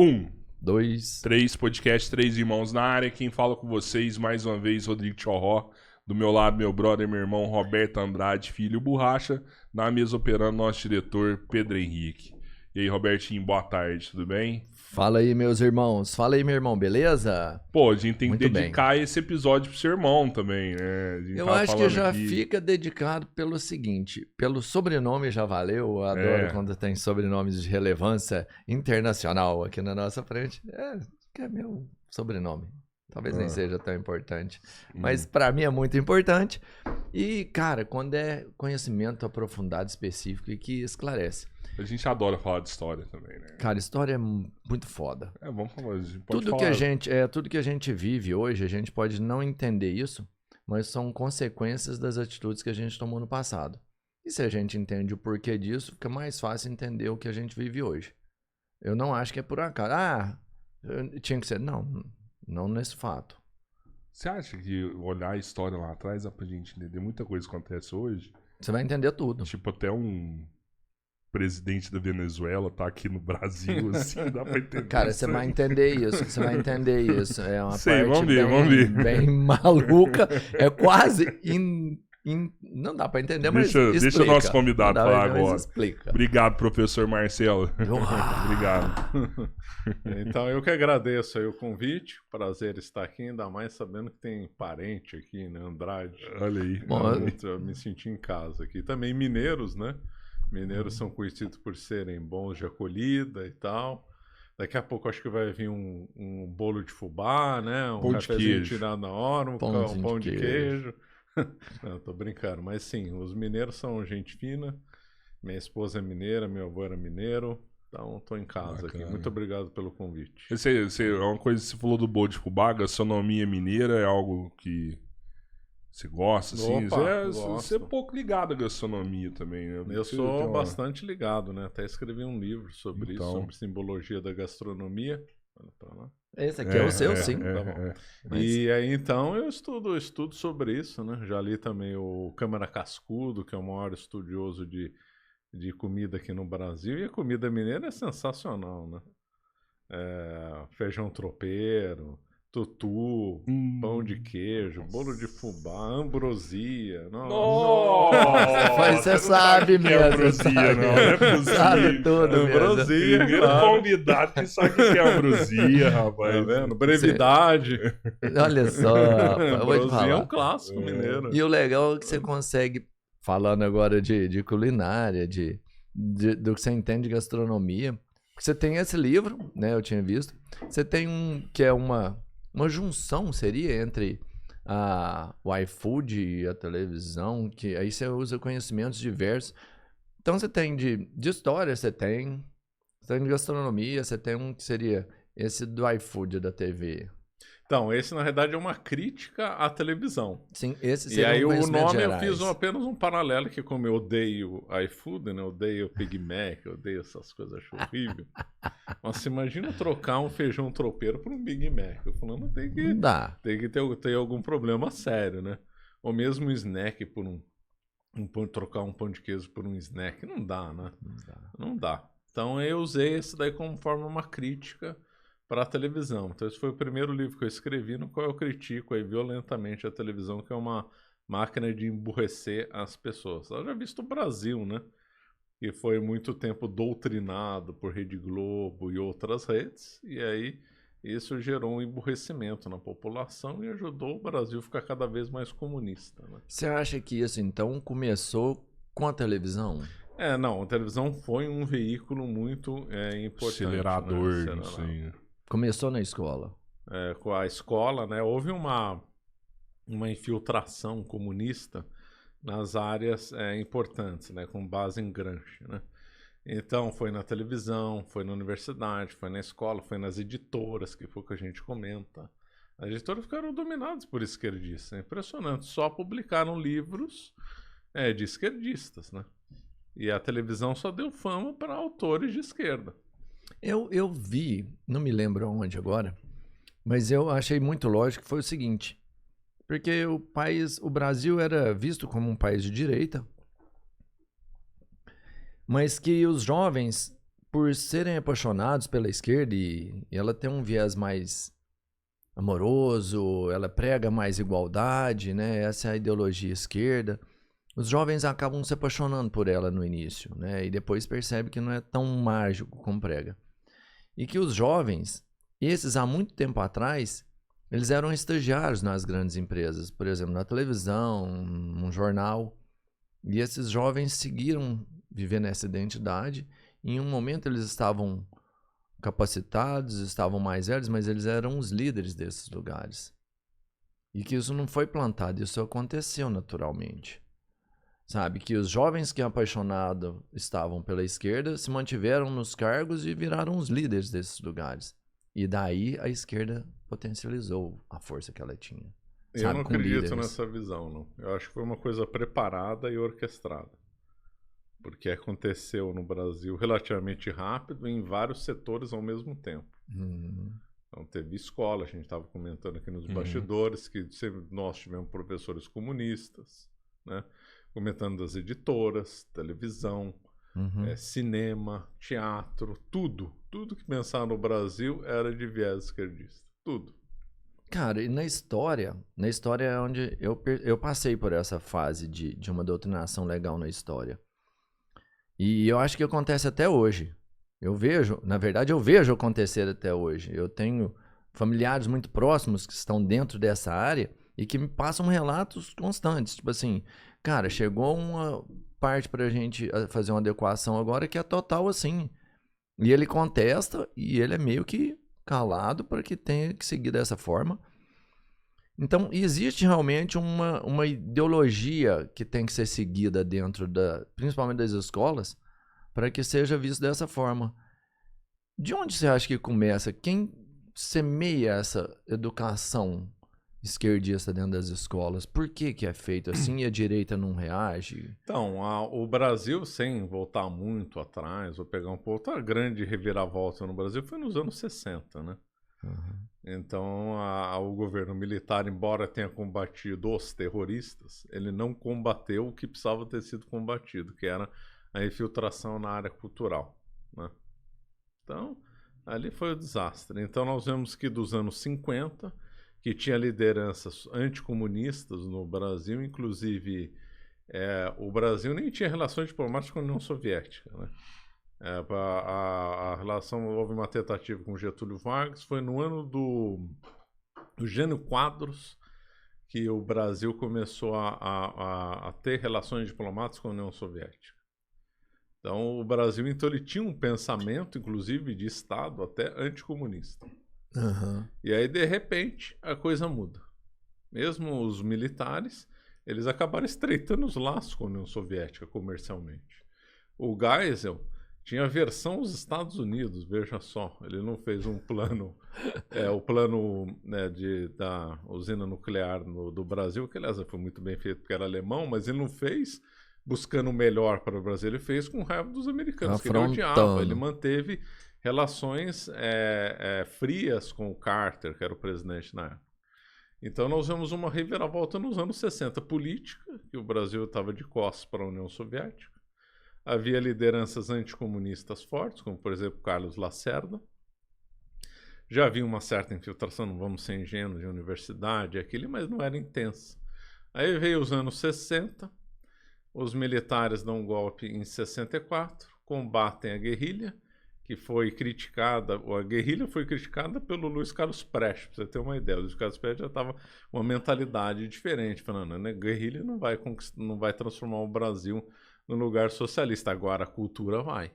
Um, 2. 3 podcast, 3 irmãos na área. Quem fala com vocês, mais uma vez, Rodrigo Tchorró. Do meu lado, meu brother, meu irmão, Roberto Andrade, filho Borracha. Na mesa operando, nosso diretor, Pedro Henrique. E aí, Robertinho, boa tarde, tudo bem? Fala aí, meus irmãos. Fala aí, meu irmão, beleza? Pô, a gente tem que Muito dedicar esse episódio pro seu irmão também, né? A gente Eu tava acho que falando já aqui. fica dedicado pelo seguinte, pelo sobrenome já valeu, eu adoro quando tem sobrenomes de relevância internacional aqui na nossa frente. Que é meu sobrenome. Talvez nem seja tão importante, mas pra mim é muito importante. E, cara, quando é conhecimento aprofundado, específico e que esclarece. A gente adora falar de história também, né? Cara, história é muito foda. Vamos falar, a gente pode Tudo falar. tudo que a gente vive hoje, a gente pode não entender isso, mas são consequências das atitudes que a gente tomou no passado. E se a gente entende o porquê disso, fica mais fácil entender o que a gente vive hoje. Eu não acho que é por acaso. Tinha que ser. Não nesse fato. Você acha que olhar a história lá atrás dá pra gente entender muita coisa que acontece hoje? Você vai entender tudo. Tipo, até um presidente da Venezuela tá aqui no Brasil, assim, dá pra entender. Cara, você vai entender isso. Você vai entender isso. É uma parte vamos ver. bem maluca. É quase não dá pra entender, mas Deixa o nosso convidado falar agora. Explica. Obrigado, professor Marcelo. Obrigado. Então, eu que agradeço aí o convite. Prazer estar aqui, ainda mais sabendo que tem parente aqui, né? Andrade. Olha aí. Eu me senti em casa aqui. Também mineiros, né? Mineiros são conhecidos por serem bons de acolhida e tal. Daqui a pouco acho que vai vir um bolo de fubá, né? Um cafezinho tirado na hora, um pão de queijo. Não, tô brincando. Mas sim, os mineiros são gente fina. Minha esposa é mineira, meu avô era mineiro. Então, tô em casa aqui. Muito obrigado pelo convite. É uma coisa que você falou do bolo de fubá, gastronomia mineira é algo que você gosta, assim? Você é pouco ligado à gastronomia também, né? Eu sou bastante ligado, né? Até escrevi um livro sobre isso, sobre simbologia da gastronomia. Olha pra lá. Esse aqui é o seu, sim. Tá bom. E aí, então, eu estudo sobre isso, né? Já li também o Câmara Cascudo, que é o maior estudioso de comida aqui no Brasil. E a comida mineira é sensacional, né? Feijão tropeiro, tutu, pão de queijo, bolo de fubá, ambrosia. Nossa, você sabe mesmo. Ambrosia, não é possível. Sabe tudo ambrosia, mesmo. Primeiro convidado que sabe o que é ambrosia, rapaz. Tá vendo? Brevidade. Olha só, rapaz, eu vou te falar. É um clássico mineiro. E o legal é que você consegue, falando agora de culinária, do que você entende de gastronomia, você tem esse livro, né, eu tinha visto, você tem que é uma junção, seria, entre o iFood e a televisão, que aí você usa conhecimentos diversos. Então você tem de história, você tem de gastronomia, você tem um que seria esse do iFood da TV. Então, esse na verdade é uma crítica à televisão. Sim, esse seria E aí o nome gerais. eu fiz apenas um paralelo, que como eu odeio iFood, né? Eu odeio Big Mac, eu odeio essas coisas, acho horrível. Mas você imagina trocar um feijão tropeiro por um Big Mac. Eu falando, tem que ter algum problema sério, né? Ou mesmo um snack por trocar um pão de queijo por um snack. Não dá, né? Não dá. Então eu usei esse daí como forma uma crítica para a televisão. Então esse foi o primeiro livro que eu escrevi, no qual eu critico aí violentamente a televisão, que é uma máquina de emburrecer as pessoas. Eu já visto o Brasil, né? Que foi muito tempo doutrinado por Rede Globo e outras redes, e aí isso gerou um emburrecimento na população e ajudou o Brasil a ficar cada vez mais comunista, né? Você acha que isso então começou com a televisão? Não, a televisão foi um veículo muito importante. Acelerador, né? não sei. Começou na escola. Com a escola, né? Houve uma infiltração comunista nas áreas importantes, né? Com base em Gramsci, né? Então, foi na televisão, foi na universidade, foi na escola, foi nas editoras, que foi o que a gente comenta. As editoras ficaram dominadas por esquerdistas. É impressionante. Só publicaram livros de esquerdistas, né? E a televisão só deu fama para autores de esquerda. Eu vi, não me lembro onde agora, mas eu achei muito lógico que foi o seguinte, porque o Brasil era visto como um país de direita, mas que os jovens por serem apaixonados pela esquerda, e ela tem um viés mais amoroso, ela prega mais igualdade, né? Essa é a ideologia esquerda. Os jovens acabam se apaixonando por ela no início, né? E depois percebe que não é tão mágico como prega. E que os jovens, esses há muito tempo atrás, eles eram estagiários nas grandes empresas, por exemplo, na televisão, num jornal. E esses jovens seguiram vivendo essa identidade. E em um momento eles estavam capacitados, estavam mais velhos, mas eles eram os líderes desses lugares. E que isso não foi plantado, isso aconteceu naturalmente. Sabe, que os jovens que apaixonados estavam pela esquerda se mantiveram nos cargos e viraram os líderes desses lugares. E daí a esquerda potencializou a força que ela tinha. Eu não acredito nessa visão, não. Eu acho que foi uma coisa preparada e orquestrada. Porque aconteceu no Brasil relativamente rápido em vários setores ao mesmo tempo. Então teve escola, a gente estava comentando aqui nos bastidores, que sempre nós tivemos professores comunistas, né? Comentando das editoras, televisão, cinema, teatro, tudo que pensar no Brasil era de viés esquerdista, tudo. Cara, e na história é onde eu passei por essa fase de uma doutrinação legal na história. E eu acho que acontece até hoje. Eu vejo acontecer até hoje. Eu tenho familiares muito próximos que estão dentro dessa área e que me passam relatos constantes. Tipo assim, cara, chegou uma parte pra gente fazer uma adequação agora que é total assim. E ele contesta e ele é meio que calado para que tenha que seguir dessa forma. Então, existe realmente uma ideologia que tem que ser seguida dentro principalmente das escolas, para que seja visto dessa forma. De onde você acha que começa? Quem semeia essa educação esquerdista dentro das escolas? Por que é feito assim e a direita não reage? Então, o Brasil, sem voltar muito atrás, vou pegar um pouco, a grande reviravolta no Brasil foi nos anos 60, né? Então, o governo militar, embora tenha combatido os terroristas, ele não combateu o que precisava ter sido combatido, que era a infiltração na área cultural, né? Então, ali foi o desastre. Então, nós vemos que dos anos 50, que tinha lideranças anticomunistas no Brasil, inclusive o Brasil nem tinha relações diplomáticas com a União Soviética, né? A relação, houve uma tentativa com Getúlio Vargas, foi no ano do Jânio Quadros que o Brasil começou a ter relações diplomáticas com a União Soviética. Então o Brasil ele tinha um pensamento, inclusive de Estado, até anticomunista. E aí de repente a coisa muda. Mesmo os militares, eles acabaram estreitando os laços com a União Soviética comercialmente. O Geisel tinha a versão dos Estados Unidos, veja só. Ele não fez um plano, o plano, né, da usina nuclear do Brasil, que aliás foi muito bem feito porque era alemão, mas ele não fez buscando o melhor para o Brasil, ele fez com raiva dos americanos, que ele odiava. Ele manteve relações frias com o Carter, que era o presidente na época. Então nós vemos uma reviravolta nos anos 60 política, que o Brasil estava de costas para a União Soviética. Havia lideranças anticomunistas fortes, como por exemplo Carlos Lacerda. Já havia uma certa infiltração, não vamos ser ingênuos, de universidade, mas não era intensa. Aí veio os anos 60, os militares dão um golpe em 64, combatem a guerrilha, que foi criticada, a guerrilha foi criticada pelo Luiz Carlos Prestes, para você ter uma ideia. O Luiz Carlos Prestes já estava uma mentalidade diferente, falando, né, guerrilha não vai transformar o Brasil num lugar socialista, agora a cultura vai.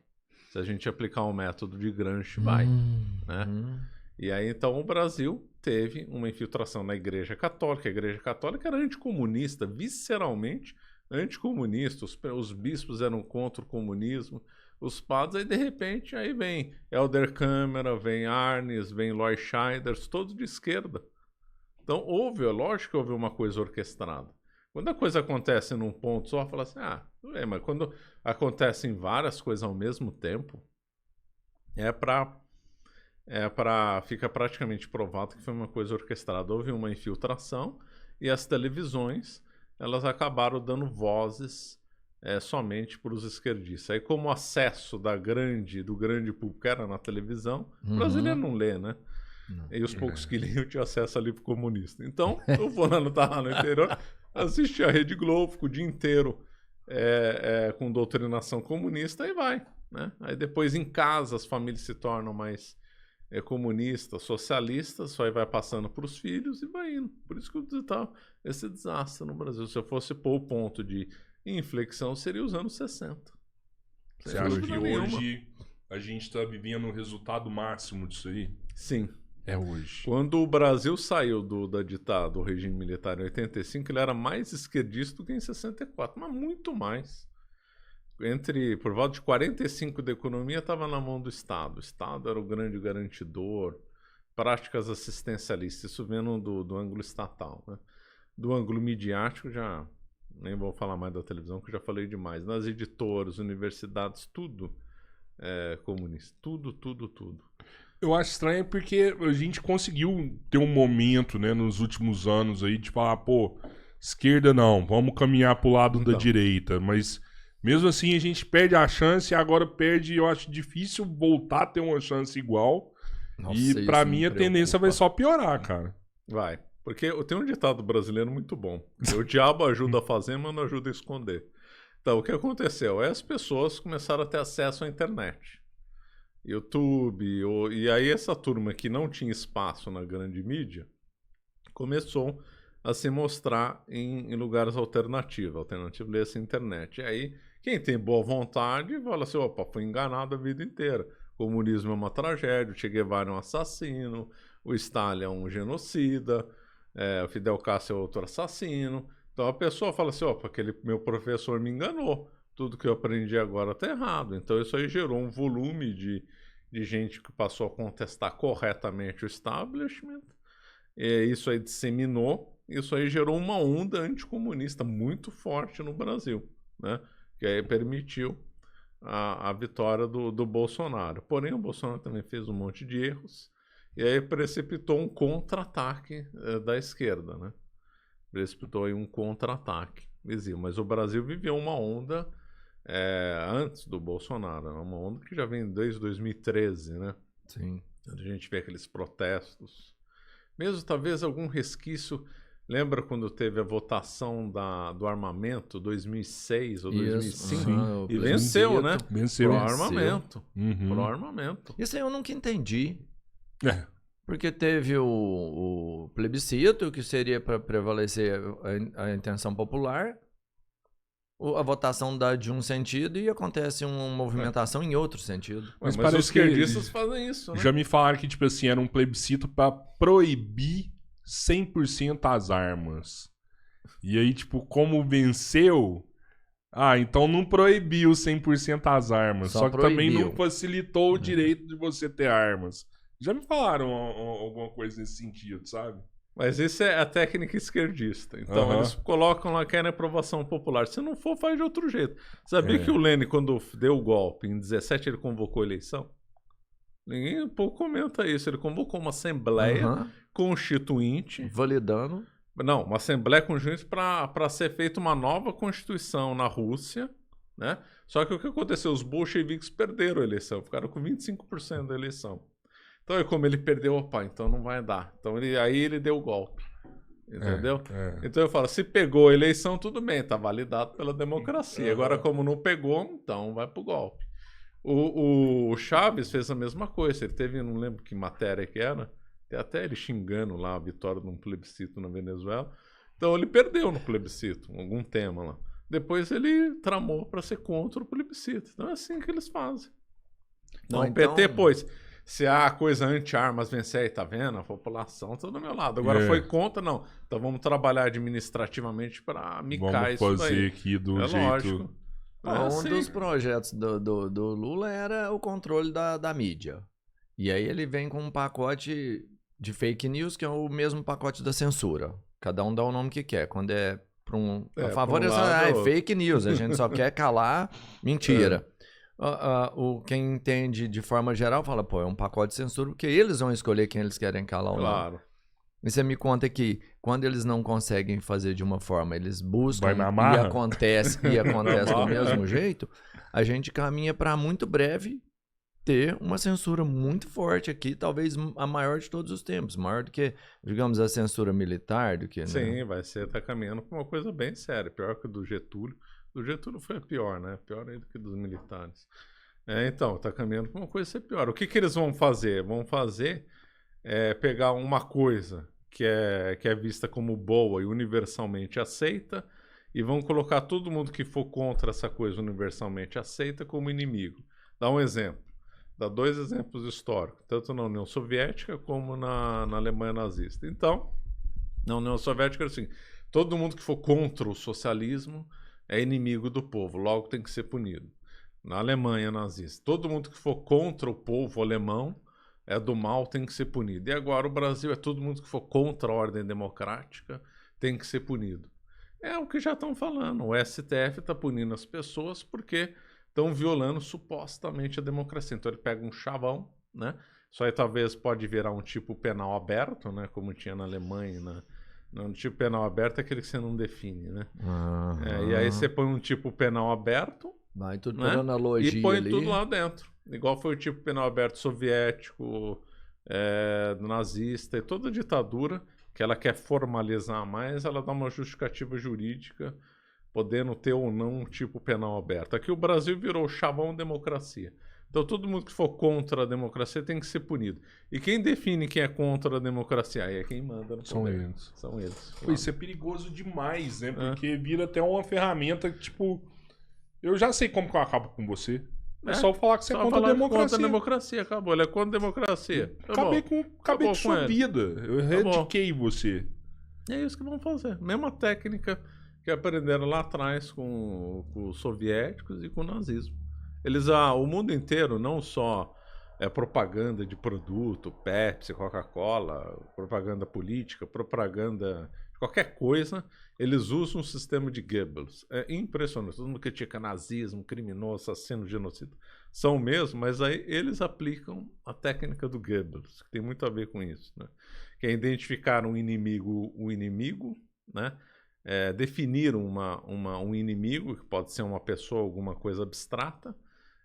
Se a gente aplicar o método de Gramsci, vai. Né? E aí, então, o Brasil teve uma infiltração na Igreja Católica. A Igreja Católica era anticomunista, visceralmente anticomunista. Os bispos eram contra o comunismo. Os padres, aí de repente, aí vem Helder Câmara, vem Arnes, vem Lloyd Scheiders, todos de esquerda. Então, lógico que houve uma coisa orquestrada. Quando a coisa acontece num ponto só, fala assim, mas quando acontecem várias coisas ao mesmo tempo, fica praticamente provado que foi uma coisa orquestrada. Houve uma infiltração e as televisões, elas acabaram dando vozes somente para os esquerdistas. Aí como o acesso do grande público era na televisão, o brasileiro não lê, né? Não. E os poucos que liam tinham acesso a livro comunista. Então, o fulano tá lá no interior, assistia a Rede Globo, fica o dia inteiro com doutrinação comunista e vai, né? Aí depois em casa as famílias se tornam mais comunistas, socialistas, só aí vai passando para os filhos e vai indo. Por isso que tá esse desastre no Brasil. Se eu fosse pôr o ponto de inflexão, seria os anos 60. Você acha que hoje a gente está vivendo o resultado máximo disso aí? Sim. É hoje. Quando o Brasil saiu do regime militar em 85, ele era mais esquerdista do que em 64, mas muito mais. Por volta de 45% da economia estava na mão do Estado. O Estado era o grande garantidor, práticas assistencialistas, isso vendo do ângulo estatal, né? Do ângulo midiático, já nem vou falar mais da televisão, que eu já falei demais. Nas editoras, universidades, tudo comunista. Tudo. Eu acho estranho porque a gente conseguiu ter um momento, né, nos últimos anos aí, de falar, pô, esquerda não, vamos caminhar pro lado da direita, mas mesmo assim a gente perde a chance e agora eu acho difícil voltar a ter uma chance igual. Nossa, e pra mim a tendência vai só piorar, cara. Vai, porque tem um ditado brasileiro muito bom, o diabo ajuda a fazer, mas não ajuda a esconder. Então, o que aconteceu? As pessoas começaram a ter acesso à internet. YouTube, e aí essa turma que não tinha espaço na grande mídia começou a se mostrar em lugares alternativos. Alternativa é essa internet. E aí, quem tem boa vontade fala assim, opa, foi enganado a vida inteira. O comunismo é uma tragédia, o Che Guevara é um assassino, o Stalin é um genocida, o Fidel Castro é outro assassino. Então a pessoa fala assim, opa, aquele meu professor me enganou. Tudo que eu aprendi agora está errado. Então isso aí gerou um volume de gente que passou a contestar corretamente o establishment. Isso aí disseminou. Isso aí gerou uma onda anticomunista muito forte no Brasil, né? Que aí permitiu a vitória do Bolsonaro. Porém, o Bolsonaro também fez um monte de erros. E aí precipitou um contra-ataque da esquerda, né? Precipitou aí um contra-ataque. Mas o Brasil viveu uma onda antes do Bolsonaro, uma onda que já vem desde 2013, né? Sim. A gente vê aqueles protestos, mesmo talvez algum resquício. Lembra quando teve a votação do armamento, 2006 ou 2005? Uhum. E venceu, né? Venceu. Pro armamento. Uhum. Pro armamento. Isso aí eu nunca entendi. Porque teve o plebiscito, que seria para prevalecer a intenção popular. A votação dá de um sentido e acontece uma movimentação em outro sentido. Mas os esquerdistas fazem isso, né? Já me falaram que, tipo assim, era um plebiscito para proibir 100% as armas. E aí, tipo, como venceu... então não proibiu 100% as armas. Só que também não facilitou o direito de você ter armas. Já me falaram alguma coisa nesse sentido, sabe? Mas isso é a técnica esquerdista. Então eles colocam lá, querem aprovação popular. Se não for, faz de outro jeito. Sabia que o Lênin, quando deu o golpe em 17, ele convocou a eleição? Ninguém comenta isso. Ele convocou uma assembleia constituinte. Validando. Não, uma assembleia constituinte para ser feita uma nova constituição na Rússia, né? Só que o que aconteceu? Os bolcheviques perderam a eleição. Ficaram com 25% da eleição. Então, como ele perdeu, então não vai dar. Então, aí ele deu o golpe. Entendeu? Então, eu falo, se pegou a eleição, tudo bem, tá validado pela democracia. Agora, como não pegou, então vai pro golpe. O Chaves fez a mesma coisa. Ele teve, não lembro que matéria que era, até ele xingando lá a vitória de um plebiscito na Venezuela. Então, ele perdeu no plebiscito, algum tema lá. Depois, ele tramou para ser contra o plebiscito. Então, é assim que eles fazem. Então, o PT, pois... Se a coisa anti-armas vencer aí, tá vendo? A população tá do meu lado. Agora foi contra, não. Então vamos trabalhar administrativamente para micar isso daí. Vamos fazer aqui do jeito... Lógico. Um dos projetos do Lula era o controle da mídia. E aí ele vem com um pacote de fake news, que é o mesmo pacote da censura. Cada um dá o nome que quer. Quando é a favor, é fake news. A gente só quer calar mentira. Quem entende de forma geral fala, é um pacote de censura, porque eles vão escolher quem eles querem calar ou não. E você me conta que quando eles não conseguem fazer de uma forma, eles buscam Vai na marra. e acontece do mesmo jeito, a gente caminha para muito breve ter uma censura muito forte aqui, talvez a maior de todos os tempos, maior do que, digamos, a censura militar, do que... Né? Sim, tá caminhando para uma coisa bem séria, pior que o do Getúlio. Do Getúlio foi a pior, né? Pior ainda que dos militares. Então, tá caminhando para uma coisa ser pior. O que eles vão fazer? Vão fazer pegar uma coisa que é vista como boa e universalmente aceita e vão colocar todo mundo que for contra essa coisa universalmente aceita como inimigo. Dá um exemplo. Dá 2 exemplos históricos, tanto na União Soviética como na Alemanha nazista. Então, na União Soviética era assim, todo mundo que for contra o socialismo é inimigo do povo, logo tem que ser punido. Na Alemanha nazista, todo mundo que for contra o povo alemão é do mal, tem que ser punido. E agora o Brasil é todo mundo que for contra a ordem democrática, tem que ser punido. É o que já estão falando, o STF está punindo as pessoas porque... estão violando supostamente a democracia. Então ele pega um chavão, né? Isso aí talvez pode virar um tipo penal aberto, né? Como tinha na Alemanha, né? Um tipo penal aberto é aquele que você não define, né? E aí você põe um tipo penal aberto, vai tudo né? por analogia e põe ali. tudo lá dentro. Igual foi o tipo penal aberto soviético, nazista e toda ditadura que ela quer formalizar mais, ela dá uma justificativa jurídica podendo ter ou não um tipo penal aberto. Aqui o Brasil virou chavão democracia. Então todo mundo que for contra a democracia tem que ser punido. E quem define quem é contra a democracia? Aí é quem manda no poder. São eles. Claro. Isso é perigoso demais, né? Porque vira até uma ferramenta que, tipo... Eu já sei como que eu acabo com você. É só falar que você é contra a democracia. Contra a democracia, acabou. Ele é contra a democracia. Acabei com sua vida. Eu erradiquei você. É isso que vão fazer. Mesma técnica... que aprenderam lá atrás com os soviéticos e com o nazismo. O mundo inteiro, não só propaganda de produto, Pepsi, Coca-Cola, propaganda política, propaganda de qualquer coisa, eles usam um sistema de Goebbels. É impressionante. Todo mundo critica nazismo, criminoso, assassino, genocida. São mesmo, mas aí eles aplicam a técnica do Goebbels, que tem muito a ver com isso, né? Que é identificar um inimigo, né? Definir um inimigo, que pode ser uma pessoa, alguma coisa abstrata,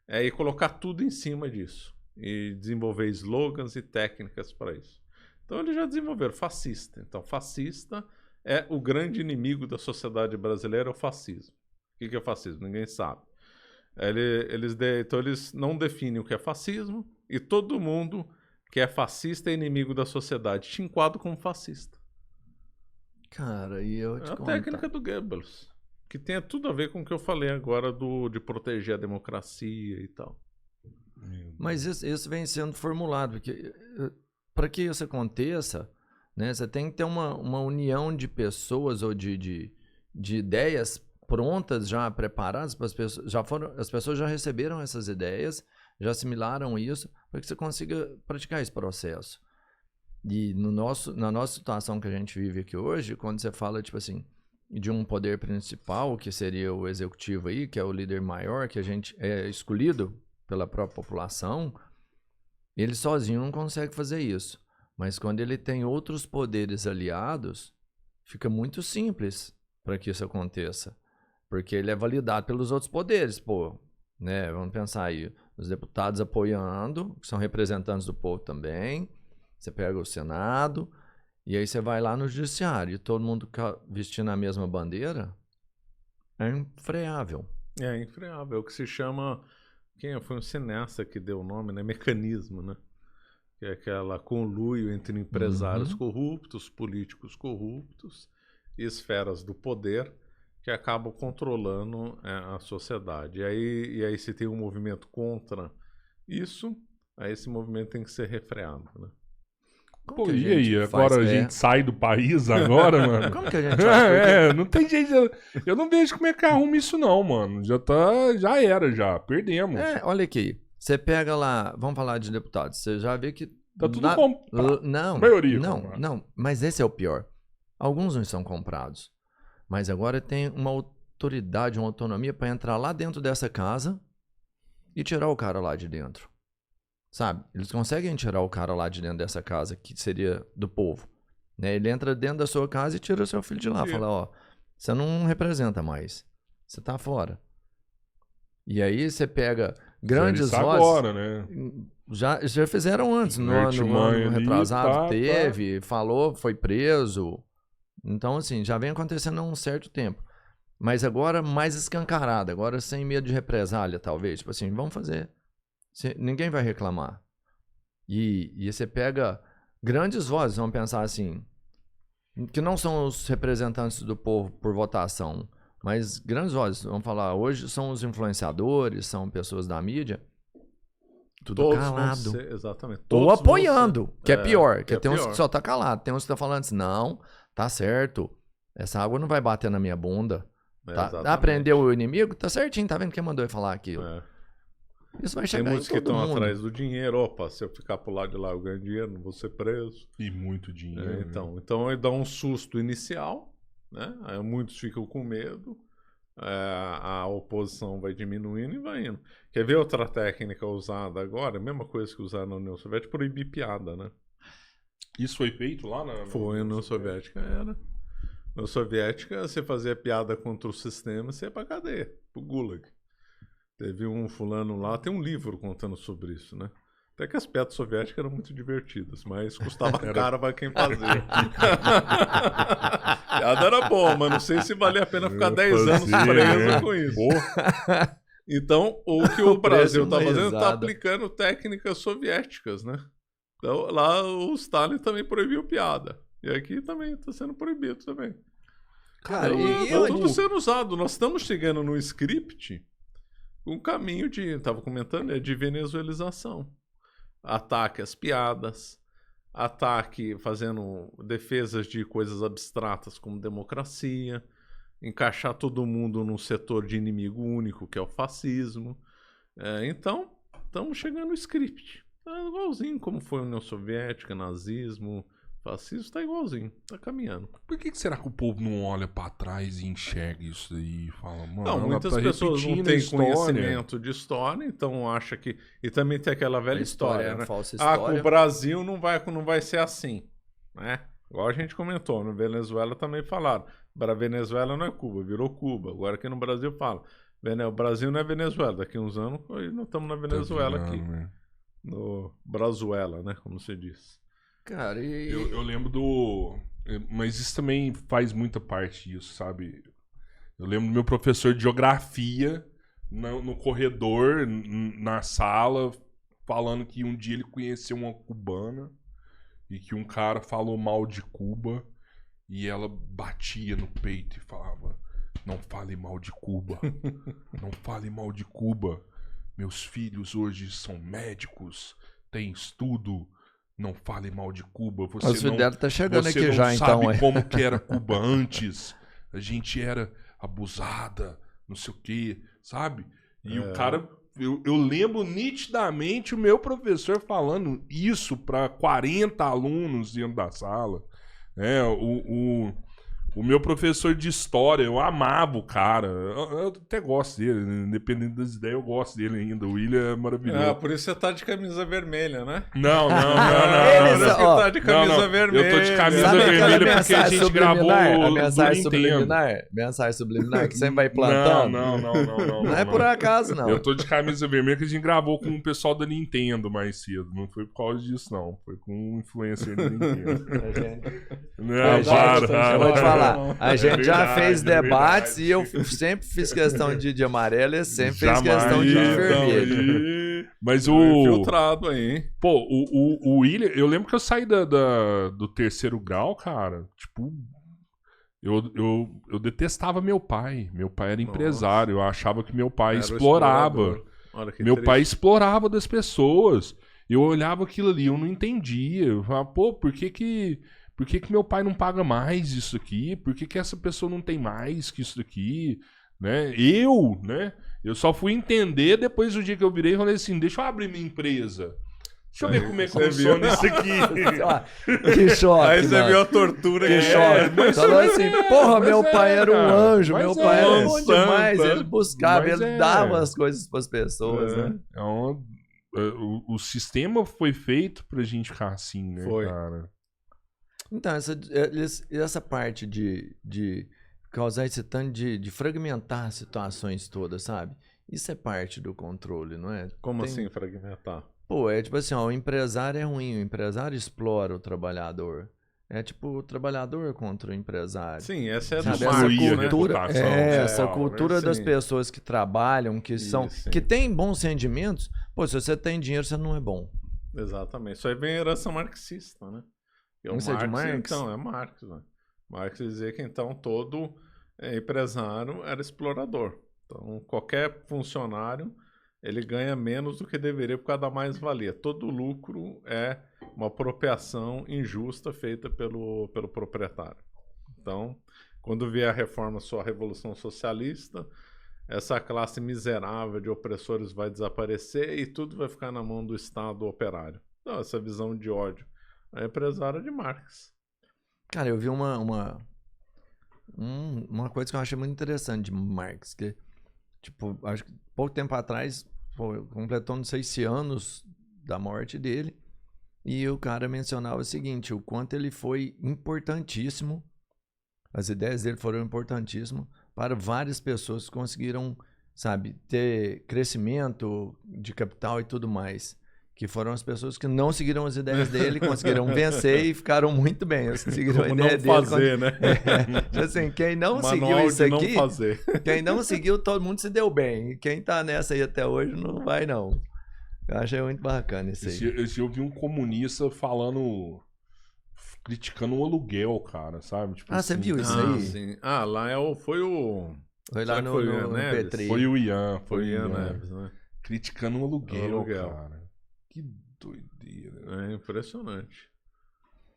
e colocar tudo em cima disso. E desenvolver slogans e técnicas para isso. Então eles já desenvolveram fascista. Então fascista é o grande inimigo da sociedade brasileira, é o fascismo. O que é fascismo? Ninguém sabe. Então eles não definem o que é fascismo e todo mundo que é fascista é inimigo da sociedade. Te enquadro como fascista. Cara, e eu te a técnica do Goebbels, que tem tudo a ver com o que eu falei agora de proteger a democracia e tal. Mas isso vem sendo formulado, porque para que isso aconteça, né, você tem que ter uma união de pessoas ou de ideias prontas, já preparadas para as pessoas. As pessoas já receberam essas ideias, já assimilaram isso, para que você consiga praticar esse processo. E na nossa situação que a gente vive aqui hoje, quando você fala, tipo assim, de um poder principal, que seria o executivo aí, que é o líder maior, que a gente é escolhido pela própria população, ele sozinho não consegue fazer isso. Mas quando ele tem outros poderes aliados, fica muito simples para que isso aconteça. Porque ele é validado pelos outros poderes, né? Vamos pensar aí, os deputados apoiando, que são representantes do povo também. Você pega o Senado, e aí você vai lá no Judiciário, e todo mundo vestindo a mesma bandeira, é infreável. É infreável, o que se chama... Foi um cineasta que deu o nome, né? Mecanismo, né? Que é aquela conluio entre empresários corruptos, políticos corruptos e esferas do poder que acabam controlando a sociedade. E aí se tem um movimento contra isso, aí esse movimento tem que ser refreado, né? Pô, e aí? Agora a gente sai do país agora, mano? Como que a gente faz? Não tem jeito. Eu não vejo como é que arruma isso não, mano. Já era, perdemos. Olha aqui. Você pega lá, vamos falar de deputados, você já vê que... Tá tudo comprado. Não, a maioria não, mas esse é o pior. Alguns não são comprados. Mas agora tem uma autoridade, uma autonomia para entrar lá dentro dessa casa e tirar o cara lá de dentro. Sabe? Eles conseguem tirar o cara lá de dentro dessa casa, que seria do povo. né? Ele entra dentro da sua casa e tira o seu filho de lá. Fala, ó, você não representa mais. Você tá fora. E aí você pega grandes vozes... agora, né? Já fizeram antes. No ano retrasado teve, falou, foi preso. Então, assim, já vem acontecendo há um certo tempo. Mas agora mais escancarado, agora sem medo de represália, talvez. Tipo assim, vamos fazer. Ninguém vai reclamar. E você pega grandes vozes, vamos pensar assim, que não são os representantes do povo por votação, mas grandes vozes, vamos falar, hoje são os influenciadores, são pessoas da mídia, tudo todos calado. Exatamente. Ou apoiando, que é pior. Que tem uns que só tá calado, tem uns que tá falando assim, não, tá certo, essa água não vai bater na minha bunda. Aprendeu o inimigo? Tá certinho, tá vendo quem mandou ele falar aquilo? Isso vai chegar. Tem muitos em todo que estão mundo. atrás do dinheiro. Opa, se eu ficar pro lado de lá eu ganho dinheiro, não vou ser preso. E muito dinheiro. Então ele dá um susto inicial, né? Aí muitos ficam com medo. A oposição vai diminuindo e vai indo. Quer ver outra técnica usada agora? A mesma coisa que usaram na União Soviética, proibir piada, né? Isso foi feito lá na Foi na União Soviética, era. Na União Soviética, você fazia piada contra o sistema, você ia pra cadeia, pro Gulag. Teve um fulano lá, tem um livro contando sobre isso, né? Até que as piadas soviéticas eram muito divertidas, mas custava caro pra quem fazia. Piada era boa, mas não sei se valia a pena ficar 10 anos preso com isso. Então, o que o Brasil tá fazendo, tá aplicando técnicas soviéticas, né? Então, lá o Stalin também proibiu piada. E aqui também tá sendo proibido também. Cara, tá tudo sendo usado. Nós estamos chegando no script um caminho estava comentando, de venezuelização. Ataque às piadas, ataque fazendo defesas de coisas abstratas como democracia, encaixar todo mundo num setor de inimigo único, que é o fascismo. Então, estamos chegando no script. É igualzinho como foi a União Soviética, nazismo, fascismo, está igualzinho, está caminhando. Por que será que o povo não olha pra trás e enxerga isso daí e fala, mano, não, muitas pessoas não têm conhecimento de história, então acha que... E também tem aquela velha história, né? Falsa história. O Brasil não vai ser assim, né? Igual a gente comentou, no Venezuela também falaram. Venezuela não é Cuba, virou Cuba. Agora aqui no Brasil fala, o Brasil não é Venezuela. Daqui uns anos nós estamos na Venezuela aqui. No Brazuela, né? Como se diz. Cara, eu lembro mas isso também faz muita parte disso, sabe? Eu lembro do meu professor de geografia no corredor, na sala, falando que um dia ele conheceu uma cubana e que um cara falou mal de Cuba e ela batia no peito e falava, não fale mal de Cuba, não fale mal de Cuba. Meus filhos hoje são médicos, têm estudo. Não fale mal de Cuba. Você não, tá chegando você aqui não já, sabe então, como que era Cuba antes. A gente era abusada, não sei o quê, sabe? E o cara... Eu lembro nitidamente o meu professor falando isso para 40 alunos dentro da sala. O meu professor de história, eu amava o cara. Eu até gosto dele, independente das ideias, eu gosto dele ainda. O William é maravilhoso. Por isso você tá de camisa vermelha, né? Não. Tá de camisa vermelha. Eu tô de camisa vermelha porque a gente gravou a mensagem subliminar. Mensagem subliminar que sempre vai plantando. Não. Não é por acaso, não. Eu tô de camisa vermelha que a gente gravou com o pessoal da Nintendo mais cedo. Não foi por causa disso, não. Foi com um influencer da Nintendo. Não, para. Eu vou te falar. A gente já fez debates e eu sempre fiz questão de amarelo e sempre fez questão de vermelho. Mas filtrado aí, hein? Pô, o William, eu lembro que eu saí do terceiro grau, cara. Tipo, eu detestava meu pai. Meu pai era empresário. Eu achava que meu pai explorava. Meu pai explorava das pessoas. Eu olhava aquilo ali, eu não entendia. Eu falava, pô, por que meu pai não paga mais isso aqui? Por que essa pessoa não tem mais que isso aqui? Né? Eu só fui entender depois do dia que eu virei e falei assim, deixa eu abrir minha empresa. Deixa eu ver como é que funciona isso aqui. Que choque, aí você viu a tortura. Que choque. Falou assim, porra, meu pai era um anjo, meu pai era bom demais. Ele buscava, ele dava as coisas para as pessoas, né? O sistema foi feito pra gente ficar assim, né, foi. Cara? Então, essa parte de causar esse tanto de fragmentar situações todas, sabe? Isso é parte do controle, não é? Como assim fragmentar? Pô, é tipo assim, ó, o empresário é ruim, o empresário explora o trabalhador. É tipo o trabalhador contra o empresário. Sim, essa é sabe? do Essa Marx, cultura, né? essa cultura das sim. pessoas que trabalham, que são, que têm bons rendimentos. Pô, se você tem dinheiro, você não é bom. Exatamente. Isso aí vem herança marxista, né? Isso é de Marx? Então, é Marx, né? Marx dizia que então todo empresário era explorador. Então, qualquer funcionário, ele ganha menos do que deveria por causa da mais-valia. Todo lucro é uma apropriação injusta feita pelo proprietário. Então, quando vier a reforma, a Revolução Socialista, essa classe miserável de opressores vai desaparecer e tudo vai ficar na mão do Estado operário. Então, essa visão de ódio é empresária de Marx. Cara, eu vi uma coisa que eu achei muito interessante de Marx, que, tipo, acho que pouco tempo atrás, completou, não sei se anos da morte dele, e o cara mencionava o seguinte, o quanto ele foi importantíssimo, as ideias dele foram importantíssimas para várias pessoas que conseguiram, sabe, ter crescimento de capital e tudo mais. Que foram as pessoas que não seguiram as ideias dele, conseguiram vencer e ficaram muito bem. Seguiram Como a ideia não dele. Fazer, né? Assim, quem não Manual seguiu isso aqui, não fazer. quem não seguiu, todo mundo se deu bem. E quem tá nessa aí até hoje não vai, não. Eu achei muito bacana isso aí. Eu vi um comunista falando, criticando o aluguel, cara, sabe? Tipo, você viu isso Ah, aí? sim. Ah, lá foi o... Foi lá no P3. Foi o Ian. Foi o Ian Neves, né? Criticando o aluguel, cara. Que doideira. É impressionante.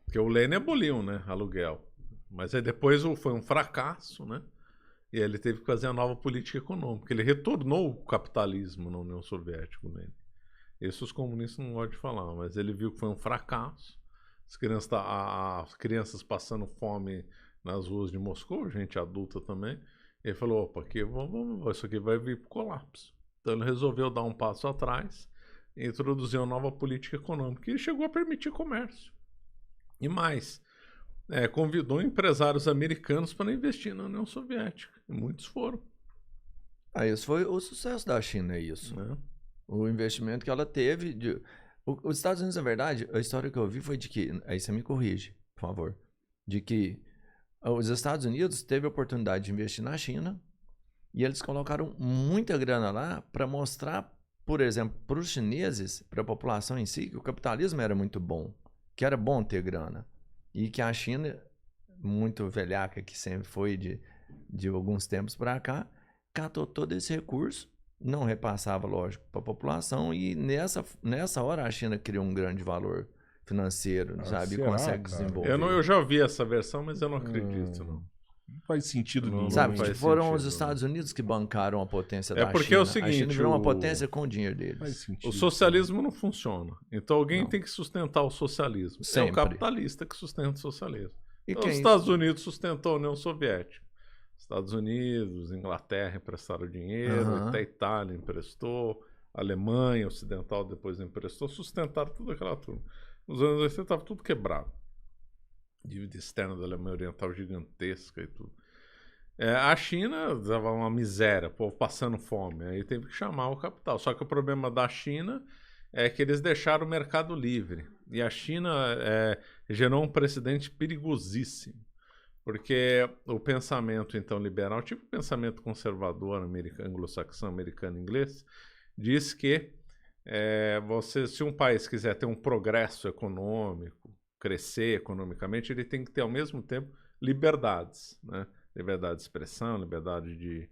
Porque o Lenin aboliu, né? Aluguel. Mas aí depois foi um fracasso, né? E aí ele teve que fazer a nova política econômica. Ele retornou o capitalismo na União Soviética, o Lenin. Isso os comunistas não gostam de falar, mas ele viu que foi um fracasso. As crianças passando fome nas ruas de Moscou, gente adulta também. Ele falou, opa, isso aqui vai vir para o colapso. Então ele resolveu dar um passo atrás e introduzir uma nova política econômica e chegou a permitir comércio. E mais, convidou empresários americanos para investir na União Soviética. E muitos foram. Isso foi o sucesso da China, isso. O investimento que ela teve. Os Estados Unidos, na verdade, a história que eu vi foi de que. Aí você me corrige, por favor. De que os Estados Unidos teve a oportunidade de investir na China e eles colocaram muita grana lá para mostrar, por exemplo, para os chineses, para a população em si, que o capitalismo era muito bom, que era bom ter grana. E que a China, muito velhaca que sempre foi de alguns tempos para cá, catou todo esse recurso, não repassava, lógico, para a população e nessa hora a China criou um grande valor financeiro, sabe? E consegue desenvolver. Eu já ouvi essa versão, mas eu não acredito, não. Não faz sentido nenhum. Sabe, foram os Estados Unidos que bancaram a potência da China. Porque é o seguinte... A China virou uma potência com o dinheiro deles. Faz sentido, o socialismo não funciona. Então alguém tem que sustentar o socialismo. Sempre. É o capitalista que sustenta o socialismo. Então, os quem... Estados Unidos sustentou a União Soviética. Estados Unidos, Inglaterra emprestaram dinheiro, até a Itália emprestou, a Alemanha Ocidental depois emprestou, sustentaram tudo aquela turma. Nos anos 80 estava tudo quebrado. Dívida externa da Alemanha Oriental gigantesca e tudo. A China dava uma miséria, o povo passando fome, aí teve que chamar o capital. Só que o problema da China é que eles deixaram o mercado livre. E a China gerou um precedente perigosíssimo. Porque o pensamento, então, liberal, tipo o pensamento conservador anglo-saxão, americano, inglês, diz que se um país quiser ter um progresso econômico, crescer economicamente, ele tem que ter, ao mesmo tempo, liberdades, né? Liberdade de expressão, liberdade de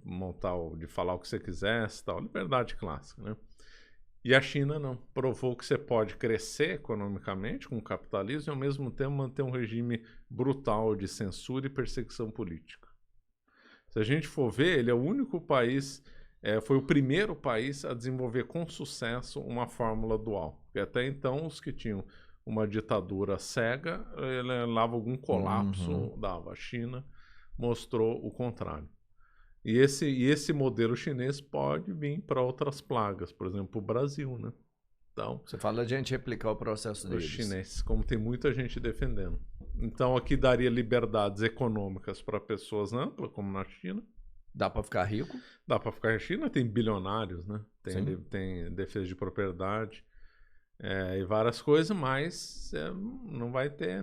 montar, de falar o que você quiser, tal, liberdade clássica, né? E a China não. Provou que você pode crescer economicamente com o capitalismo e, ao mesmo tempo, manter um regime brutal de censura e perseguição política. Se a gente for ver, ele é o único país, foi o primeiro país a desenvolver com sucesso uma fórmula dual. Porque até então, os que tinham uma ditadura cega, ele levava algum colapso, dava. A China mostrou o contrário. E esse modelo chinês pode vir para outras plagas, por exemplo, o Brasil, né? Então, você fala de a gente replicar o processo dos deles. chineses, como tem muita gente defendendo. Então, aqui daria liberdades econômicas para pessoas amplas, como na China. Dá para ficar rico? Dá para ficar. A China tem bilionários, né? Sim. Tem defesa de propriedade e várias coisas, mas não vai ter,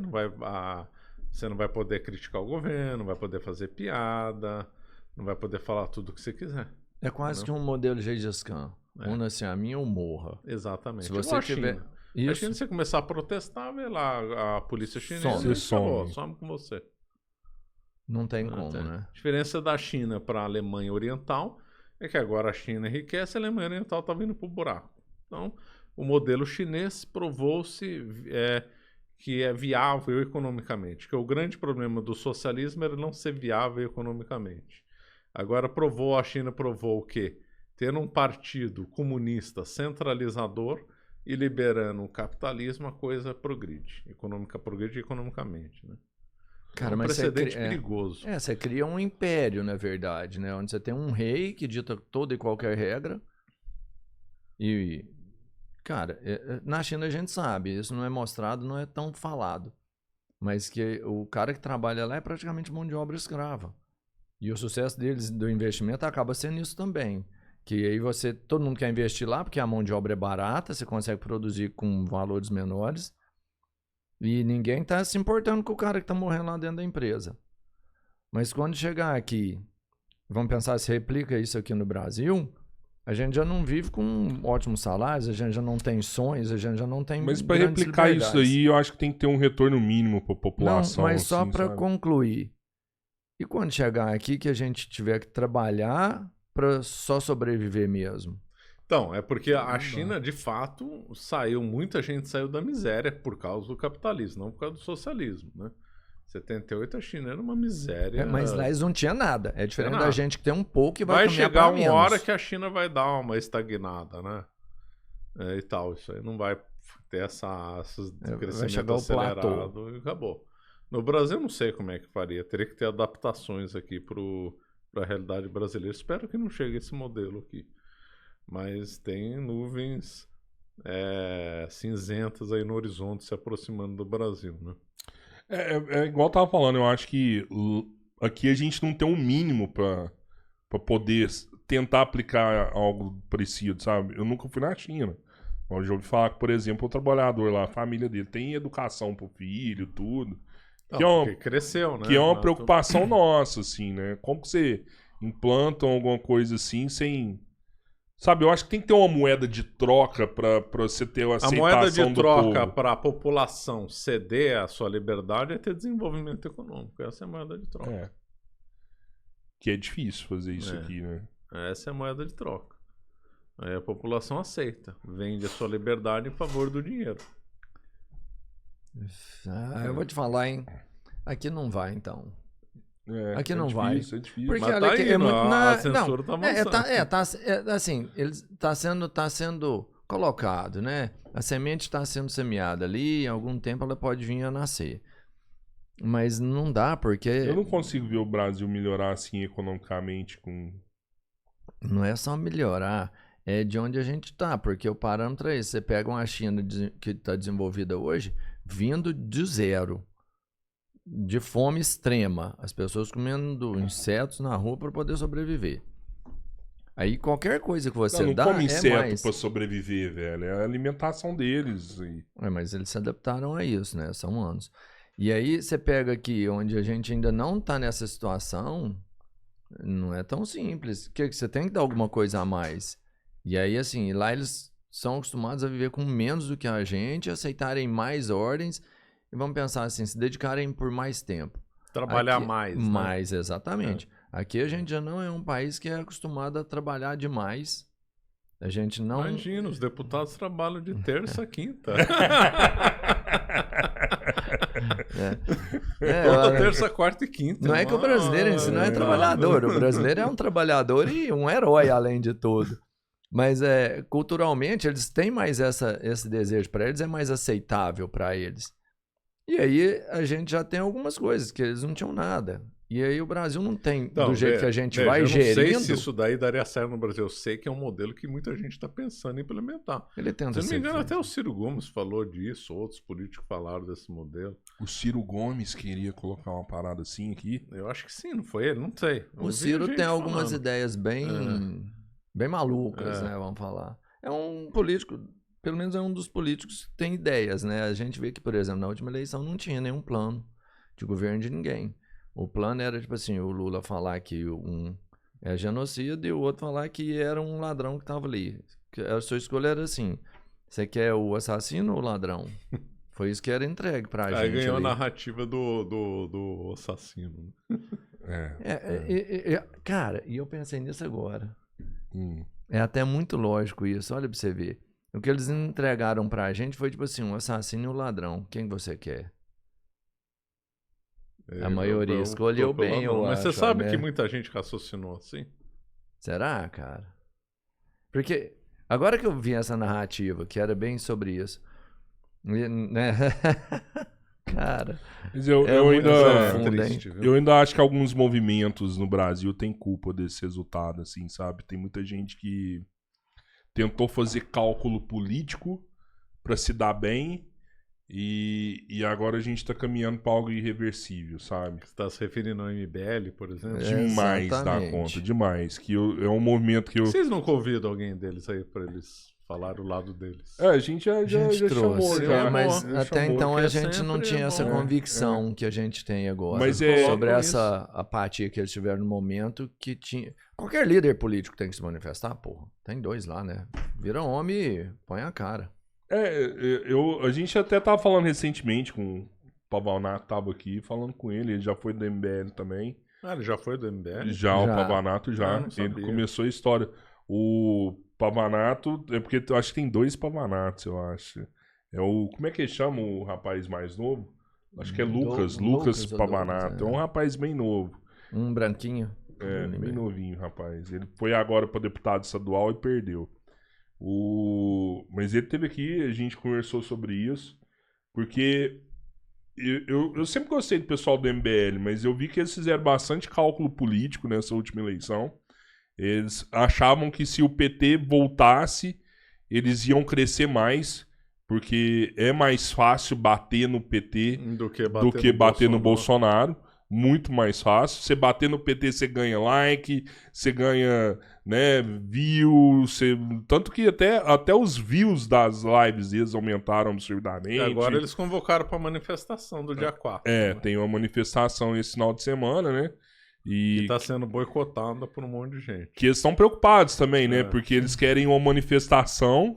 você não vai poder criticar o governo, não vai poder fazer piada, não vai poder falar tudo o que você quiser. É quase que um modelo Gengis Khan. Una-se a mim ou morra. Exatamente. Se você tiver... A China, se você começar a protestar, vê lá a polícia chinesa some com você. Não tem como, né? A diferença da China para a Alemanha Oriental é que agora a China enriquece e a Alemanha Oriental está vindo para o buraco. Então, o modelo chinês provou-se que é viável economicamente. Que o grande problema do socialismo era não ser viável economicamente. Agora a China provou que ter um partido comunista centralizador e liberando o capitalismo, a coisa progride. Progride economicamente, né? Cara, um mas precedente perigoso. Você cria um império, na verdade, né? Onde você tem um rei que dita toda e qualquer regra. E, cara, na China a gente sabe, isso não é mostrado, não é tão falado. Mas que o cara que trabalha lá é praticamente mão de obra escrava. E o sucesso deles, do investimento, acaba sendo isso também. Que aí todo mundo quer investir lá, porque a mão de obra é barata, você consegue produzir com valores menores. E ninguém tá se importando com o cara que tá morrendo lá dentro da empresa. Mas quando chegar aqui, vamos pensar se replica isso aqui no Brasil, a gente já não vive com ótimos salários, a gente já não tem sonhos, a gente já não tem. Mas para replicar isso aí, eu acho que tem que ter um retorno mínimo para a população. Não, mas assim, só para concluir. E quando chegar aqui que a gente tiver que trabalhar para só sobreviver mesmo? Então, é porque a China, de fato, muita gente saiu da miséria por causa do capitalismo, não por causa do socialismo, né? 78 a China era uma miséria. Mas lá eles não tinham nada. É diferente da gente que tem um pouco e vai chegar uma hora que a China vai dar uma estagnada, né? E tal, isso aí não vai ter esses crescimento acelerado e acabou. No Brasil, não sei como é que faria. Teria que ter adaptações aqui para a realidade brasileira. Espero que não chegue esse modelo aqui. Mas tem nuvens cinzentas aí no horizonte se aproximando do Brasil, né? É igual eu tava falando, eu acho que aqui a gente não tem um mínimo pra poder tentar aplicar algo parecido, sabe? Eu nunca fui na China. Eu já ouvi falar que, por exemplo, o trabalhador lá, a família dele, tem educação pro filho, tudo. Porque cresceu, né? Que é uma preocupação nossa, assim, né? Como que você implanta alguma coisa assim sem... Sabe, eu acho que tem que ter uma moeda de troca pra você ter a aceitação do povo. A moeda de troca para a população ceder a sua liberdade é ter desenvolvimento econômico. Essa é a moeda de troca. Que é difícil fazer isso aqui, né? Essa é a moeda de troca. Aí a população aceita. Vende a sua liberdade em favor do dinheiro. Eu vou te falar, hein? Aqui não vai, então. Aqui não difícil, vai. É difícil. Porque mas olha que é muito a censura tá avançando. Assim, ele tá sendo colocado, né? A semente está sendo semeada ali, em algum tempo ela pode vir a nascer. Mas não dá, porque... Eu não consigo ver o Brasil melhorar assim economicamente com... Não é só melhorar, é de onde a gente tá, porque o parâmetro é esse. Você pega uma China que está desenvolvida hoje, vindo de zero. De fome extrema, as pessoas comendo insetos na rua para poder sobreviver. Aí qualquer coisa que você dá come inseto mais... para sobreviver, velho. É a alimentação deles. Mas eles se adaptaram a isso, né? São anos. E aí você pega aqui, onde a gente ainda não tá nessa situação, não é tão simples. Que você tem que dar alguma coisa a mais. E aí, assim, lá eles são acostumados a viver com menos do que a gente, aceitarem mais ordens. E vamos pensar assim, se dedicarem por mais tempo. Trabalhar mais. Né? Mais, exatamente. Aqui a gente já não é um país que é acostumado a trabalhar demais. A gente não... Imagina, os deputados trabalham de terça a quinta. Toda terça, quarta e quinta. Não é que o brasileiro em si não é trabalhador. O brasileiro é um trabalhador e um herói, além de tudo. Mas culturalmente, eles têm mais esse desejo. Para eles é mais aceitável para eles. E aí a gente já tem algumas coisas que eles não tinham nada. E aí o Brasil não tem, do jeito que a gente vai eu gerindo... não sei se isso daí daria certo no Brasil. Eu sei que é um modelo que muita gente está pensando em implementar. Ele tenta Se não me engano, feito. até o Ciro Gomes falou disso, outros políticos falaram desse modelo. O Ciro Gomes queria colocar uma parada assim aqui. Eu acho que sim, não foi ele? Não sei. O Ciro tem algumas ideias bem malucas, né? Vamos falar. É um político, pelo menos é um dos políticos que tem ideias, né? A gente vê que, por exemplo, na última eleição não tinha nenhum plano de governo de ninguém. O plano era, tipo assim, o Lula falar que um é genocida e o outro falar que era um ladrão que estava ali. A sua escolha era assim, você quer o assassino ou o ladrão? Foi isso que era entregue pra gente. Aí ganhou ali. a narrativa do assassino. Cara, e eu pensei nisso agora. É até muito lógico isso, olha pra você ver. O que eles entregaram pra gente foi tipo assim, um assassino e um ladrão. Quem você quer? A maioria escolheu bem, eu Mas acho. você sabe né? que muita gente raciocinou assim? Será, cara? Porque agora que eu vi essa narrativa, que era bem sobre isso, né? Cara, Mas eu muito ainda, profundo, hein? triste, viu? eu ainda acho que alguns movimentos no Brasil têm culpa desse resultado, assim, sabe? Tem muita gente que tentou fazer cálculo político pra se dar bem e agora a gente tá caminhando pra algo irreversível, sabe? Você está se referindo ao MBL, por exemplo? Demais da Exatamente. conta, demais. Que é um movimento que eu... Vocês não convidam alguém deles aí para eles falar o lado deles? a gente já trouxe, chamou, já. mas já até chamou. então a porque gente não sempre tinha é essa bom. convicção que a gente tem agora. Mas é- sobre Isso. essa apatia que eles tiveram no momento que tinha. Qualquer líder político tem que se manifestar, porra. Tem dois lá, né? Vira homem e põe a cara. A gente até tava falando recentemente com o Pavanato, tava aqui falando com ele já foi do MBL também. Ah, ele já foi do MBL? Já, o Já. Pavanato já. Ah, não Ele sabia. começou a história. O Pavanato, é porque eu acho que tem dois Pavanatos, eu acho. É o. Como é que ele chama o rapaz mais novo? Acho que é Lucas Lucas Pavanato. Douglas, É um rapaz bem novo. Um branquinho. Bem novinho, rapaz. Ele foi agora para deputado estadual e perdeu. Mas ele teve aqui, a gente conversou sobre isso, porque eu sempre gostei do pessoal do MBL, mas eu vi que eles fizeram bastante cálculo político nessa última eleição. Eles achavam que se o PT voltasse, eles iam crescer mais, porque é mais fácil bater no PT Do que que bater no Bolsonaro. Muito mais fácil. Você bater no PT, você ganha like, você ganha, né, views. Tanto que até os views das lives deles aumentaram absurdamente. E agora eles convocaram para manifestação do dia 4. Tem uma manifestação esse final de semana, né? E está sendo boicotada por um monte de gente. Que eles estão preocupados também, né? Porque eles querem uma manifestação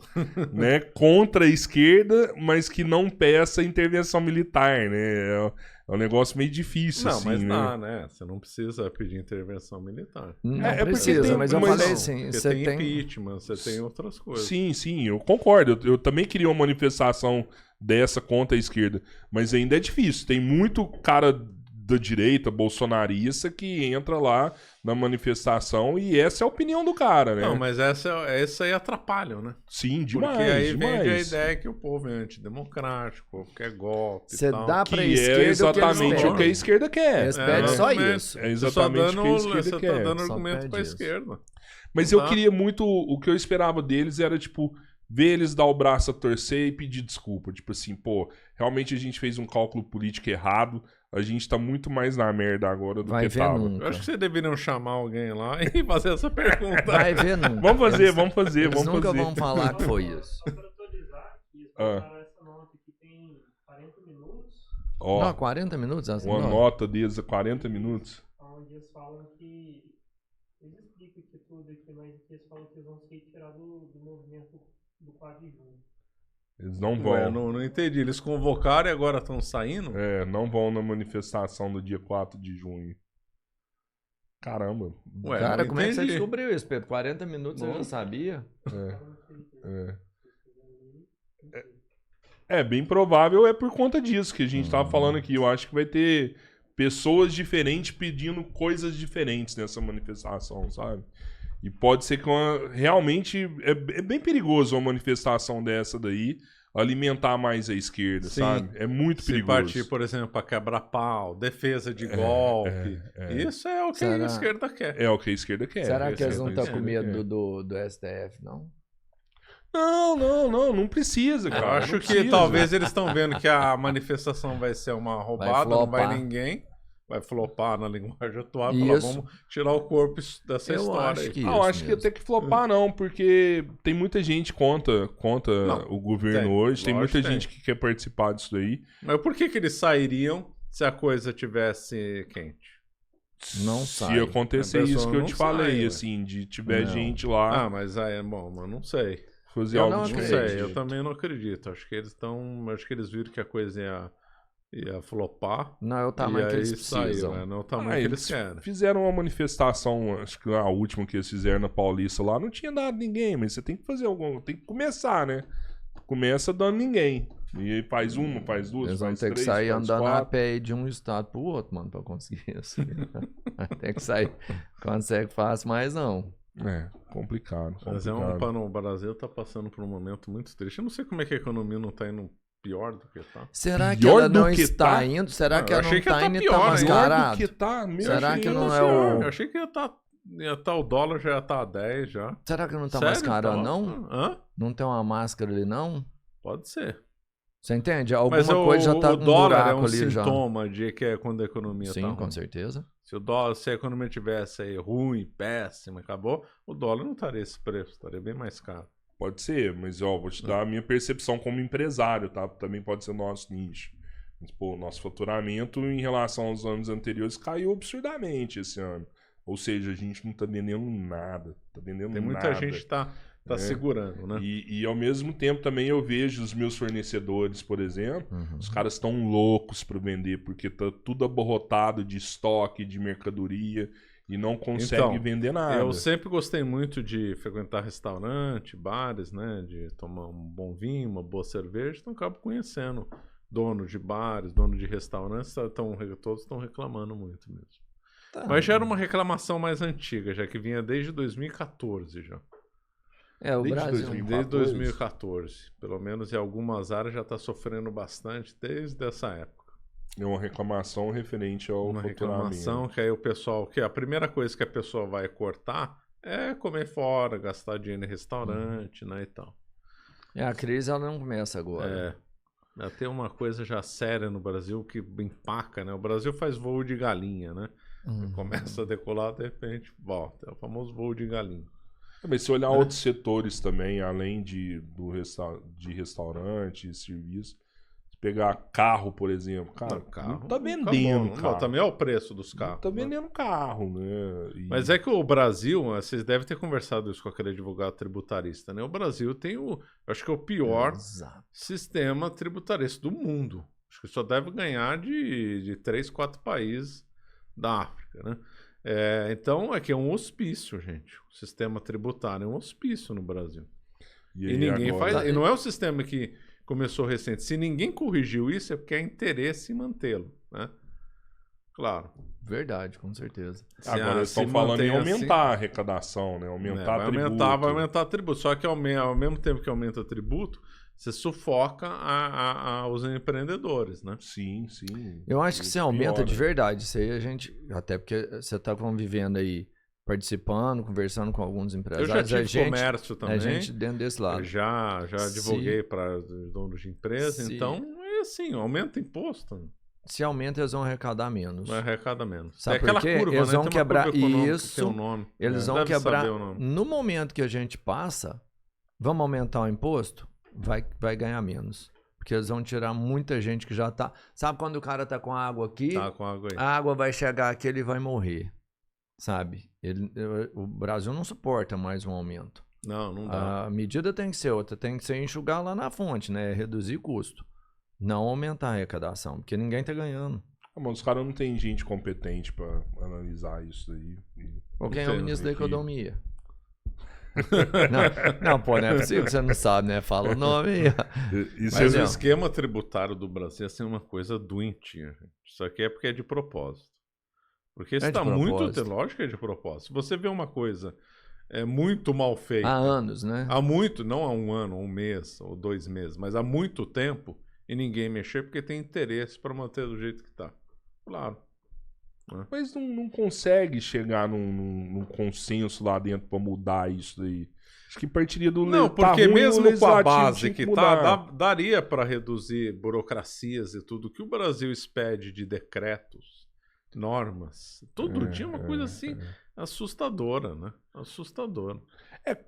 né, contra a esquerda, mas que não peça intervenção militar, né? É um negócio meio difícil, Não, assim, mas né? dá, né? Você não precisa pedir intervenção militar. Não porque precisa, tem- mas eu mas- falei assim, Porque você tem tem... impeachment, você tem outras coisas. Sim, eu concordo. Eu também queria uma manifestação dessa contra a esquerda. Mas ainda é difícil. Tem muito cara da direita, bolsonarista, que entra lá na manifestação e essa é a opinião do cara, né? Não, mas essa aí atrapalham, né? Sim, demais. Porque aí demais. vende a ideia que o povo é antidemocrático, o povo quer golpe e Você tal. dá pra Que esquerda é exatamente o que a eles esquerda quer. Eles pedem só exatamente. isso. É Você exatamente o que a esquerda você quer. tá dando Só argumento pede pra isso. esquerda. Mas Não eu dá. queria muito. O que eu esperava deles era, tipo, ver eles dar o braço a torcer e pedir desculpa. Tipo assim, pô, realmente a gente fez um cálculo político errado. A gente tá muito mais na merda agora do Vai que ver tava. nunca. Eu acho que vocês deveriam chamar alguém lá e fazer essa pergunta. Vai ver nunca. Vamos fazer, Eles- vamos fazer, Eles vamos nunca fazer. vão falar que foi isso. Só para atualizar, eles Ah. colocaram essa nota aqui tem 40 minutos, Ó, Não, 40 minutos? uma nota deles a 40 minutos. onde eles falam que. Eles explicam aqui tudo aqui, mas aqui eles falam que eles vão se retirar do movimento do 4 de junho. Eles não vão. Ué, não entendi. Eles convocaram e agora estão saindo? Não vão na manifestação do dia 4 de junho. Caramba. Ué, Cara, não como é que você entendi. descobriu isso, Pedro? 40 minutos Bom. eu já sabia. Bem provável é por conta disso que a gente tava falando aqui. Eu acho que vai ter pessoas diferentes pedindo coisas diferentes nessa manifestação, sabe? E pode ser que realmente é bem perigoso uma manifestação dessa daí, alimentar mais a esquerda, Sim. sabe? É muito Se perigoso. partir, por exemplo, para quebra-pau, defesa de golpe. Isso é o que a esquerda quer. É o que a esquerda quer. Será que eles não estão quer. com medo do STF, não? Não precisa, cara. Eu acho não que precisa. talvez eles estão vendo que a manifestação vai ser uma roubada, não vai flopar. ninguém. Vai flopar na linguagem atual. Vamos tirar o corpo dessa Eu história acho aí. que Eu acho que até que flopar não, porque tem muita gente contra o governo hoje, tem muita gente que quer participar disso daí. Mas por que eles sairiam se a coisa tivesse quente? Não Se sai. acontecer isso que eu te falei, sai, assim, de tiver gente lá... Ah, mas aí é bom, mas não sei. Fazer Eu algo não Não diferente. sei, eu também não acredito. Acho que eles viram que a coisa ia flopar. Não é o tamanho que eles precisam. Não é o tamanho que eles querem. Fizeram uma manifestação, acho que a última que eles fizeram na Paulista lá, não tinha dado ninguém, mas você tem que fazer tem que começar, né? Começa dando ninguém. E aí faz uma, faz duas, Eles vão faz ter três, que sair faz andando a quatro. pé aí de um estado pro outro, mano, pra conseguir isso. Tem que sair. Consegue fácil, mas não. É, complicado. Mas o Brasil tá passando por um momento muito triste. Eu não sei como é que a economia não tá indo pior do que tá. Será que Pior ela do não que está tá? indo? Será que Eu ela não achei que tá ia tá indo e pior, tá né? mascarado? Que tá, meu, Será achei que não isso, é o... Eu achei que ia tá o dólar já tá a 10 já. Será que não tá Sério? mascarando, Tá- não? Hã? Não tem uma máscara ali, não? Pode ser. Você entende? Alguma Mas coisa já tá o com um dólar é buraco um ali já. sintoma de que é quando a economia Sim, tá com ruim. certeza. Se a economia tivesse aí ruim, péssima, acabou, o dólar não estaria esse preço, estaria bem mais caro. Pode ser, mas vou te dar a minha percepção como empresário, tá? Também pode ser nosso nicho. Mas, pô, nosso faturamento em relação aos anos anteriores caiu absurdamente esse ano. Ou seja, a gente não tá vendendo nada. Tá vendendo Tem muita nada. gente que tá segurando, né? E ao mesmo tempo também eu vejo os meus fornecedores, por exemplo, os caras estão loucos para vender, porque tá tudo abarrotado de estoque, de mercadoria, e não consegue Então, vender nada. Eu sempre gostei muito de frequentar restaurante, bares, né? De tomar um bom vinho, uma boa cerveja, então acabo conhecendo donos de bares, donos de restaurantes, todos estão reclamando muito mesmo. Tá. Mas já era uma reclamação mais antiga, já que vinha desde 2014 já. É, o Desde Brasil. 2000. Desde 2014. Pelo menos em algumas áreas já está sofrendo bastante desde essa época. É uma reclamação referente ao Uma faturamento. reclamação que aí o pessoal, que a primeira coisa que a pessoa vai cortar é comer fora, gastar dinheiro em restaurante, né, e tal. A crise ela não começa agora. Tem uma coisa já séria no Brasil que empaca, né? O Brasil faz voo de galinha, né? Começa a decolar, de repente, volta. É o famoso voo de galinha. Mas se olhar outros setores também, além de restaurante e serviço, se pegar carro, por exemplo, cara, não tá vendendo carro. Também é o preço dos carros. Não tá vendendo carro, né? Mas é que o Brasil, vocês devem ter conversado isso com aquele advogado tributarista, né? O Brasil tem acho que é o pior sistema tributarista do mundo. Acho que só deve ganhar de 3, 4 países da África, né? Então, aqui é um hospício, gente. O sistema tributário é um hospício no Brasil. E ninguém faz. E não é um sistema que começou recente. Se ninguém corrigiu isso, é porque é interesse em mantê-lo, né? Claro. Verdade, com certeza. Agora eles estão falando em aumentar a arrecadação, né? Aumentar tributo. Vai aumentar tributo. Só que ao mesmo tempo que aumenta tributo, você sufoca os empreendedores, né? Sim, sim. Eu acho que se aumenta de verdade. Isso aí a gente. Até porque você está convivendo aí, participando, conversando com alguns empresários. Eu já tive comércio também. A gente dentro desse lado. Eu já advoguei para donos de empresa. Então, é assim, aumenta imposto. Se aumenta, eles vão arrecadar menos. Vai arrecadar menos. Sabe por quê? Curva, eles vão né? quebrar isso. Tem um nome. Eles vão quebrar. No momento que a gente passa, vamos aumentar o imposto? Vai ganhar menos. Porque eles vão tirar muita gente que já tá. Sabe quando o cara tá com água aqui? Tá com água aí. A água vai chegar aqui, ele vai morrer. Sabe? O Brasil não suporta mais um aumento. Não dá. A medida tem que ser outra. Tem que ser enxugar lá na fonte, né? Reduzir o custo. Não aumentar a arrecadação. Porque ninguém tá ganhando. Mas os caras não tem gente competente pra analisar isso aí. Quem é o ministro da Economia? Não, pô, não é possível que você não sabe, né? Fala o nome aí. Mas o esquema tributário do Brasil é assim, uma coisa doentia, gente. Isso aqui é porque é de propósito. Porque isso está muito... Lógico que é de propósito. Se você vê uma coisa muito mal feita. Há anos, né? Há muito, não há um ano, um mês ou 2 meses, mas há muito tempo e ninguém mexer porque tem interesse para manter do jeito que está. Claro. Mas não consegue chegar num consenso lá dentro para mudar isso daí. Acho que partiria do Não, porque ruim, mesmo com a base tinha que mudar. daria para reduzir burocracias e tudo que o Brasil expede de decretos, normas. Todo dia é uma coisa assim assustadora, né? Assustadora.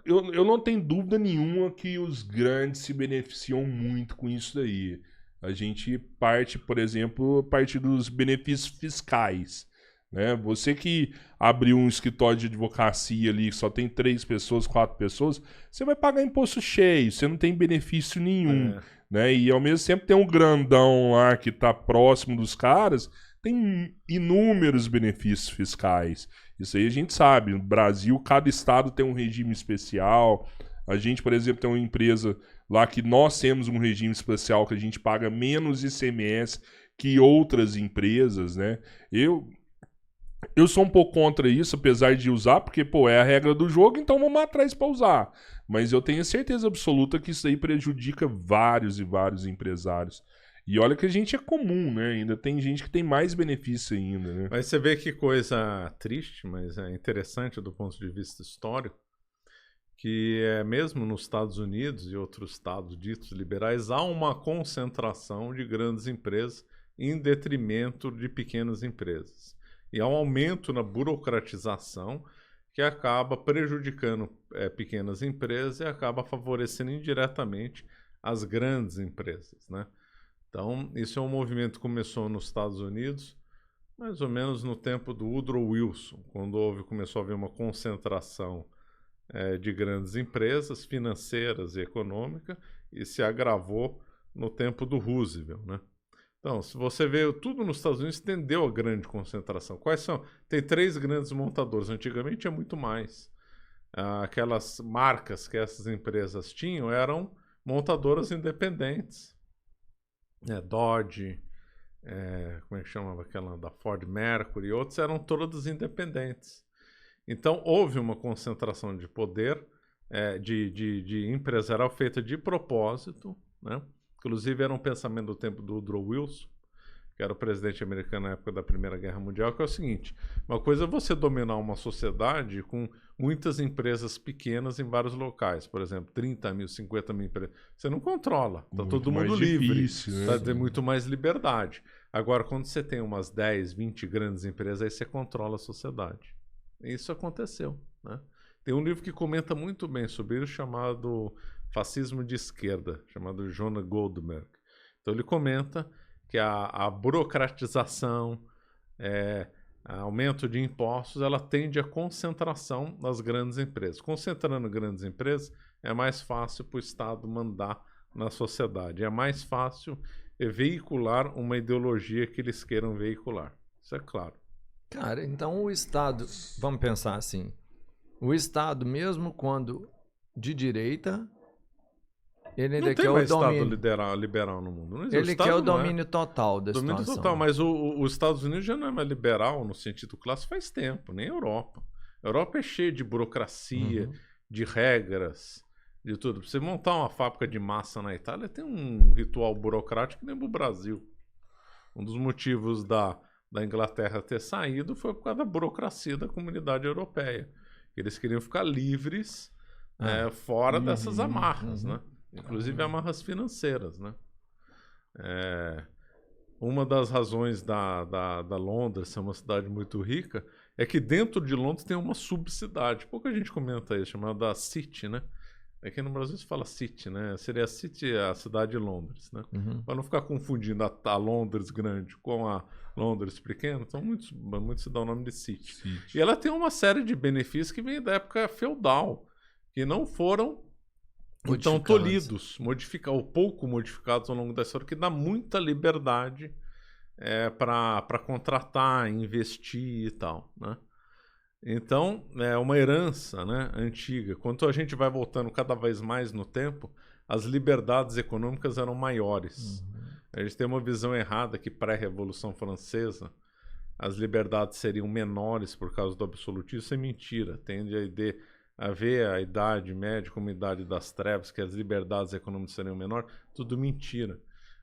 Eu não tenho dúvida nenhuma que os grandes se beneficiam muito com isso daí. A gente parte, por exemplo, dos benefícios fiscais. Né? Você que abriu um escritório de advocacia ali, que só tem 3 pessoas, 4 pessoas, você vai pagar imposto cheio, você não tem benefício nenhum. Né? E ao mesmo tempo tem um grandão lá que está próximo dos caras, tem inúmeros benefícios fiscais. Isso aí a gente sabe. No Brasil, cada estado tem um regime especial. A gente, por exemplo, tem uma empresa lá que nós temos um regime especial que a gente paga menos ICMS que outras empresas, né? Eu sou um pouco contra isso, apesar de usar, porque, é a regra do jogo, então vamos atrás para usar. Mas eu tenho certeza absoluta que isso aí prejudica vários e vários empresários. E olha que a gente é comum, né? Ainda tem gente que tem mais benefício ainda, né? Mas você vê que coisa triste, mas é interessante do ponto de vista histórico, que mesmo nos Estados Unidos e outros estados ditos liberais, há uma concentração de grandes empresas em detrimento de pequenas empresas. E há um aumento na burocratização que acaba prejudicando pequenas empresas e acaba favorecendo indiretamente as grandes empresas, né? Então, isso é um movimento que começou nos Estados Unidos, mais ou menos no tempo do Woodrow Wilson, quando começou a haver uma concentração de grandes empresas financeiras e econômicas, e se agravou no tempo do Roosevelt, né? Então, se você vê, tudo nos Estados Unidos tendeu a grande concentração. Quais são? Tem 3 grandes montadores. Antigamente tinha muito mais. Aquelas marcas que essas empresas tinham eram montadoras independentes. Dodge, como é que chamava aquela da Ford Mercury e outros, eram todas independentes. Então, houve uma concentração de poder de empresarial feita de propósito, né? Inclusive, era um pensamento do tempo do Woodrow Wilson, que era o presidente americano na época da Primeira Guerra Mundial, que é o seguinte: uma coisa é você dominar uma sociedade com muitas empresas pequenas em vários locais, por exemplo, 30 mil, 50 mil empresas. Você não controla, está todo mundo livre, tem muito mais liberdade. Agora, quando você tem umas 10, 20 grandes empresas, aí você controla a sociedade. Isso aconteceu, né? Tem um livro que comenta muito bem sobre isso, chamado Fascismo de Esquerda, chamado Jonah Goldberg. Então ele comenta que a burocratização, aumento de impostos, ela tende à concentração das grandes empresas. Concentrando grandes empresas, é mais fácil para o Estado mandar na sociedade. É mais fácil veicular uma ideologia que eles queiram veicular. Isso é claro. Cara, então o Estado, vamos pensar assim, o Estado, mesmo quando de direita, ele ainda quer o domínio. Estado liberal no mundo. Não existe. Ele quer o domínio total da situação. Domínio total, mas os Estados Unidos já não é mais liberal no sentido clássico faz tempo, nem a Europa. A Europa é cheia de burocracia, de regras, de tudo. Pra você montar uma fábrica de massa na Itália, tem um ritual burocrático que nem no Brasil. Um dos motivos da Inglaterra ter saído foi por causa da burocracia da comunidade europeia. Eles queriam ficar livres fora dessas amarras, né? Inclusive amarras financeiras, né? Uma das razões da Londres ser uma cidade muito rica é que dentro de Londres tem uma subcidade. Pouca gente comenta isso, chamada City, né? Aqui no Brasil se fala City, né? Seria City a cidade de Londres, né? Para não ficar confundindo a Londres grande com a Londres pequena, então muitos se dão o nome de City. E ela tem uma série de benefícios que vem da época feudal, que não foram então tolhidos, ou pouco modificados ao longo da história, que dá muita liberdade para contratar, investir e tal, né? Então, é uma herança, né, antiga. Quando a gente vai voltando cada vez mais no tempo, as liberdades econômicas eram maiores. A gente tem uma visão errada que pré-Revolução Francesa as liberdades seriam menores por causa do absolutismo. Isso é mentira. Tende ver a idade média como idade das trevas, que as liberdades econômicas seriam menores, tudo mentira.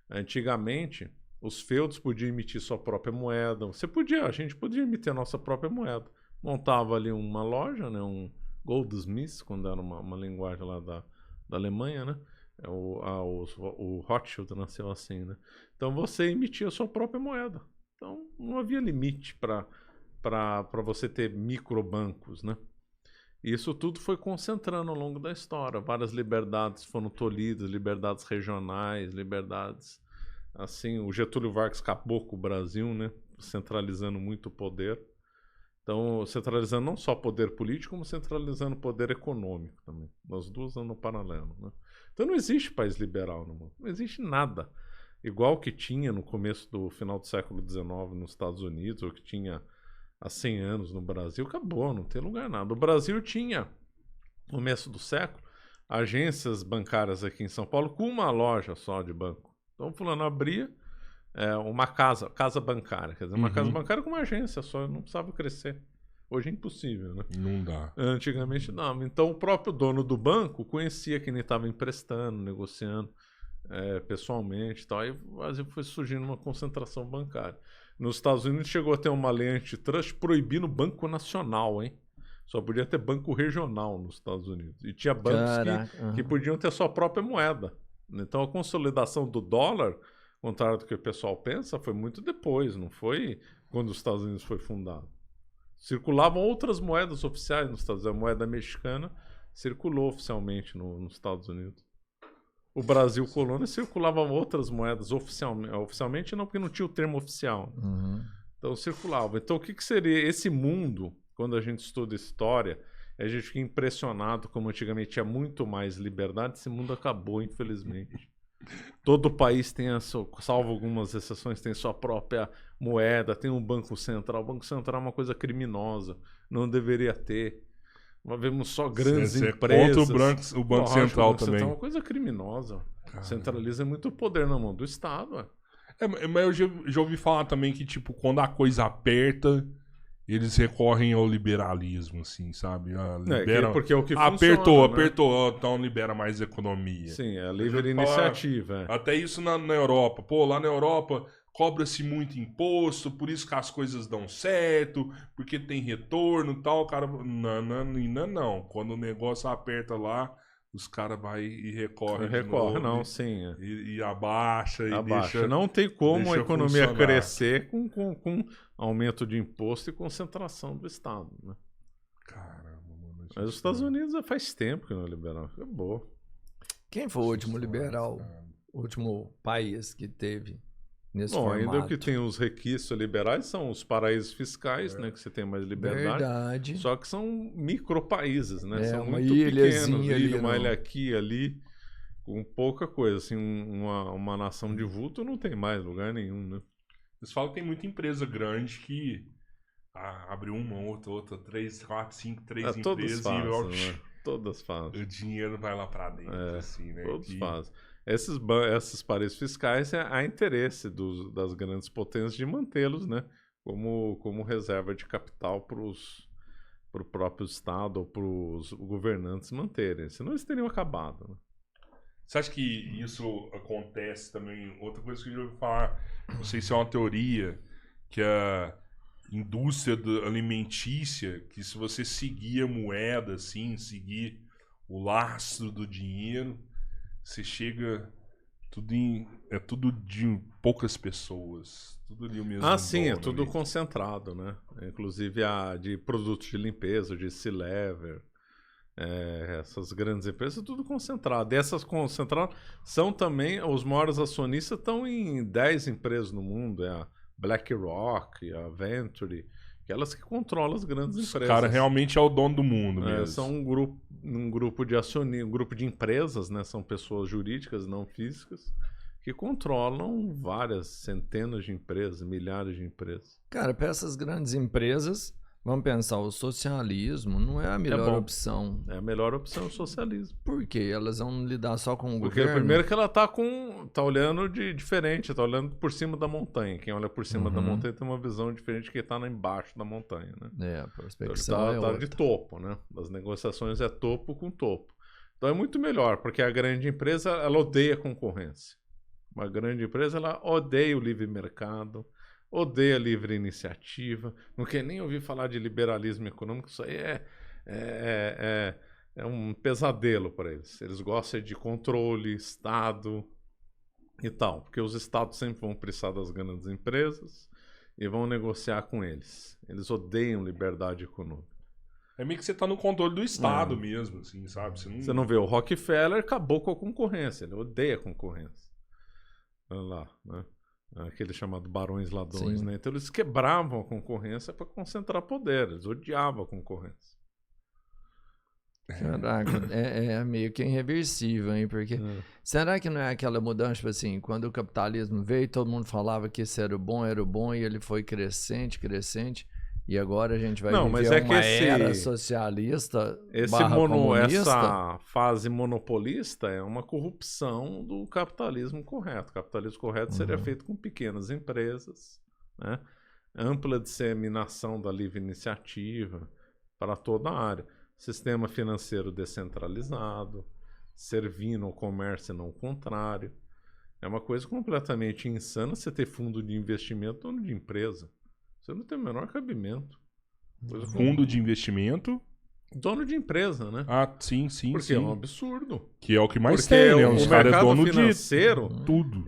Antigamente, os feudos podiam emitir sua própria moeda. A gente podia emitir a nossa própria moeda. Montava ali uma loja, né, um Goldsmith, quando era uma linguagem lá da Alemanha, né? O Rothschild nasceu assim, né? Então você emitia a sua própria moeda. Então não havia limite para você ter microbancos, né? Isso tudo foi concentrando ao longo da história. Várias liberdades foram tolhidas, liberdades regionais, liberdades... Assim, o Getúlio Vargas acabou com o Brasil, né? Centralizando muito o poder. Então, centralizando não só poder político, como centralizando o poder econômico também. As duas andam paralelo, né? Então não existe país liberal no mundo. Não existe nada. Igual que tinha no começo do final do século XIX nos Estados Unidos, ou que tinha há 100 anos no Brasil, acabou, não tem lugar nada. O Brasil tinha, no começo do século, agências bancárias aqui em São Paulo com uma loja só de banco. Então, fulano abria uma casa bancária, quer dizer, uma casa bancária com uma agência só, não precisava crescer. Hoje é impossível, né? Não dá. Antigamente não. Então, o próprio dono do banco conhecia quem ele estava emprestando, negociando pessoalmente e tal. Aí o Brasil foi surgindo uma concentração bancária. Nos Estados Unidos chegou a ter uma lei antitrust proibindo o Banco Nacional, hein? Só podia ter banco regional nos Estados Unidos. E tinha bancos que podiam ter sua própria moeda. Então a consolidação do dólar, ao contrário do que o pessoal pensa, foi muito depois, não foi quando os Estados Unidos foi fundado. Circulavam outras moedas oficiais nos Estados Unidos. A moeda mexicana circulou oficialmente nos Estados Unidos. O Brasil colônia circulavam outras moedas oficialmente não, porque não tinha o termo oficial. Então circulava. Então o que seria esse mundo, quando a gente estuda história, a gente fica impressionado como antigamente tinha muito mais liberdade. Esse mundo acabou, infelizmente. Todo país tem salvo algumas exceções, tem sua própria moeda, tem um banco central. O banco central é uma coisa criminosa, não deveria ter. Nós vemos só grandes empresas. Contra o Banco Central também. É uma coisa criminosa. Centraliza muito poder na mão do Estado. Mas eu já ouvi falar também que, tipo, quando a coisa aperta, eles recorrem ao liberalismo, assim, sabe? Porque é o que apertou, então libera mais economia. Sim, é a livre iniciativa. Até isso na Europa. Pô, lá na Europa cobra-se muito imposto, por isso que as coisas dão certo, porque tem retorno e tal. O cara, não. Quando o negócio aperta lá, os caras vão e recorrem. E abaixa. Deixa, não tem como a economia crescer com aumento de imposto e concentração do Estado, né? Caramba, mano. Mas os Estados Unidos faz tempo que não é liberal. Acabou. Quem foi o último liberal? O último país que teve nesse formato? Ainda o que tem os requisitos liberais são os paraísos fiscais, né? Que você tem mais liberdade. Verdade. São que são micropaíses, né? São uma muito pequenos. Uma ali, ilha aqui, ali, com pouca coisa. Assim, uma nação de vulto não tem mais lugar nenhum, né? Eles falam que tem muita empresa grande que abre uma, outra, 3, 4, 5, 3 empresas né? Todas fazem. O dinheiro vai lá pra dentro, assim, né? Todos fazem. Esses paraísos fiscais há interesse das grandes potências de mantê-los, né? Como reserva de capital para o próprio Estado ou para os governantes manterem. Senão eles teriam acabado, né? Você acha que isso acontece também? Outra coisa que eu já ouvi falar, não sei se é uma teoria, que a indústria alimentícia, que se você seguir a moeda, assim, seguir o lastro do dinheiro, você chega tudo de poucas pessoas, tudo ali o mesmo sim, dono, é tudo ali. Concentrado, né? Inclusive de produtos de limpeza, de C-Lever, essas grandes empresas, tudo concentrado. E essas concentradas são também, os maiores acionistas estão em 10 empresas no mundo, a BlackRock, a Venturi, aquelas que controlam as grandes empresas. O cara realmente é o dono do mundo mesmo. São um grupo de acionistas, um grupo de empresas, né? São pessoas jurídicas, não físicas, que controlam várias centenas de empresas, milhares de empresas. Cara, para essas grandes empresas, vamos pensar, o socialismo não é a melhor opção. É a melhor opção o socialismo. Por quê? Elas vão lidar só com o Porque governo? primeiro que ela tá olhando de diferente, tá olhando por cima da montanha. Quem olha por cima da montanha tem uma visão diferente de quem tá lá embaixo da montanha, né? A perspectiva Então, tá de topo, né? As negociações é topo com topo. Então é muito melhor, porque a grande empresa, ela odeia concorrência. Uma grande empresa, ela odeia o livre mercado, odeia a livre iniciativa, não quer nem ouvir falar de liberalismo econômico, isso aí é um pesadelo para eles. Eles gostam de controle, Estado e tal, porque os Estados sempre vão precisar das grandes empresas e vão negociar com eles. Eles odeiam liberdade econômica. É meio que você tá no controle do Estado mesmo, assim, sabe? Você não vê, o Rockefeller acabou com a concorrência, ele odeia a concorrência. Olha lá, né? Aquele chamado barões ladrões, né? Então eles quebravam a concorrência para concentrar poder, eles odiavam a concorrência. Caraca, é meio que irreversível, hein? Porque será que não é aquela mudança, tipo assim, quando o capitalismo veio, todo mundo falava que isso era o bom, e ele foi crescente, e agora a gente vai viver uma era socialista comunista? Essa fase monopolista é uma corrupção do capitalismo correto. O capitalismo correto seria feito com pequenas empresas, né? Ampla disseminação da livre iniciativa para toda a área. Sistema financeiro descentralizado, servindo ao comércio e não o contrário. É uma coisa completamente insana você ter fundo de investimento dono de empresa. Você não tem o menor cabimento. Fundo de investimento? Dono de empresa, né? Ah, sim. Porque é um absurdo. Que é o que mais tem, né? Os caras é dono financeiro, de tudo.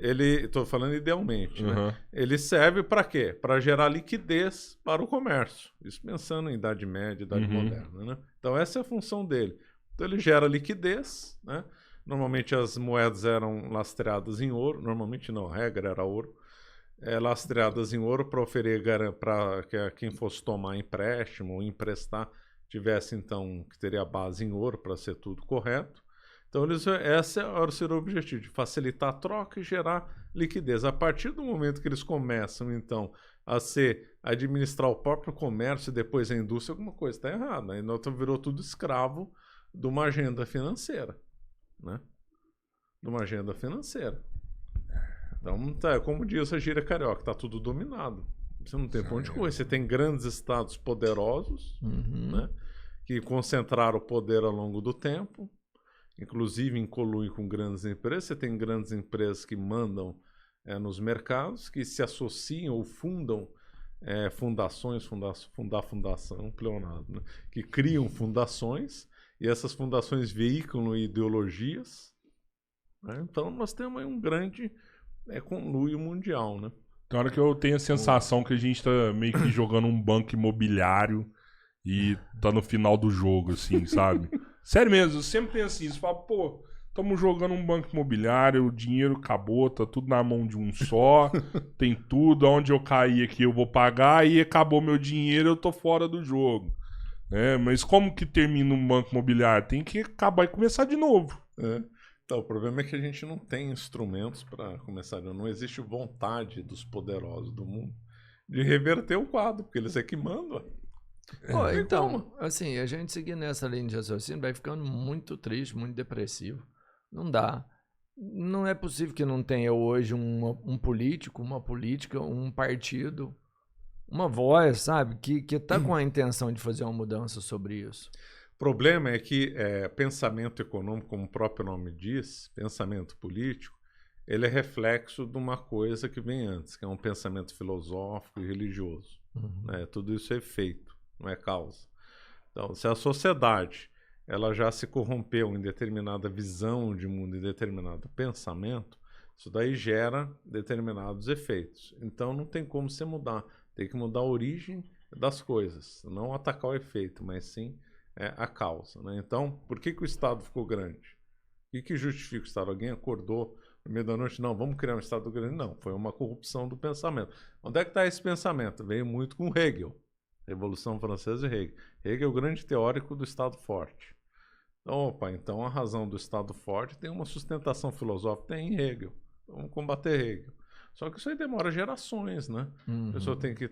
Tô falando idealmente, né? Ele serve para quê? Para gerar liquidez para o comércio. Isso pensando em Idade Média, Idade Moderna, né? Então essa é a função dele. Então ele gera liquidez, né? Normalmente as moedas eram lastreadas em ouro. Normalmente não, a regra era ouro. Lastreadas em ouro para oferir para que quem fosse tomar empréstimo ou emprestar tivesse então que teria a base em ouro para ser tudo correto. Então esse era o seu objetivo, de facilitar a troca e gerar liquidez. A partir do momento que eles começam então a administrar o próprio comércio e depois a indústria, alguma coisa está errada. Aí então virou tudo escravo de uma agenda financeira, né? De uma agenda financeira. Então, como diz a gíria carioca, está tudo dominado. Você não tem pra onde correr. Você tem grandes estados poderosos, né, que concentraram o poder ao longo do tempo, inclusive em colui com grandes empresas. Você tem grandes empresas que mandam nos mercados, que se associam ou fundam fundações, fundação, pleonado, né, que criam fundações, e essas fundações veiculam ideologias, né? Então nós temos aí um grande conluio mundial, né? Tem hora que eu tenho a sensação que a gente tá meio que jogando um banco imobiliário e tá no final do jogo, assim, sabe? Sério mesmo, eu sempre penso isso. Falo, pô, estamos jogando um banco imobiliário, o dinheiro acabou, tá tudo na mão de um só, tem tudo, onde eu cair aqui eu vou pagar, e acabou meu dinheiro, eu tô fora do jogo. Mas como que termina um banco imobiliário? Tem que acabar e começar de novo. Então, o problema é que a gente não tem instrumentos para começar. Não existe vontade dos poderosos do mundo de reverter o quadro, porque eles é que mandam. Então, assim, a gente seguir nessa linha de raciocínio vai ficando muito triste, muito depressivo. Não dá. Não é possível que não tenha hoje um político, uma política, um partido, uma voz, sabe, que tá com a intenção de fazer uma mudança sobre isso. O problema é que pensamento econômico, como o próprio nome diz, pensamento político, ele é reflexo de uma coisa que vem antes, que é um pensamento filosófico e religioso. Né? Tudo isso é efeito, não é causa. Então, se a sociedade ela já se corrompeu em determinada visão de mundo, em determinado pensamento, isso daí gera determinados efeitos. Então, não tem como você mudar. Tem que mudar a origem das coisas, não atacar o efeito, mas sim a causa, né? Então, por que o Estado ficou grande? O que justifica o Estado? Alguém acordou no meio da noite? Não, vamos criar um Estado grande? Não, foi uma corrupção do pensamento. Onde é que está esse pensamento? Veio muito com Hegel, Revolução Francesa e Hegel. Hegel é o grande teórico do Estado forte. Então a razão do Estado forte tem uma sustentação filosófica, tem em Hegel. Então, vamos combater Hegel. Só que isso aí demora gerações, né? A pessoa tem que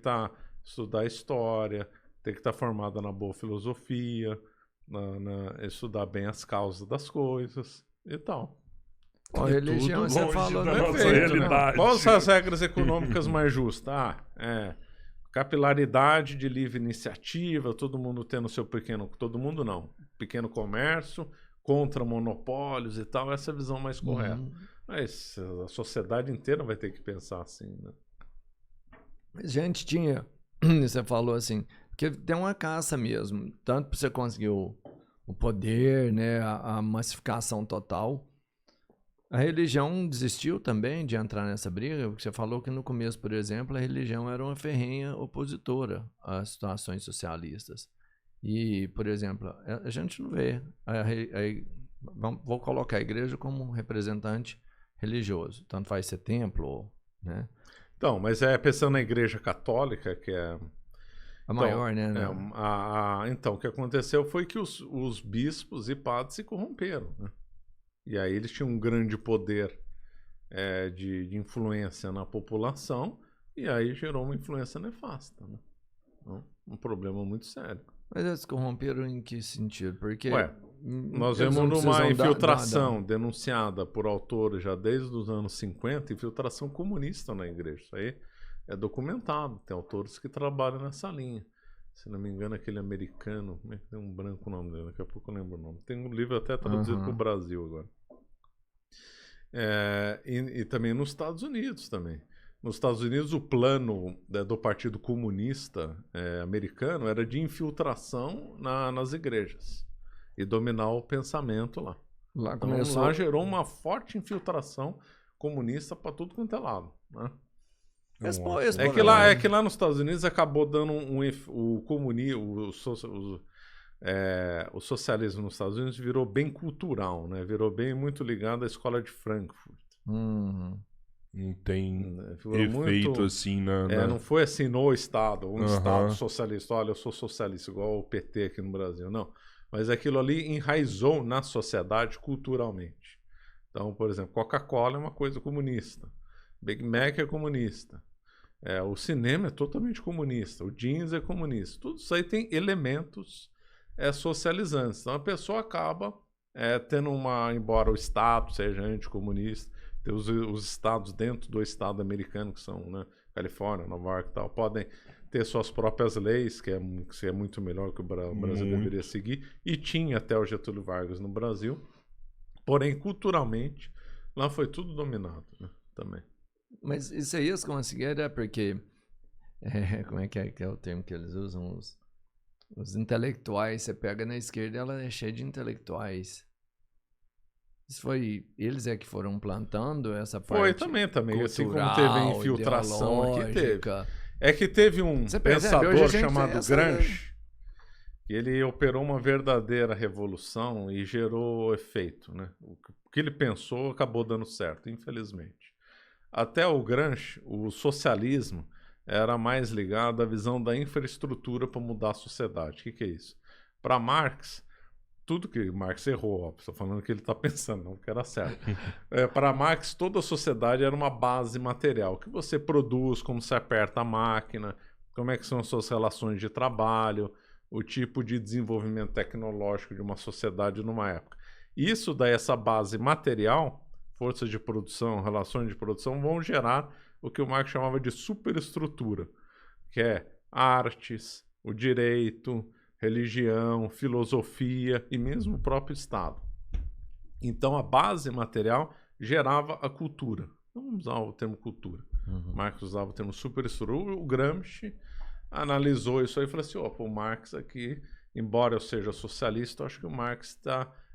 estudar história, tem que estar formada na boa filosofia, estudar bem as causas das coisas e tal. A religião, tudo você longe falou, da né? nossa Perfeito, né? realidade. Quais são as regras econômicas mais justas? Capilaridade de livre iniciativa, todo mundo tendo seu pequeno... Todo mundo não. Pequeno comércio, contra monopólios e tal. Essa é a visão mais correta. Mas a sociedade inteira vai ter que pensar assim, né? Mas, gente, você falou assim, porque tem uma caça mesmo, tanto para você conseguir o poder, né, a massificação total. A religião desistiu também de entrar nessa briga, porque você falou que no começo, por exemplo, a religião era uma ferrenha opositora às situações socialistas. E, por exemplo, a gente não vê. Vou colocar a igreja como um representante religioso, tanto faz ser templo, né? Então, mas pensando na igreja católica, que é... A maior, né? Então, o que aconteceu foi que os bispos e padres se corromperam, né? E aí eles tinham um grande poder de influência na população, e aí gerou uma influência nefasta, né? Então, um problema muito sério. Mas eles se corromperam em que sentido? Porque nós vemos numa infiltração denunciada por autores já desde os anos 50, infiltração comunista na igreja. Isso aí é documentado, tem autores que trabalham nessa linha. Se não me engano, aquele americano, tem um branco o nome dele, daqui a pouco eu lembro o nome. Tem um livro até traduzido para o Brasil agora. E também nos Estados Unidos também. Nos Estados Unidos, o plano do Partido Comunista americano era de infiltração nas igrejas e dominar o pensamento lá. Lá gerou uma forte infiltração comunista para tudo quanto é lado, né? É que lá nos Estados Unidos acabou dando o socialismo nos Estados Unidos virou bem cultural, né? Virou bem muito ligado à escola de Frankfurt. Não tem efeito muito, assim não foi assim no Estado, Estado socialista. Olha, eu sou socialista igual o PT aqui no Brasil, não. Mas aquilo ali enraizou na sociedade culturalmente. Então, por exemplo, Coca-Cola é uma coisa comunista. Big Mac é comunista. O cinema é totalmente comunista. O jeans é comunista. Tudo isso aí tem elementos socializantes. Então a pessoa acaba tendo embora o Estado seja anticomunista, tem os estados dentro do Estado americano, que são, né, Califórnia, Nova York e tal, podem ter suas próprias leis, que é muito melhor que o Brasil deveria seguir, e tinha até o Getúlio Vargas no Brasil, porém, culturalmente, lá foi tudo dominado, né, também. Mas isso aí eles conseguiram, porque como é que é o termo que eles usam? Os intelectuais, você pega na esquerda, ela é cheia de intelectuais. Isso foi... Eles que foram plantando essa parte. Foi também. Assim como teve a infiltração aqui, teve. É que teve um pensador chamado Gramsci, que ele operou uma verdadeira revolução e gerou efeito, né? O que ele pensou acabou dando certo, infelizmente. Até o Gramsci, o socialismo era mais ligado à visão da infraestrutura para mudar a sociedade. O que é isso? Para Marx, tudo que Marx errou, ó, estou falando que ele está pensando, não que era certo. Para Marx, toda a sociedade era uma base material. O que você produz, como você aperta a máquina, como é que são as suas relações de trabalho, o tipo de desenvolvimento tecnológico de uma sociedade numa época. Isso daí, essa base material, força de produção, relações de produção, vão gerar o que o Marx chamava de superestrutura, que é artes, o direito, religião, filosofia e mesmo o próprio Estado. Então, a base material gerava a cultura. Vamos usar o termo cultura. Marx usava o termo superestrutura. O Gramsci analisou isso aí e falou assim, o Marx aqui, embora eu seja socialista, eu acho que o Marx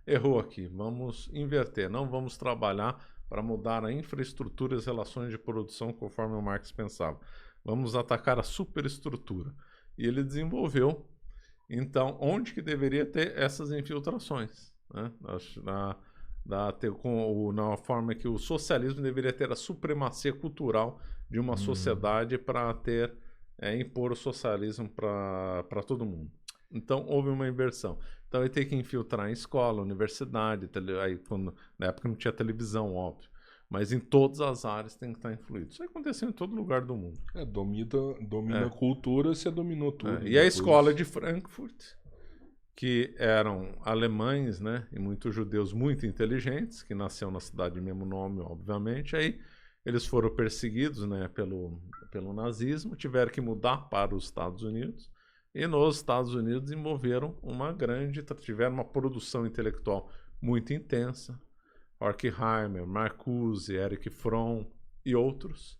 errou aqui. Vamos inverter, não vamos trabalhar para mudar a infraestrutura e as relações de produção conforme o Marx pensava. Vamos atacar a superestrutura. E ele desenvolveu, então, onde que deveria ter essas infiltrações, né? Na forma que o socialismo deveria ter a supremacia cultural de uma sociedade para impor o socialismo para todo mundo. Então, houve uma inversão. Então, ele tem que infiltrar em escola, universidade, na época não tinha televisão, óbvio. Mas em todas as áreas tem que estar influído. Isso aconteceu em todo lugar do mundo. Domina a cultura, você dominou tudo. E a escola de Frankfurt, que eram alemães, né, e muitos judeus muito inteligentes, que nasceram na cidade de mesmo nome, obviamente, aí eles foram perseguidos, né, pelo nazismo, tiveram que mudar para os Estados Unidos, e nos Estados Unidos desenvolveram tiveram uma produção intelectual muito intensa. Horkheimer, Marcuse, Erich Fromm e outros,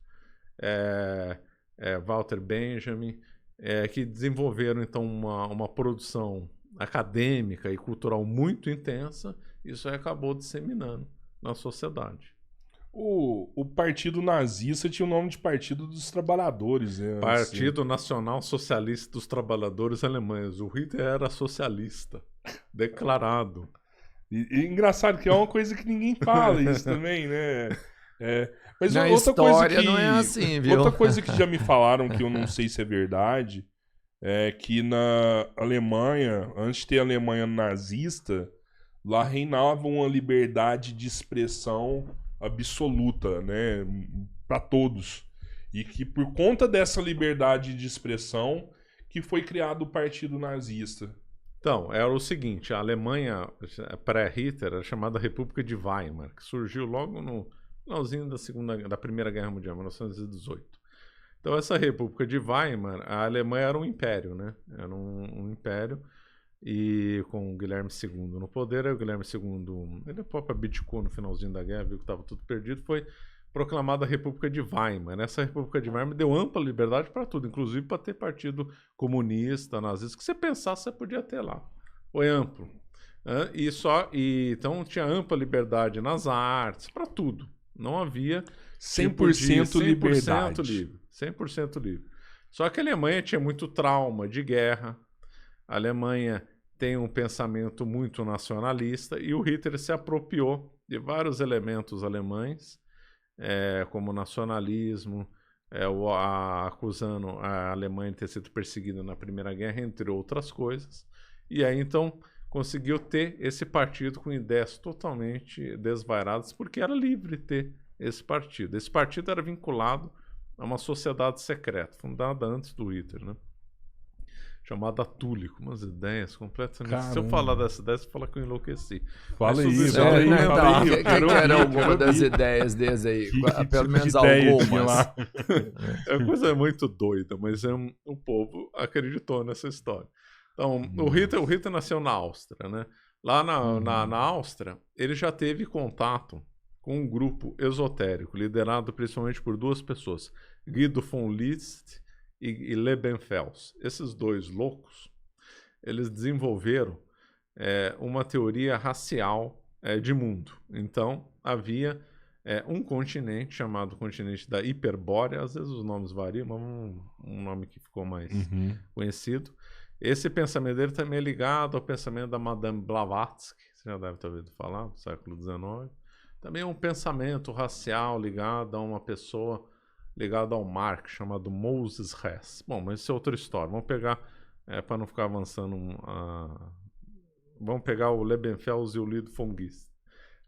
Walter Benjamin, que desenvolveram então uma produção acadêmica e cultural muito intensa. Isso aí acabou disseminando na sociedade. O Partido Nazista tinha o nome de Partido dos Trabalhadores. Né? Partido Nacional Socialista dos Trabalhadores Alemães. O Hitler era socialista, declarado. E engraçado que é uma coisa que ninguém fala isso também, né? Mas na outra história coisa que, não é assim, viu? Outra coisa que já me falaram, que eu não sei se é verdade, é que na Alemanha, antes de ter a Alemanha nazista, lá reinava uma liberdade de expressão absoluta, né? Para todos. E que por conta dessa liberdade de expressão que foi criado o Partido Nazista. Então, era o seguinte, a Alemanha pré-Hitler era chamada República de Weimar, que surgiu logo no finalzinho da Primeira Guerra Mundial, 1918. Então, essa República de Weimar, a Alemanha era um império, né? Era um império, e com o Guilherme II no poder, aí o Guilherme II, ele próprio abdicou no finalzinho da guerra, viu que estava tudo perdido, foi proclamada a República de Weimar. Essa República de Weimar deu ampla liberdade para tudo, inclusive para ter partido comunista, nazista, que você pensasse, você podia ter lá. Foi amplo. Então tinha ampla liberdade nas artes, para tudo. Não havia 100% liberdade. 100% livre. Só que a Alemanha tinha muito trauma de guerra. A Alemanha tem um pensamento muito nacionalista e o Hitler se apropriou de vários elementos alemães, como nacionalismo, acusando a Alemanha de ter sido perseguida na Primeira Guerra, entre outras coisas. E aí, então, conseguiu ter esse partido com ideias totalmente desvairadas, porque era livre ter esse partido. Esse partido era vinculado a uma sociedade secreta, fundada antes do Hitler, né? Chamada Tule, com umas ideias completamente... Caramba. Se eu falar dessa ideia, você fala que eu enlouqueci. Fala aí, Mas fala aí. O que era alguma das ideias deles aí? Pelo menos algumas. É coisa muito doida, mas o povo acreditou nessa história. Então, o Hitler nasceu na Áustria, né? Lá na Áustria, ele já teve contato com um grupo esotérico, liderado principalmente por duas pessoas, Guido von List e Lebensfels. Esses dois loucos, eles desenvolveram uma teoria racial de mundo. Então, havia um continente chamado continente da Hiperbórea, às vezes os nomes variam, mas um nome que ficou mais conhecido. Esse pensamento dele também é ligado ao pensamento da Madame Blavatsky, você já deve ter ouvido falar, do século XIX. Também é um pensamento racial ligado a uma pessoa ligado ao Marx, chamado Moses Hess. Bom, mas isso é outra história. Vamos pegar, para não ficar avançando, vamos pegar o Lebensfels e o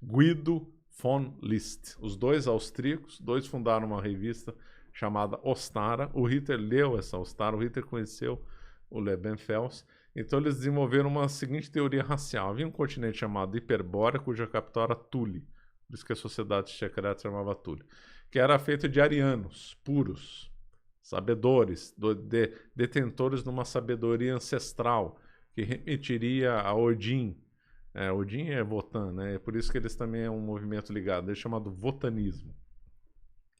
Guido von List. Os dois austríacos, fundaram uma revista chamada Ostara. O Hitler leu essa Ostara, o Hitler conheceu o Lebensfels. Então eles desenvolveram uma seguinte teoria racial. Havia um continente chamado Hiperbórea, cuja capital era Tule. Por isso que a sociedade secreta se chamava Tule, que era feito de arianos puros, sabedores, detentores de uma sabedoria ancestral, que remetiria a Odin. Odin é Wotan, né? É por isso que eles também é um movimento ligado, é chamado Wotanismo.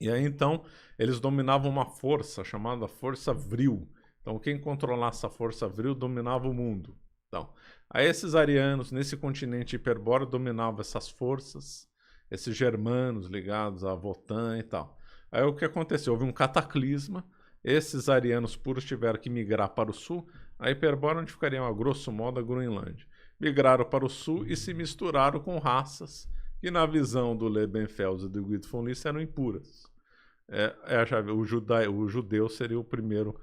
E aí, então, eles dominavam uma força chamada Força Vril. Então, quem controlasse a Força Vril dominava o mundo. Então, aí esses arianos, nesse continente hiperbóreo, dominavam essas forças, esses germanos ligados a Wotan e tal. Aí o que aconteceu? Houve um cataclisma, esses arianos puros tiveram que migrar para o sul, a Hiperbórea, onde ficariam, a grosso modo, a Groenlândia. Migraram para o sul e se misturaram com raças que, na visão do Lebensfels e do Guido von List, eram impuras. O judeu seria o primeiro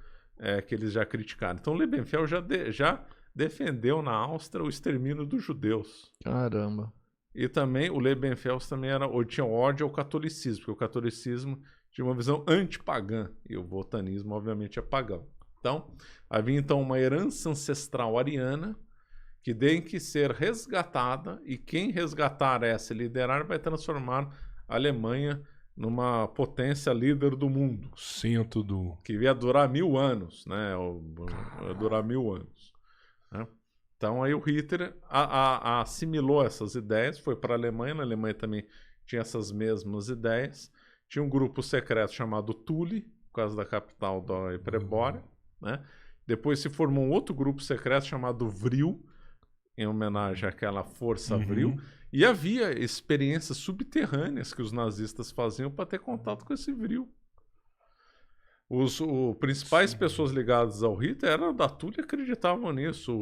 que eles já criticaram. Então, Lebensfels já defendeu na Áustria o extermínio dos judeus. Caramba. E também o Lebensfeld também tinha ódio ao catolicismo, porque o catolicismo tinha uma visão antipagã, e o botanismo, obviamente, é pagão. Então, havia então uma herança ancestral ariana que tem que ser resgatada, e quem resgatar essa e liderar vai transformar a Alemanha numa potência líder do mundo. Centro do... Que ia durar 1000 anos, né? Ia durar 1000 anos. Né? Então aí o Hitler assimilou essas ideias, foi para a Alemanha. Na Alemanha também tinha essas mesmas ideias. Tinha um grupo secreto chamado Thule, por causa da capital da Prebória. Né? Depois se formou um outro grupo secreto chamado Vril, em homenagem àquela força Vril. E havia experiências subterrâneas que os nazistas faziam para ter contato com esse Vril. Os principais pessoas ligadas ao Hitler eram da Thule e acreditavam nisso.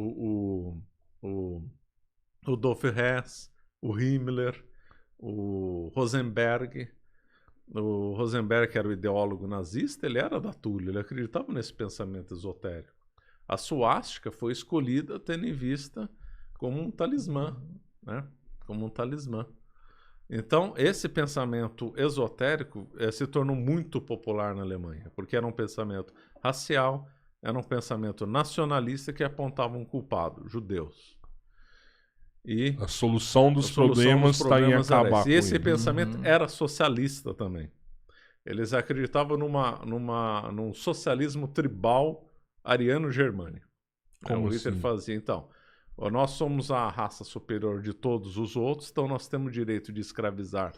O Adolf Hess, o Himmler, o Rosenberg. O Rosenberg, que era o ideólogo nazista, ele era da Thule, ele acreditava nesse pensamento esotérico. A suástica foi escolhida tendo em vista como um talismã, né? Como um talismã. Então, esse pensamento esotérico se tornou muito popular na Alemanha, porque era um pensamento racial, era um pensamento nacionalista que apontava um culpado, judeus. E a solução dos problemas está em acabar com ele. E esse ele. pensamento era socialista também. Eles acreditavam num socialismo tribal ariano-germânico. Como o Hitler assim? fazia, então... Nós somos a raça superior de todos os outros, então nós temos o direito de escravizar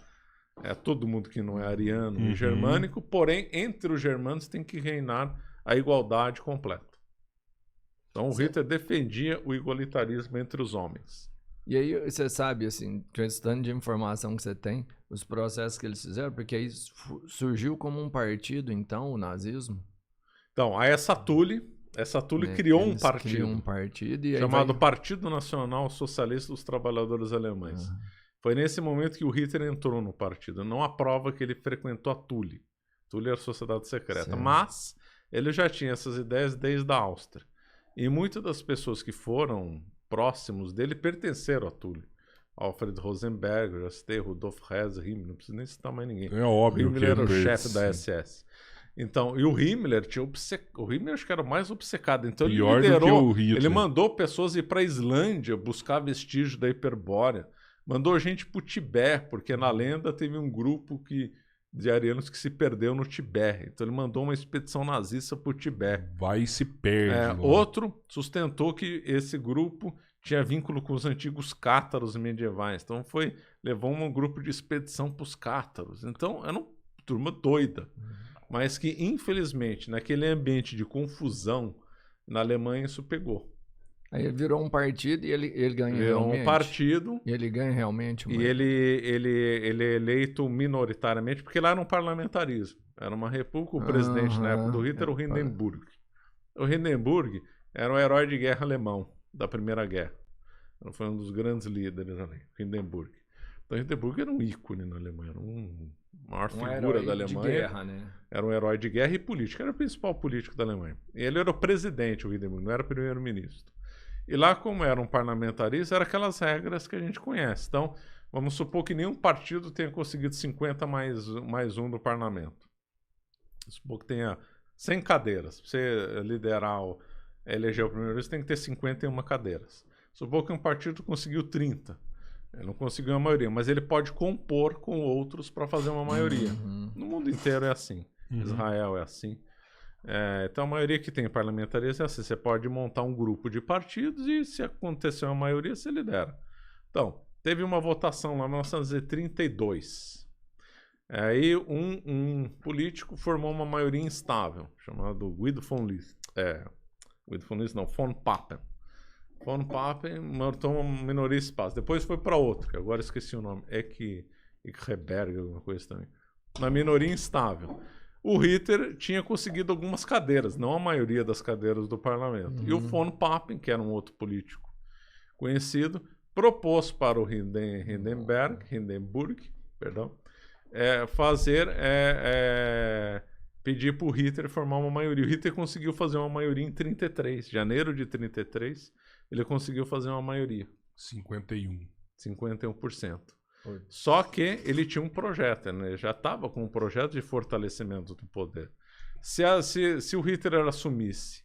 todo mundo que não é ariano e germânico, porém, entre os germanos tem que reinar a igualdade completa. Então o Hitler defendia o igualitarismo entre os homens. E aí você sabe, assim, com esse tanto de informação que você tem, os processos que eles fizeram, porque aí surgiu como um partido, então, o nazismo? Então, aí essa Thule criou um partido. Criou um partido e chamado Partido Nacional Socialista dos Trabalhadores Alemães. Foi nesse momento que o Hitler entrou no partido. Não há prova que ele frequentou a Thule. Thule era a sociedade secreta. Certo. Mas ele já tinha essas ideias desde a Áustria. E muitas das pessoas que foram próximos dele pertenceram a Thule. Alfred Rosenberg, já citei, Rudolf Hess, Himmler, não preciso nem citar mais ninguém. É óbvio. O Himmler era o chefe sim. da SS. Então, e o Himmler o Himmler acho que era o mais obcecado. Então Pior ele liderou, do que o Hitler. ele mandou pessoas ir para a Islândia buscar vestígio da Hiperbórea. Mandou gente para o Tibete, porque na lenda teve um grupo de arianos que se perdeu no Tibete. Então ele mandou uma expedição nazista para o Tibete. Vai e se perde. Outro sustentou que esse grupo tinha vínculo com os antigos cátaros medievais. Então levou um grupo de expedição para os cátaros. Então era uma turma doida. Mas que, infelizmente, naquele ambiente de confusão, na Alemanha isso pegou. Aí ele virou um partido e ele ganha virou realmente. Um partido. E ele ganha realmente. E ele é eleito minoritariamente, porque lá era um parlamentarismo. Era uma república, o presidente na época do Hitler era o Hindenburg. O Hindenburg era um herói de guerra alemão, da Primeira Guerra. Foi um dos grandes líderes ali, Hindenburg. Então Hindenburg era um ícone na Alemanha, era maior figura da Alemanha. De guerra, né? Era um herói de guerra e político, era o principal político da Alemanha. Ele era o presidente, o Hindenburg, não era o primeiro-ministro. E lá, como era um parlamentarista, eram aquelas regras que a gente conhece. Então, vamos supor que nenhum partido tenha conseguido 50 mais um no parlamento. Vamos supor que tenha 100 cadeiras. Para você liderar, eleger o primeiro-ministro, tem que ter 51 cadeiras. Supor que um partido conseguiu 30. Ele não conseguiu a maioria, mas ele pode compor com outros para fazer uma maioria. No mundo inteiro é assim. Israel é assim. Então a maioria que tem parlamentarismo é assim. Você pode montar um grupo de partidos e se acontecer uma maioria, você lidera. Então, teve uma votação lá em 1932. Aí um político formou uma maioria instável, chamado Guido von List. Guido von List não, von Papen. Von Papen montou uma minoria espaço. Depois foi para outro, que agora esqueci o nome. Eckreberg, alguma coisa também. Uma minoria instável. O Hitler tinha conseguido algumas cadeiras, não a maioria das cadeiras do parlamento. E o von Papen, que era um outro político conhecido, propôs para o Hindenburg, pedir para o Hitler formar uma maioria. O Hitler conseguiu fazer uma maioria em 33. Janeiro de 33, ele conseguiu fazer uma maioria. 51. 51%. Só que ele tinha um projeto, né? Ele já estava com um projeto de fortalecimento do poder. Se o Hitler assumisse,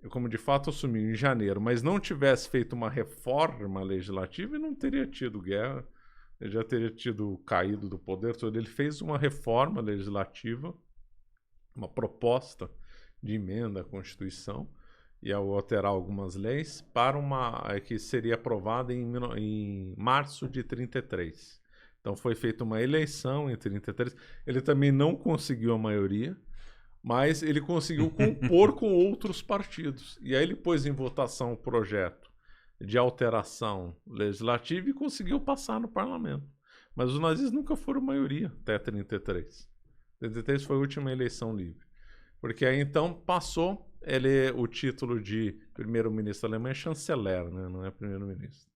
como de fato assumiu em janeiro, mas não tivesse feito uma reforma legislativa, ele não teria tido guerra, ele já teria tido caído do poder todo. Ele fez uma reforma legislativa, uma proposta de emenda à Constituição, e ao alterar algumas leis, para que seria aprovada em março de 1933. Então foi feita uma eleição em 1933. Ele também não conseguiu a maioria, mas ele conseguiu compor com outros partidos. E aí ele pôs em votação o projeto de alteração legislativa e conseguiu passar no parlamento. Mas os nazistas nunca foram maioria até 1933. 1933 foi a última eleição livre. Porque aí então passou o título de primeiro-ministro alemão é chanceler, né? Não é primeiro-ministro.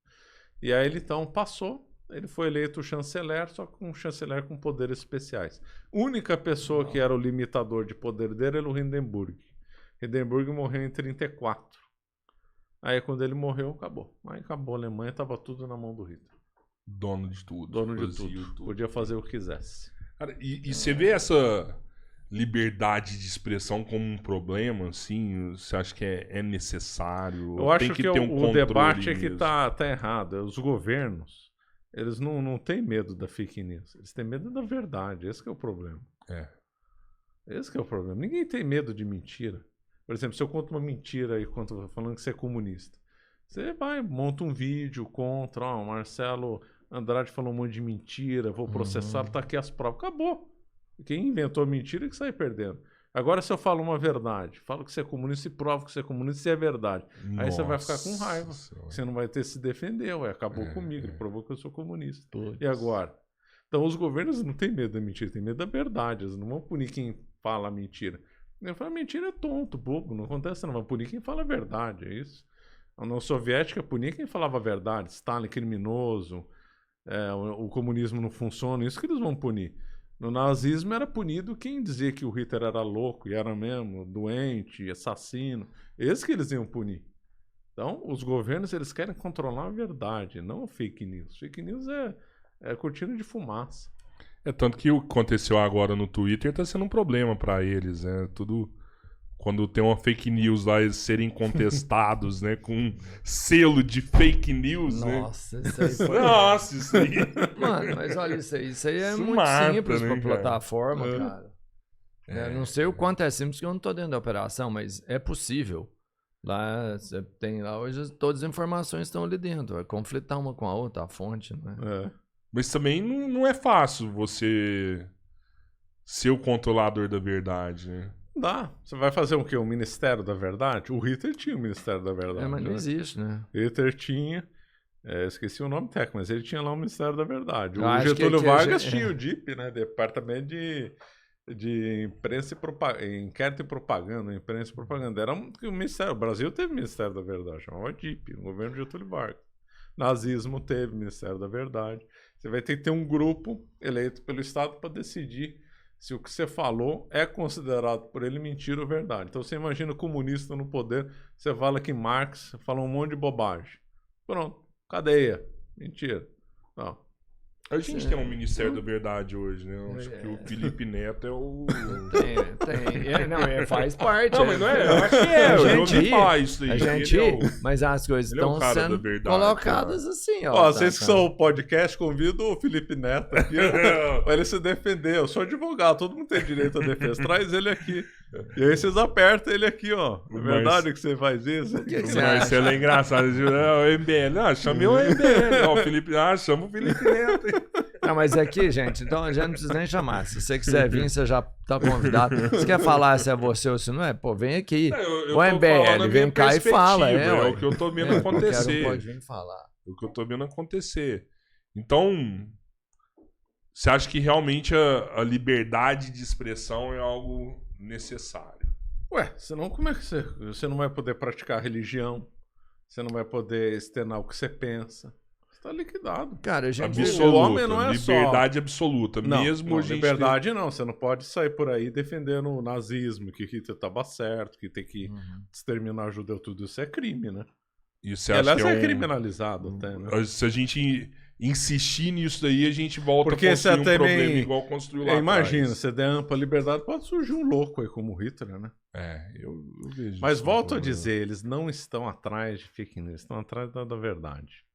E aí ele então passou, ele foi eleito chanceler, só que um chanceler com poderes especiais. Única pessoa que era o limitador de poder dele era o Hindenburg. Hindenburg morreu em 1934. Aí quando ele morreu, acabou. Aí acabou a Alemanha, estava tudo na mão do Hitler. Dono de tudo. Dono de tudo. Podia fazer o que quisesse. Cara, e você vê essa liberdade de expressão como um problema, assim? Você acha que é necessário? Eu acho tem que ter ter um o debate controle é que mesmo? tá errado. Os governos, eles não têm medo da fake news. Eles têm medo da verdade. Esse que é o problema. Esse que é o problema. Ninguém tem medo de mentira. Por exemplo, se eu conto uma mentira e falando que você é comunista, você vai, monta um vídeo contra, o Marcelo Andrade falou um monte de mentira, vou processar, tá aqui as provas. Acabou. Quem inventou a mentira é que sai perdendo. Agora, se eu falo uma verdade, falo que você é comunista e provo que você é comunista, isso é verdade. Aí você vai ficar com raiva. Você não vai ter se defender. Acabou comigo, ele provou que eu sou comunista. E agora? Então, os governos não têm medo da mentira, têm medo da verdade. Eles não vão punir quem fala a mentira. Eu falo, mentira é tonto, bobo, não acontece, não. Vão punir quem fala a verdade, é isso. A União Soviética punia quem falava a verdade. Stalin criminoso, o comunismo não funciona, isso que eles vão punir. No nazismo era punido quem dizia que o Hitler era louco, e era mesmo, doente, assassino. Esse que eles iam punir. Então, os governos, eles querem controlar a verdade, não fake news. Fake news é cortina de fumaça. Tanto que o que aconteceu agora no Twitter tá sendo um problema pra eles, né? Tudo... Quando tem uma fake news lá, eles serem contestados, né? Com um selo de fake news, né? Nossa, isso aí foi... Nossa, isso aí... Mano, mas olha isso aí é Isso muito mata, simples né, pra cara? plataforma, cara. Não sei o quanto é simples, que eu não tô dentro da operação, mas é possível. Lá, você tem lá hoje, todas as informações estão ali dentro. Vai conflitar uma com a outra, a fonte, né? Mas também não é fácil você ser o controlador da verdade, né? Dá. Você vai fazer o quê? O Ministério da Verdade? O Hitler tinha o Ministério da Verdade. Mas não né? existe, né? Hitler tinha... esqueci o nome técnico, mas ele tinha lá o Ministério da Verdade. Eu O acho Getúlio que Vargas tinha o DIP, né? Departamento de Imprensa e Propaganda. Inquérito e Propaganda. Imprensa e Propaganda. Era um ministério. O Brasil teve Ministério da Verdade, chamava DIP, no governo de Getúlio Vargas. Nazismo teve Ministério da Verdade. Você vai ter que ter um grupo eleito pelo Estado para decidir se o que você falou é considerado por ele mentira ou verdade. Então você imagina o comunista no poder, você fala que Marx falou um monte de bobagem. Pronto, cadeia. Mentira. Não. A gente tem um Ministério da Verdade hoje, né? Eu acho que o Felipe Neto é o... Não, faz parte. Não, mas não é. Eu acho que é. Eu já ouvi falar isso aí. Mas as coisas ele é o estão cara sendo da verdade, colocadas cara. assim, ó. Ó, vocês que são o podcast, convido o Felipe Neto aqui pra ele se defender. Eu sou advogado, todo mundo tem direito à defesa. Traz ele aqui. E aí vocês apertam ele aqui, ó. É verdade que você faz isso? O Marcelo é engraçado. O MBL. Não, chame o MBL. Não, o Felipe... chama o Felipe Neto. Não, mas aqui, gente, então já não precisa nem chamar. Se você quiser vir, você já tá convidado. Se quer falar se é você ou se não é, pô, vem aqui. Eu o MBL, vem cá e fala. É o que eu tô vendo acontecer. Pode vir falar. É o que eu tô vendo acontecer. Então, você acha que realmente a liberdade de expressão é algo necessário? Ué, senão como é que você não vai poder praticar religião? Você não vai poder externar o que você pensa? Tá liquidado. Cara, a gente... Absoluta, o homem não é liberdade absoluta. Não, mesmo não, a gente liberdade não. Você não pode sair por aí defendendo o nazismo, que Hitler estava certo, que tem que exterminar judeu, tudo isso é crime, né? E você acha aliás, que é criminalizado até, né? Se a gente insistir nisso daí, a gente volta Porque a construir você até problema meio... igual construiu lá Imagina, atrás. você der ampla liberdade, pode surgir um louco aí como o Hitler, né? Eu vejo Mas isso volto a como dizer, eles não estão atrás de fake news, estão atrás da verdade.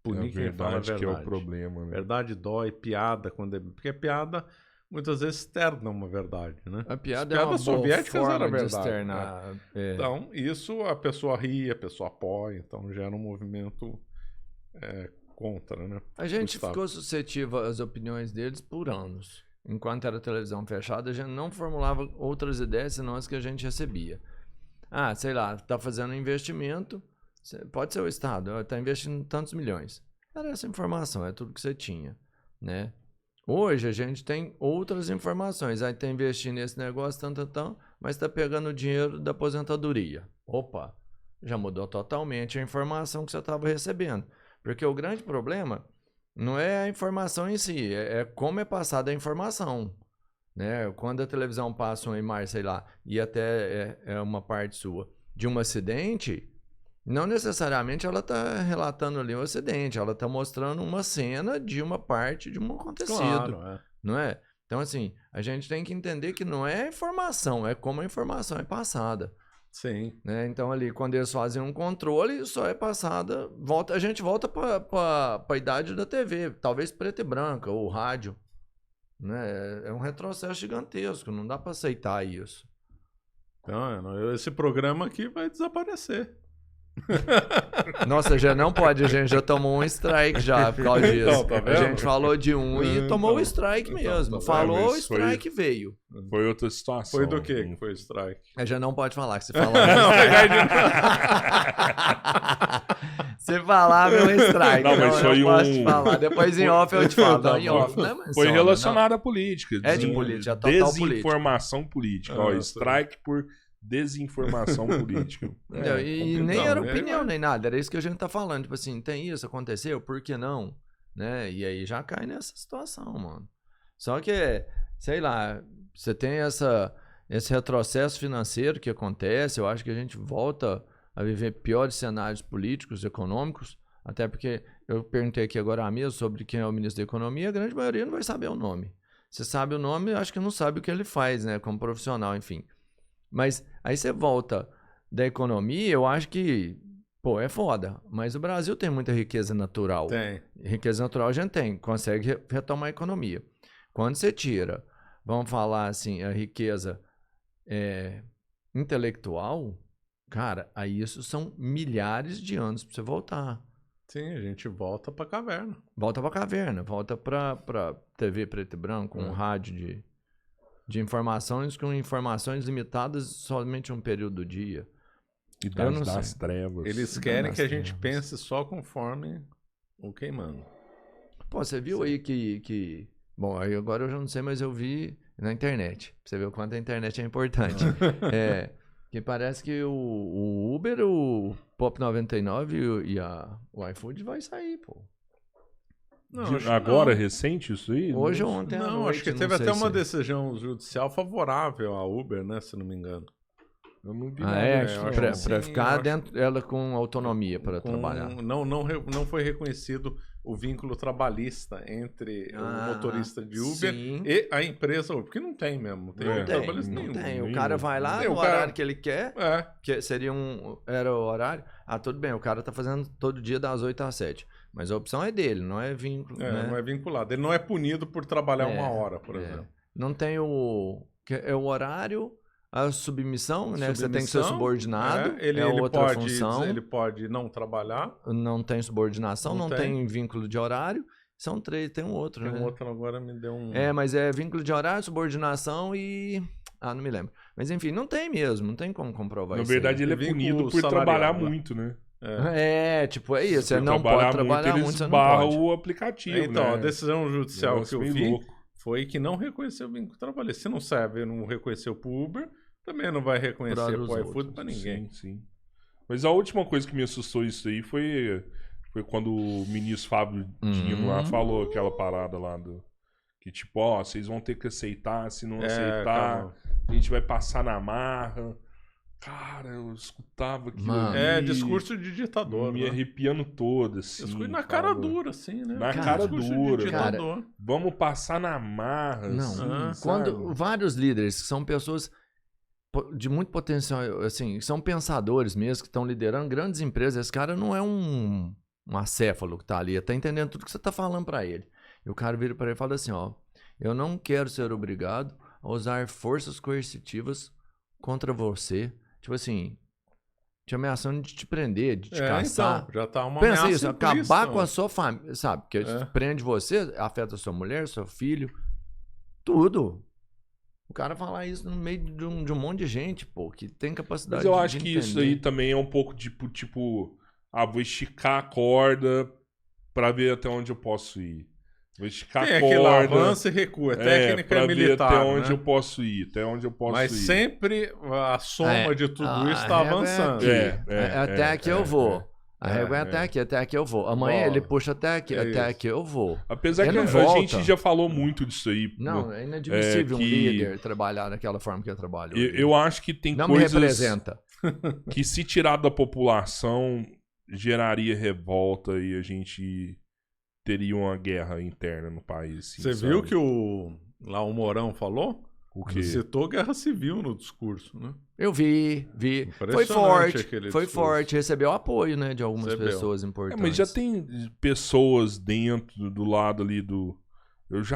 Punir quem fala a verdade. que é o problema, né? Verdade dói, piada, porque a piada muitas vezes externa uma verdade, né? A piada As é uma piadas boa soviéticas forma era de verdade. externar. É. Então, isso a pessoa ri, a pessoa apoia, então gera um movimento contra, né? A gente ficou suscetível às opiniões deles por anos. Enquanto era televisão fechada, a gente não formulava outras ideias senão as que a gente recebia. Ah, sei lá, tá fazendo um investimento, pode ser o Estado, está investindo tantos milhões. Era essa informação, é tudo que você tinha, né? Hoje a gente tem outras informações. Aí tá investindo nesse negócio, mas está pegando o dinheiro da aposentadoria. Opa, já mudou totalmente a informação que você estava recebendo. Porque o grande problema não é a informação em si, é como é passada a informação. Né? Quando a televisão passa uma imagem, sei lá, e até é uma parte sua, de um acidente, não necessariamente ela está relatando ali um acidente, ela está mostrando uma cena de uma parte de um acontecido. Claro, não é? Então, assim, a gente tem que entender que não é a informação, é como a informação é passada. Sim. Né? Então, ali, quando eles fazem um controle, só é passada, a gente volta para a idade da TV, talvez preta e branca, ou rádio. Né? É um retrocesso gigantesco, não dá para aceitar isso. Não, esse programa aqui vai desaparecer. Nossa, já não pode, a gente já tomou um strike já por causa disso. Então, tá vendo? A gente falou de um e tomou o strike mesmo. Tá falou, o strike veio. Foi outra situação. Foi do quê que foi o strike? Já não pode falar, que você falava. Se falar, meu strike. Não, mas foi posso te falar. Depois em off eu te falo. Não, em off, né, foi relacionado à política. É de política, total desinformação política. Ó, strike por desinformação política. E nem era opinião, nem nada. Era isso que a gente tá falando. Tipo assim, tem isso, aconteceu, por que não? Né? E aí já cai nessa situação, mano. Só que, sei lá, você tem esse retrocesso financeiro que acontece. Eu acho que a gente volta a viver piores cenários políticos, econômicos. Até porque eu perguntei aqui agora mesmo sobre quem é o ministro da Economia. A grande maioria não vai saber o nome. Se sabe o nome, acho que não sabe o que ele faz, né? Como profissional, enfim. Mas aí você volta da economia, eu acho que, é foda. Mas o Brasil tem muita riqueza natural. Tem. Riqueza natural a gente tem, consegue retomar a economia. Quando você tira, vamos falar assim, a riqueza intelectual, cara, aí isso são milhares de anos para você voltar. Sim, a gente volta pra caverna. Volta pra caverna, volta pra TV preto e branco, um rádio de informações com informações limitadas somente um período do dia. Idade das trevas. Eles querem que a gente pense só conforme o queimando. Pô, você viu aí que... Bom, aí agora eu já não sei, mas eu vi na internet. Você vê o quanto a internet é importante. Que parece que o Uber, o Pop 99 e o iFood vai sair, pô. Não, agora, recente isso aí? Hoje ou ontem à Não, noite, acho que teve até uma decisão judicial favorável à Uber, né? Se não me engano. Eu não vi nada. Pra ficar dentro dela com autonomia para trabalhar. Não foi reconhecido o vínculo trabalhista entre o motorista de Uber e a empresa Uber. Porque não tem mesmo. Não tem. O cara vai lá no horário que ele quer, que seria era o horário. Ah, tudo bem, o cara tá fazendo todo dia das 8 às 7. Mas a opção é dele, não é vínculo. Né? Não é vinculado. Ele não é punido por trabalhar 1 hora, por exemplo. Não tem o horário, a submissão, né? Você tem que ser subordinado. Ele outra pode, função. Ele pode não trabalhar. Não tem subordinação, não tem vínculo de horário. São 3, tem um outro, né? Tem um outro agora me deu um... mas é vínculo de horário, subordinação e... Ah, não me lembro. Mas enfim, não tem mesmo, não tem como comprovar isso. Na verdade, ele é punido por trabalhar muito, né? Tipo, é isso. Você não pode trabalhar muito, você não pode. o aplicativo, Então, né? a decisão judicial que eu vi foi que não reconheceu o vínculo trabalhista. Se não serve, não reconheceu pro Uber, também não vai reconhecer pro iFood pra ninguém. Sim. Mas a última coisa que me assustou isso aí foi quando o ministro Fábio Dino lá falou aquela parada lá que tipo, vocês vão ter que aceitar, se não aceitar, a gente vai passar na marra. Cara, eu escutava aquilo Mano. ali, Discurso de ditador. me né? arrepiando todo, assim. Discurso na cara. cara dura, assim, né? Na Cara, cara Discurso dura. de ditador. Vamos passar na marra, Não, assim, quando sabe? vários líderes que são pessoas de muito potencial, assim, são pensadores mesmo, que estão liderando grandes empresas, esse cara não é um acéfalo que tá ali, tá entendendo tudo que você tá falando para ele. E o cara vira para ele e fala assim, ó, eu não quero ser obrigado a usar forças coercitivas contra você, tipo assim, te ameaçando de te prender, de te caçar. Então, já tá uma Pensa ameaça isso, implícita, acabar com né? a sua família, sabe? Porque É. prende você, afeta sua mulher, seu filho, tudo. O cara falar isso no meio de um monte de gente, pô, que tem capacidade Mas eu de acho que isso entender. aí também é um pouco tipo, vou esticar a corda pra ver até onde eu posso ir. Vou esticar Tem a aquele corda. avanço e recuo, técnica pra militar, ver até onde né? eu posso ir, até onde eu posso Mas ir. sempre a soma de tudo isso a tá régua avançando. Até aqui eu vou. A régua é até aqui eu vou. Amanhã Bola. ele puxa até aqui eu vou. Apesar Ele que não a volta. gente já falou muito disso aí. Não, é inadmissível que- um líder trabalhar daquela forma que eu trabalho. Eu acho que tem não me coisas representa. que se tirar da população geraria revolta e a gente teria uma guerra interna no país. Assim, Você sabe? viu que o Mourão falou? O Ele quê? citou guerra civil no discurso, né? Eu vi. Foi Impressionante forte, aquele foi discurso. forte. Recebeu apoio, né, de algumas Recebeu. pessoas importantes. Mas já tem pessoas dentro do lado ali do...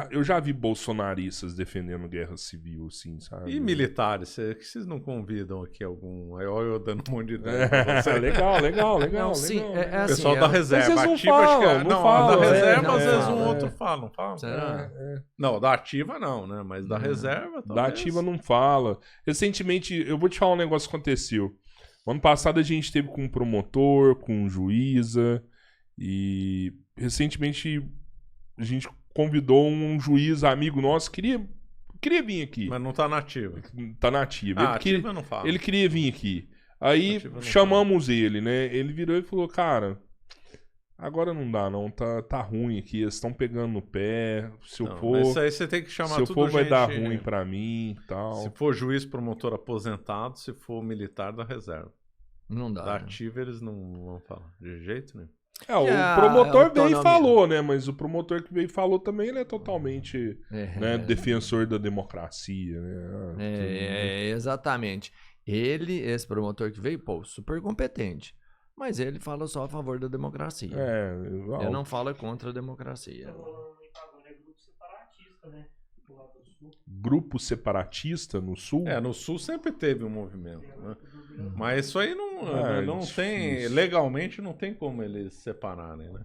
Eu já vi bolsonaristas defendendo guerra civil, assim, sabe? E militares, que vocês não convidam aqui algum... Aí olha eu dando um monte de ideia pra você. legal. Não, sim, legal. é assim, Pessoal da reserva. Mas eles não Ativa, acho que falam, não falam, da é, reserva, não às vezes falam, um outro fala, não fala? Será? Não, da ativa não, né? Mas da reserva, talvez. Da ativa não fala. Recentemente, eu vou te falar um negócio que aconteceu. Ano passado a gente teve com um promotor, com um juíza, e recentemente a gente convidou um juiz amigo nosso, queria vir aqui. Mas não tá na ativa. Tá na ativa. Ah, ativa não fala. Ele queria vir aqui. Aí Ativa não chamamos ele, né? Ele virou e falou, cara, agora não dá não, tá ruim aqui, eles estão pegando no pé, se eu Não, for... mas isso aí você tem que chamar Se eu tudo for, vai gente- dar ruim pra mim e tal. Se for juiz promotor aposentado, se for militar da reserva. Não dá. Da né? ativa eles não vão falar. De jeito nenhum. O a promotor veio e autonomia. falou, né? Mas o promotor que veio e falou também, ele é totalmente né, É. defensor da democracia, né? Exatamente. Ele, esse promotor que veio, pô, super competente. Mas ele fala só a favor da democracia. Ele não fala contra a democracia. Agora é grupo separatista, né? Do lado do sul. Grupo separatista no sul? No Sul sempre teve um movimento, né? Mas isso aí não difícil. tem... Legalmente não tem como eles separarem, né?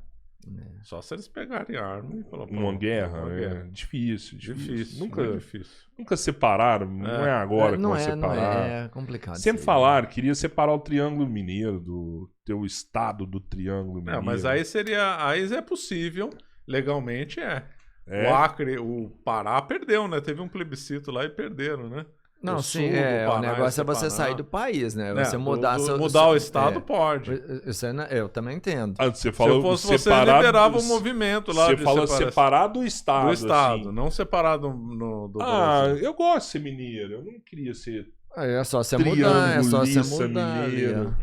Só se eles pegarem arma e falar... Uma guerra, uma guerra. Difícil. Difícil, Nunca, muito difícil. nunca separaram, não é agora que não vão é, não separar. é complicado. Sempre isso aí. falaram, queria separar o Triângulo Mineiro, do teu estado do Triângulo Mineiro. Mas aí seria... Aí é possível, legalmente é. É. O Acre, o Pará perdeu, né? Teve um plebiscito lá e perderam, né? Não, O sim, sul do o Pará negócio é você separar. sair do país, né? Né, Você mudar mudar o estado pode. Isso aí, eu também entendo. Você Se eu falou fosse você, separado, liderava o movimento lá Você de fala separação. separar do estado. Do estado, assim. não separado do Brasil. Eu gosto de ser mineiro, eu não queria ser É só você mudar, é só você triangulista mudar. ali, mineiro.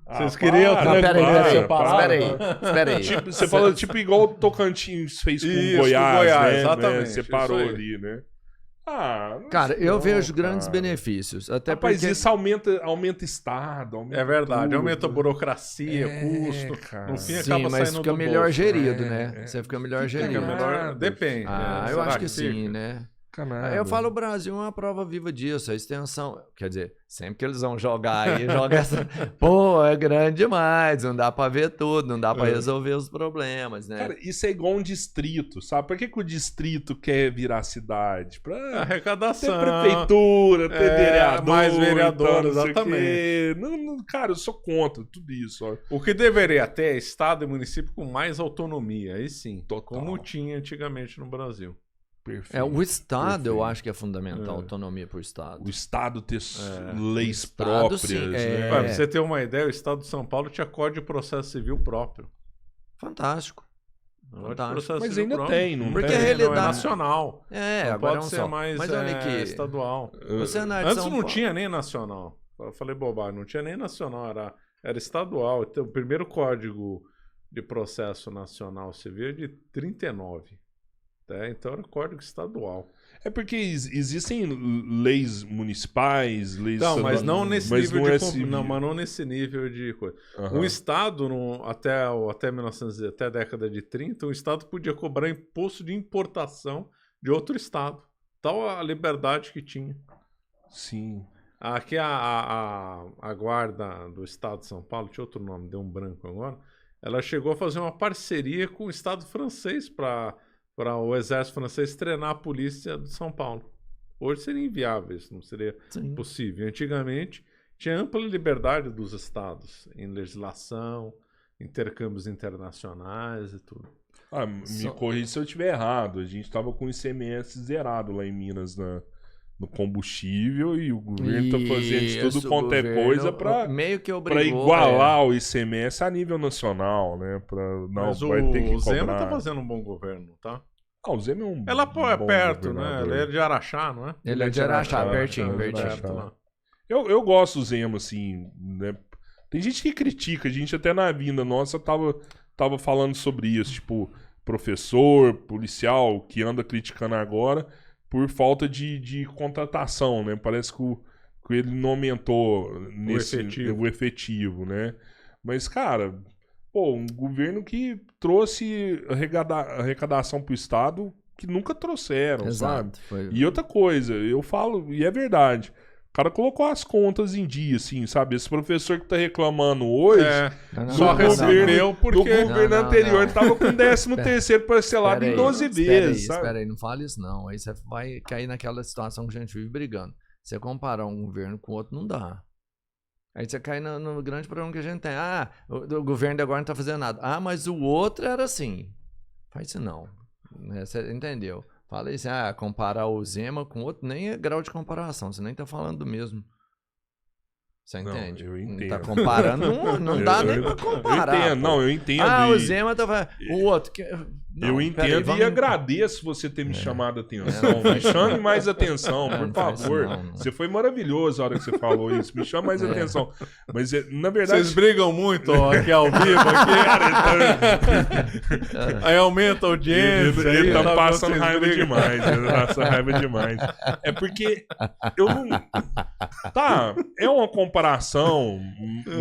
ó. Vocês queriam para, Não, peraí, para. espera aí. Tipo, você fala tipo igual o Tocantins fez com Isso, o Goiás, com Goiás, né? exatamente, Separou isso aí. ali, né? Não Cara, sei eu não, vejo grandes cara. benefícios. Até Rapaz, porque... isso aumenta estado, aumenta É verdade, tudo. aumenta a burocracia, custo. cara. No fim Sim, acaba mas saindo fica do melhor bolso. gerido, né? Você fica melhor Fica gerido. melhor, depende. Ah, né? eu Será acho que sim, fica? né? Canada. Eu falo, o Brasil é uma prova viva disso, a extensão. Quer dizer, sempre que eles vão jogar aí, joga essa. Pô, é grande demais, não dá pra ver tudo, não dá pra resolver os problemas, né? Cara, isso é igual um distrito, sabe? Por que o distrito quer virar cidade? Pra Arrecadação. ter prefeitura, ter vereador. mais vereador, então, não sei o exatamente. quê. Cara, eu sou contra tudo isso. Ó. O que deveria ter é estado e município com mais autonomia, aí sim. Total. Como tinha antigamente no Brasil. Perfeito. O Estado, eu perfeito. acho que é fundamental, a autonomia pro Estado. O Estado ter leis Estado, próprias, sim, né? Pra você ter uma ideia, o estado de São Paulo tinha Código de Processo Civil próprio. Fantástico. Código de Fantástico. Processo Mas Civil ainda próprio. tem, não Porque tem? a realidade Não é é nacional. É, não agora pode é um ser só. mais Mas olha aqui, estadual. o Senado de Antes São não Paulo- tinha nem nacional. Eu falei bobagem, não tinha nem nacional, era estadual. Então, o primeiro código de processo nacional civil é de 39. Tá? Então era código estadual. É porque existem leis municipais, leis... Não, mas não nesse nível de... mas não nesse nível de coisa. Uhum. Um estado, até 1900, até a década de 30, um estado podia cobrar imposto de importação de outro estado. Tal a liberdade que tinha. Sim. Aqui a guarda do estado de São Paulo, tinha outro nome, deu um branco agora, ela chegou a fazer uma parceria com o estado francês para o exército francês treinar a polícia de São Paulo. Hoje seria inviável, isso não seria possível. Antigamente, tinha ampla liberdade dos estados em legislação, intercâmbios internacionais e tudo. Me corrija se eu estiver errado. A gente estava com o ICMS zerado lá em Minas no combustível e o governo está fazendo de tudo quanto é coisa para igualar o ICMS a nível nacional, né? Mas vai ter que o Zema cobrar. tá fazendo um bom governo, tá? O Zema é um Ela é bom perto, né? governador. Ele é de Araxá, não é? Ele é de Araxá, pertinho. Lá. Eu gosto do Zema, assim, né? Tem gente que critica, a gente até na vinda nossa tava falando sobre isso, tipo, professor, policial, que anda criticando agora por falta de contratação, né? Parece que ele não aumentou o efetivo, né? Mas, cara, um governo que trouxe arrecadação pro Estado que nunca trouxeram, sabe? E outra coisa, eu falo, e é verdade, o cara colocou as contas em dia, assim, sabe? Esse professor que tá reclamando hoje... Só recebeu porque... Do governo anterior tava com 13º parcelado em 12 vezes, sabe? Espera aí, não fale isso não. Aí você vai cair naquela situação que a gente vive brigando. Você comparar um governo com o outro, não dá. Aí você cai no grande problema que a gente tem. O governo de agora não tá fazendo nada. Mas o outro era assim. Faz isso não. Você entendeu? Fala isso, comparar o Zema com o outro, nem é grau de comparação, você nem tá falando do mesmo. Você entende? Não, eu entendo. Tá comparando, não dá nem pra comparar. Eu entendo. O Zema tá falando. O outro. Eu entendo e agradeço você ter me chamado a atenção. Me chame mais atenção, por favor. Não. Você foi maravilhoso a hora que você falou isso. Me chame mais atenção. Mas, na verdade... Vocês brigam muito aqui ao vivo. Aí aumenta a audiência. Ele tá passando raiva demais. Ele tá passando raiva demais. É porque eu não... Tá, é uma comparação,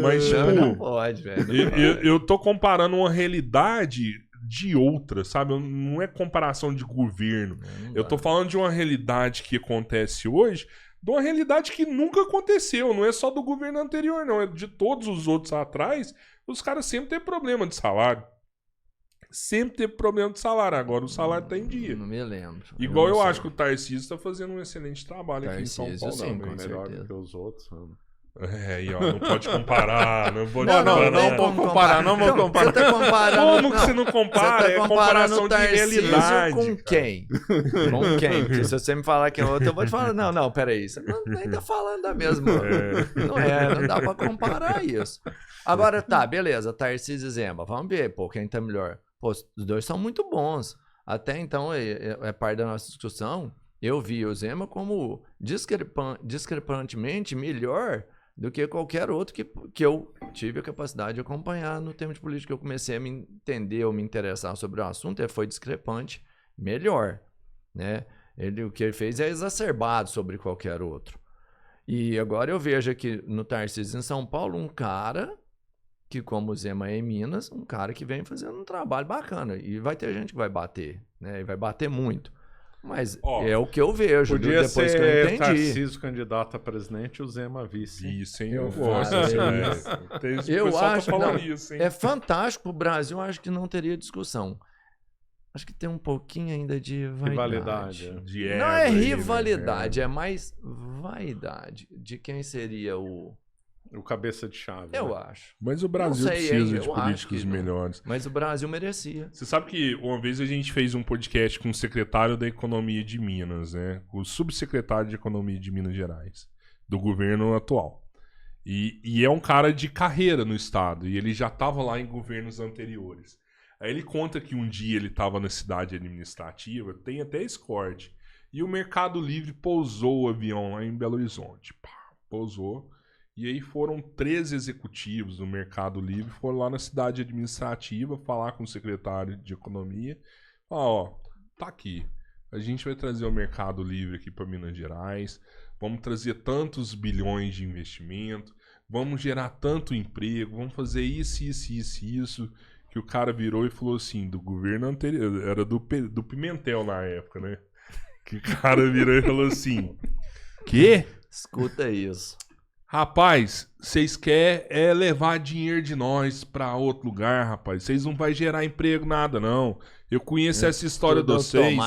mas, tipo... Não pode, velho. Eu tô comparando uma realidade... de outra, sabe? Não é comparação de governo. Eu tô falando de uma realidade que acontece hoje, de uma realidade que nunca aconteceu. Não é só do governo anterior, não. É de todos os outros atrás. Os caras sempre têm problema de salário. Sempre teve problema de salário. Agora o salário tá em dia. Não me lembro. Igual eu acho que o Tarcísio tá fazendo um excelente trabalho aqui em São Paulo. Sim, com melhor certeza. do que os outros, mano. E ó, não pode comparar. Não vou comparar. Você tá comparando. Como que você não compara? Você tá é comparação de Tarcísio realidade. Com quem? Com quem? Porque se você me falar que é outro, eu vou te falar, não, peraí. Você nem tá falando da mesma. Não dá pra comparar isso. Agora tá, beleza, Tarcísio e Zema. Vamos ver, quem tá melhor. Os dois são muito bons. Até então, é parte da nossa discussão, eu vi o Zema como discrepantemente melhor do que qualquer outro que eu tive a capacidade de acompanhar no tema de política. Eu comecei a me entender ou me interessar sobre o assunto, foi discrepante melhor, né? O que ele fez é exacerbado sobre qualquer outro. E agora eu vejo aqui no Tarcísio em São Paulo um cara que, como o Zema é em Minas, um cara que vem fazendo um trabalho bacana. E vai ter gente que vai bater, né? E vai bater muito. Mas é o que eu vejo. Podia depois ser que eu entendi. Tarcísio candidato a presidente e o Zema vice. Isso, hein? Eu gosto. Eu acho isso, hein? É fantástico pro Brasil, eu acho que não teria discussão. Acho que tem um pouquinho ainda de vaidade. Não é rivalidade, é mais vaidade de quem seria o cabeça de chave. Eu né? acho. Mas o Brasil precisa de políticos melhores. Mas o Brasil merecia. Você sabe que uma vez a gente fez um podcast com o secretário da Economia de Minas, né? O subsecretário de Economia de Minas Gerais, do governo atual. E é um cara de carreira no estado, e ele já estava lá em governos anteriores. Aí ele conta que um dia ele estava na cidade administrativa, tem até escorte, e o Mercado Livre pousou o avião lá em Belo Horizonte. Pousou. E aí foram 3 executivos do Mercado Livre, foram lá na cidade administrativa falar com o secretário de Economia. Ó, tá aqui. A gente vai trazer o Mercado Livre aqui para Minas Gerais. Vamos trazer tantos bilhões de investimento. Vamos gerar tanto emprego. Vamos fazer isso. Que o cara virou e falou assim, do governo anterior. Era do Pimentel na época, né? Que o cara virou e falou assim... Quê? Escuta isso. Rapaz, vocês querem levar dinheiro de nós pra outro lugar, rapaz. Vocês não vai gerar emprego nada, não. Eu conheço essa história de vocês.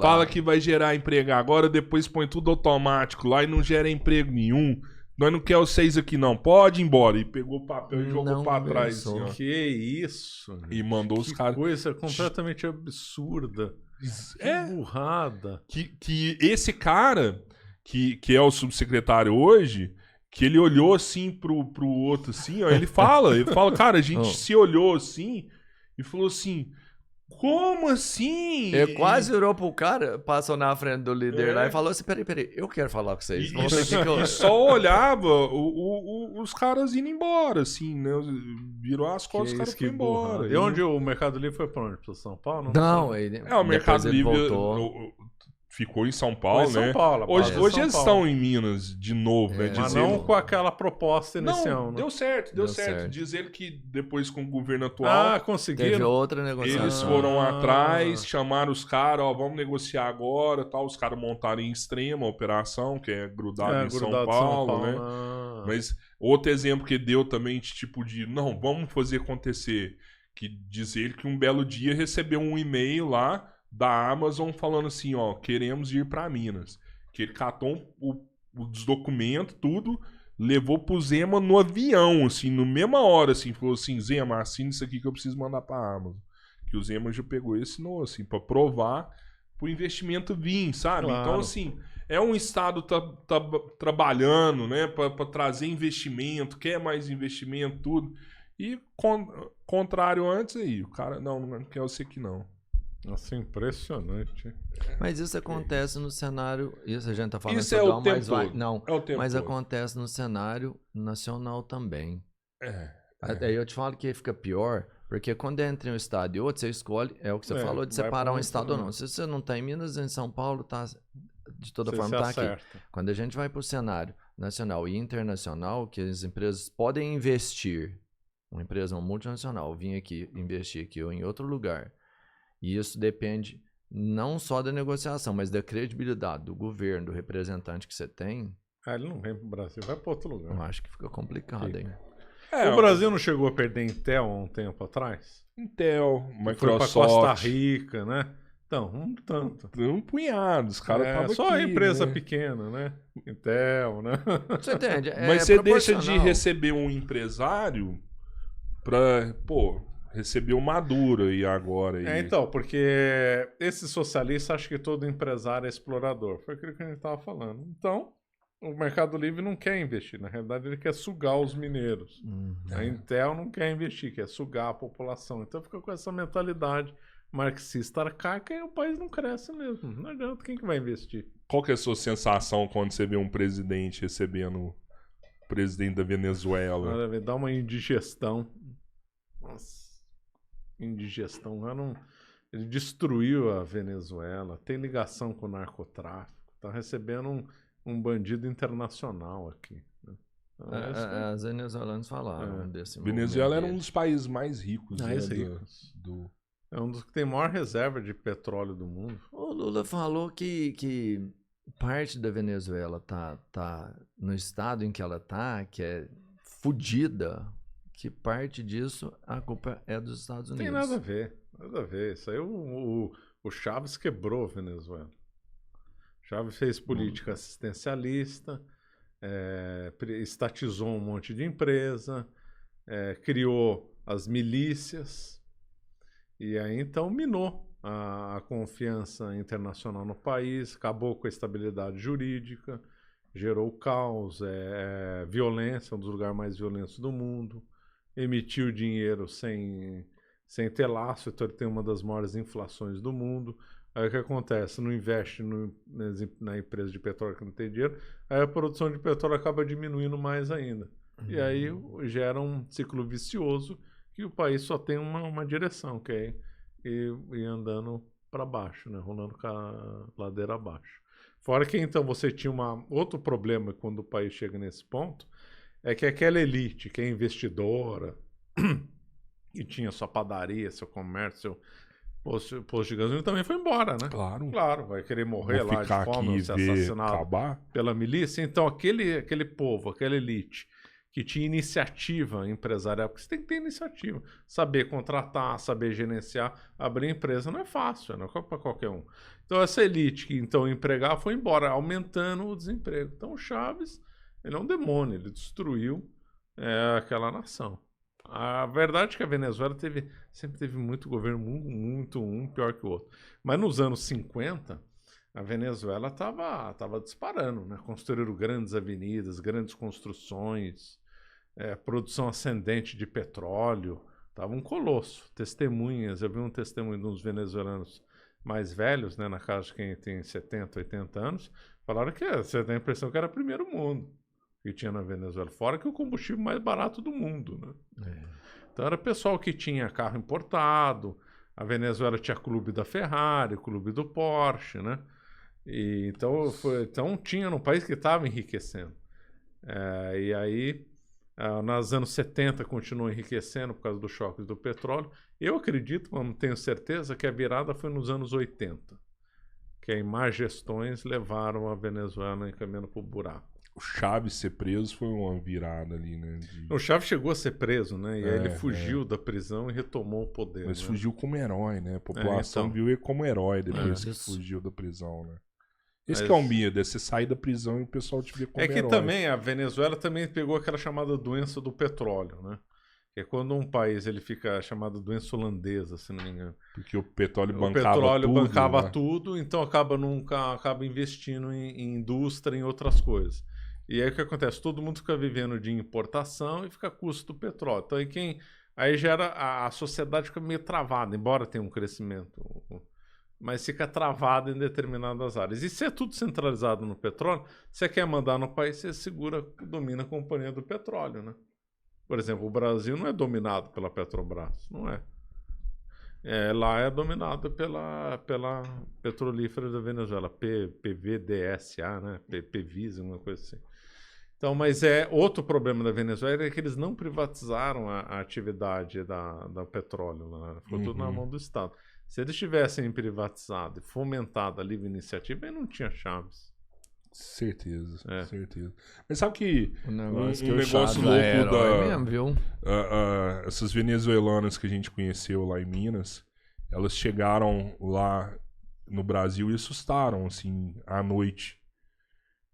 Fala que vai gerar emprego agora, depois põe tudo automático lá e não gera emprego nenhum. Nós não queremos vocês aqui, não. Pode ir embora. E pegou o papel e jogou pra trás. Assim, ó. Que isso? E mandou os caras... coisa completamente absurda. Que burrada. Que esse cara, que é o subsecretário hoje... Que ele olhou assim pro outro, assim, ó. Ele fala, cara, a gente se olhou assim e falou assim: como assim? Ele quase virou pro cara, passou na frente do líder lá e falou assim: peraí, eu quero falar com vocês. E só olhava os caras indo embora, assim, né? Virou as costas, os caras foram embora. E onde o Mercado Livre foi pra onde? Pra São Paulo? Não, ele. O Mercado Livre ficou em São Paulo, né? São Paulo, hoje eles estão em Minas de novo, né? Mas não com aquela proposta inicial, né? Deu certo. Diz ele que depois com o governo atual... conseguiram. Teve outra negociação. Eles foram atrás, chamaram os caras, vamos negociar agora, tal. Os caras montaram em Extrema a operação, que é grudado em São Paulo, né? Mas outro exemplo que deu também, tipo de, não, vamos fazer acontecer. Que diz ele que um belo dia recebeu um e-mail lá da Amazon falando assim, ó, queremos ir para Minas. Que ele catou os documentos, tudo, levou pro Zema no avião, assim, na mesma hora, assim, falou assim, Zema, assina isso aqui que eu preciso mandar pra Amazon. Que o Zema já pegou e assinou, assim, pra provar pro investimento vir, sabe? Claro. Então, assim, é um Estado trabalhando, né, pra trazer investimento, quer mais investimento, tudo. E contrário antes aí, o cara, não quer você que não. Nossa, impressionante. Mas isso acontece no cenário. Isso a gente tá falando isso estadual, é o tempo todo. Não, é o tempo mas todo. Acontece no cenário nacional também. Aí eu te falo que fica pior, porque quando entra em um estado e outro, você escolhe, é o que você falou, de separar um estado ou não. Se você não tá em Minas, em São Paulo, tá de toda forma tá aqui. Quando a gente vai para o cenário nacional e internacional, que as empresas podem investir, uma empresa multinacional vir aqui, investir aqui ou em outro lugar. E isso depende não só da negociação, mas da credibilidade do governo, do representante que você tem. Ele não vem pro Brasil, vai para outro lugar. Eu acho que fica complicado, hein? O Brasil não chegou a perder Intel há um tempo atrás? Intel, Microsoft. Foi pra Costa Rica, né? Então, um tanto. Um punhado, os caras estavam só aqui, a empresa né? pequena, né? Intel, né? Você entende? Mas você deixa de receber um empresário pra, receber o Maduro aí agora. Então, porque esse socialista acha que todo empresário é explorador. Foi aquilo que a gente estava falando. Então, o Mercado Livre não quer investir. Na realidade, ele quer sugar os mineiros. A Intel não quer investir, quer sugar a população. Então, fica com essa mentalidade marxista arcaica e o país não cresce mesmo. Não adianta, quem que vai investir? Qual que é a sua sensação quando você vê um presidente recebendo o presidente da Venezuela? Dá uma indigestão. Nossa. Indigestão. Ele destruiu a Venezuela, tem ligação com o narcotráfico, tá recebendo um bandido internacional aqui. Né? Então, os venezuelanos falaram desse Venezuela era um dos países mais ricos. É um dos que tem maior reserva de petróleo do mundo. O Lula falou que parte da Venezuela tá no estado em que ela tá, que é fodida. Que parte disso, a culpa é dos Estados Unidos. Tem nada a ver. Isso aí o Chávez quebrou a Venezuela. Chávez fez política assistencialista, estatizou um monte de empresa, criou as milícias, e aí então minou a confiança internacional no país, acabou com a estabilidade jurídica, gerou caos, violência, um dos lugares mais violentos do mundo. Emitiu dinheiro sem ter laço, então ele tem uma das maiores inflações do mundo. Aí o que acontece? Não investe na empresa de petróleo que não tem dinheiro, aí a produção de petróleo acaba diminuindo mais ainda. E aí gera um ciclo vicioso que o país só tem uma direção, que é ir andando para baixo, né? Rolando com a ladeira abaixo. Fora que então você tinha outro problema quando o país chega nesse ponto, é que aquela elite que é investidora, que tinha sua padaria, seu comércio, seu posto de gasolina, também foi embora, né? Claro, vai querer morrer vou lá ficar de fome, aqui ou e ser ver assassinado acabar. pela milícia. Então aquele povo, aquela elite que tinha iniciativa empresarial, porque você tem que ter iniciativa, saber contratar, saber gerenciar, abrir empresa não é fácil, não é para qualquer um. Então essa elite que então empregava foi embora, aumentando o desemprego. Então o Chaves, ele é um demônio, ele destruiu aquela nação. A verdade é que a Venezuela sempre teve muito governo, muito um pior que o outro. Mas nos anos 50, a Venezuela estava disparando, né? Construíram grandes avenidas, grandes construções, produção ascendente de petróleo. Estava um colosso. Testemunhas, eu vi um testemunho de uns venezuelanos mais velhos, né, na casa de quem tem 70, 80 anos, falaram que você tem a impressão que era primeiro mundo que tinha na Venezuela, fora que o combustível mais barato do mundo, né? Então era pessoal que tinha carro importado, a Venezuela tinha clube da Ferrari, clube do Porsche, né? E então tinha num país que estava enriquecendo. E aí, nos anos 70 continuou enriquecendo por causa do choque do petróleo. Eu acredito, mas não tenho certeza, que a virada foi nos anos 80, que aí más gestões levaram a Venezuela encaminhando para o buraco. O Chaves ser preso foi uma virada ali, né? O Chaves chegou a ser preso, né? E aí ele fugiu da prisão e retomou o poder. Mas né? fugiu como herói, né? A população viu ele como herói depois que fugiu da prisão, né? Esse que é o medo, é você sair da prisão e o pessoal te vê como herói. Também a Venezuela também pegou aquela chamada doença do petróleo, né? Que é quando um país ele fica chamado doença holandesa, se não me engano. Porque o petróleo bancava tudo, então acaba investindo em indústria, em outras coisas. E aí o que acontece? Todo mundo fica vivendo de importação e fica a custo do petróleo. Então aí gera a sociedade fica meio travada, embora tenha um crescimento, mas fica travada em determinadas áreas. E se é tudo centralizado no petróleo, você quer mandar no país, você domina a companhia do petróleo, né? Por exemplo, o Brasil não é dominado pela Petrobras, não é. Lá é dominado pela petrolífera da Venezuela, PVDSA, né? PVisa, uma coisa assim. Então, mas outro problema da Venezuela é que eles não privatizaram a atividade da petróleo, né? Ficou tudo na mão do Estado. Se eles tivessem privatizado e fomentado a livre iniciativa, aí não tinha Chaves. Certeza. Mas sabe que um negócio louco mesmo, viu? Essas venezuelanas que a gente conheceu lá em Minas, elas chegaram lá no Brasil e assustaram, assim, à noite.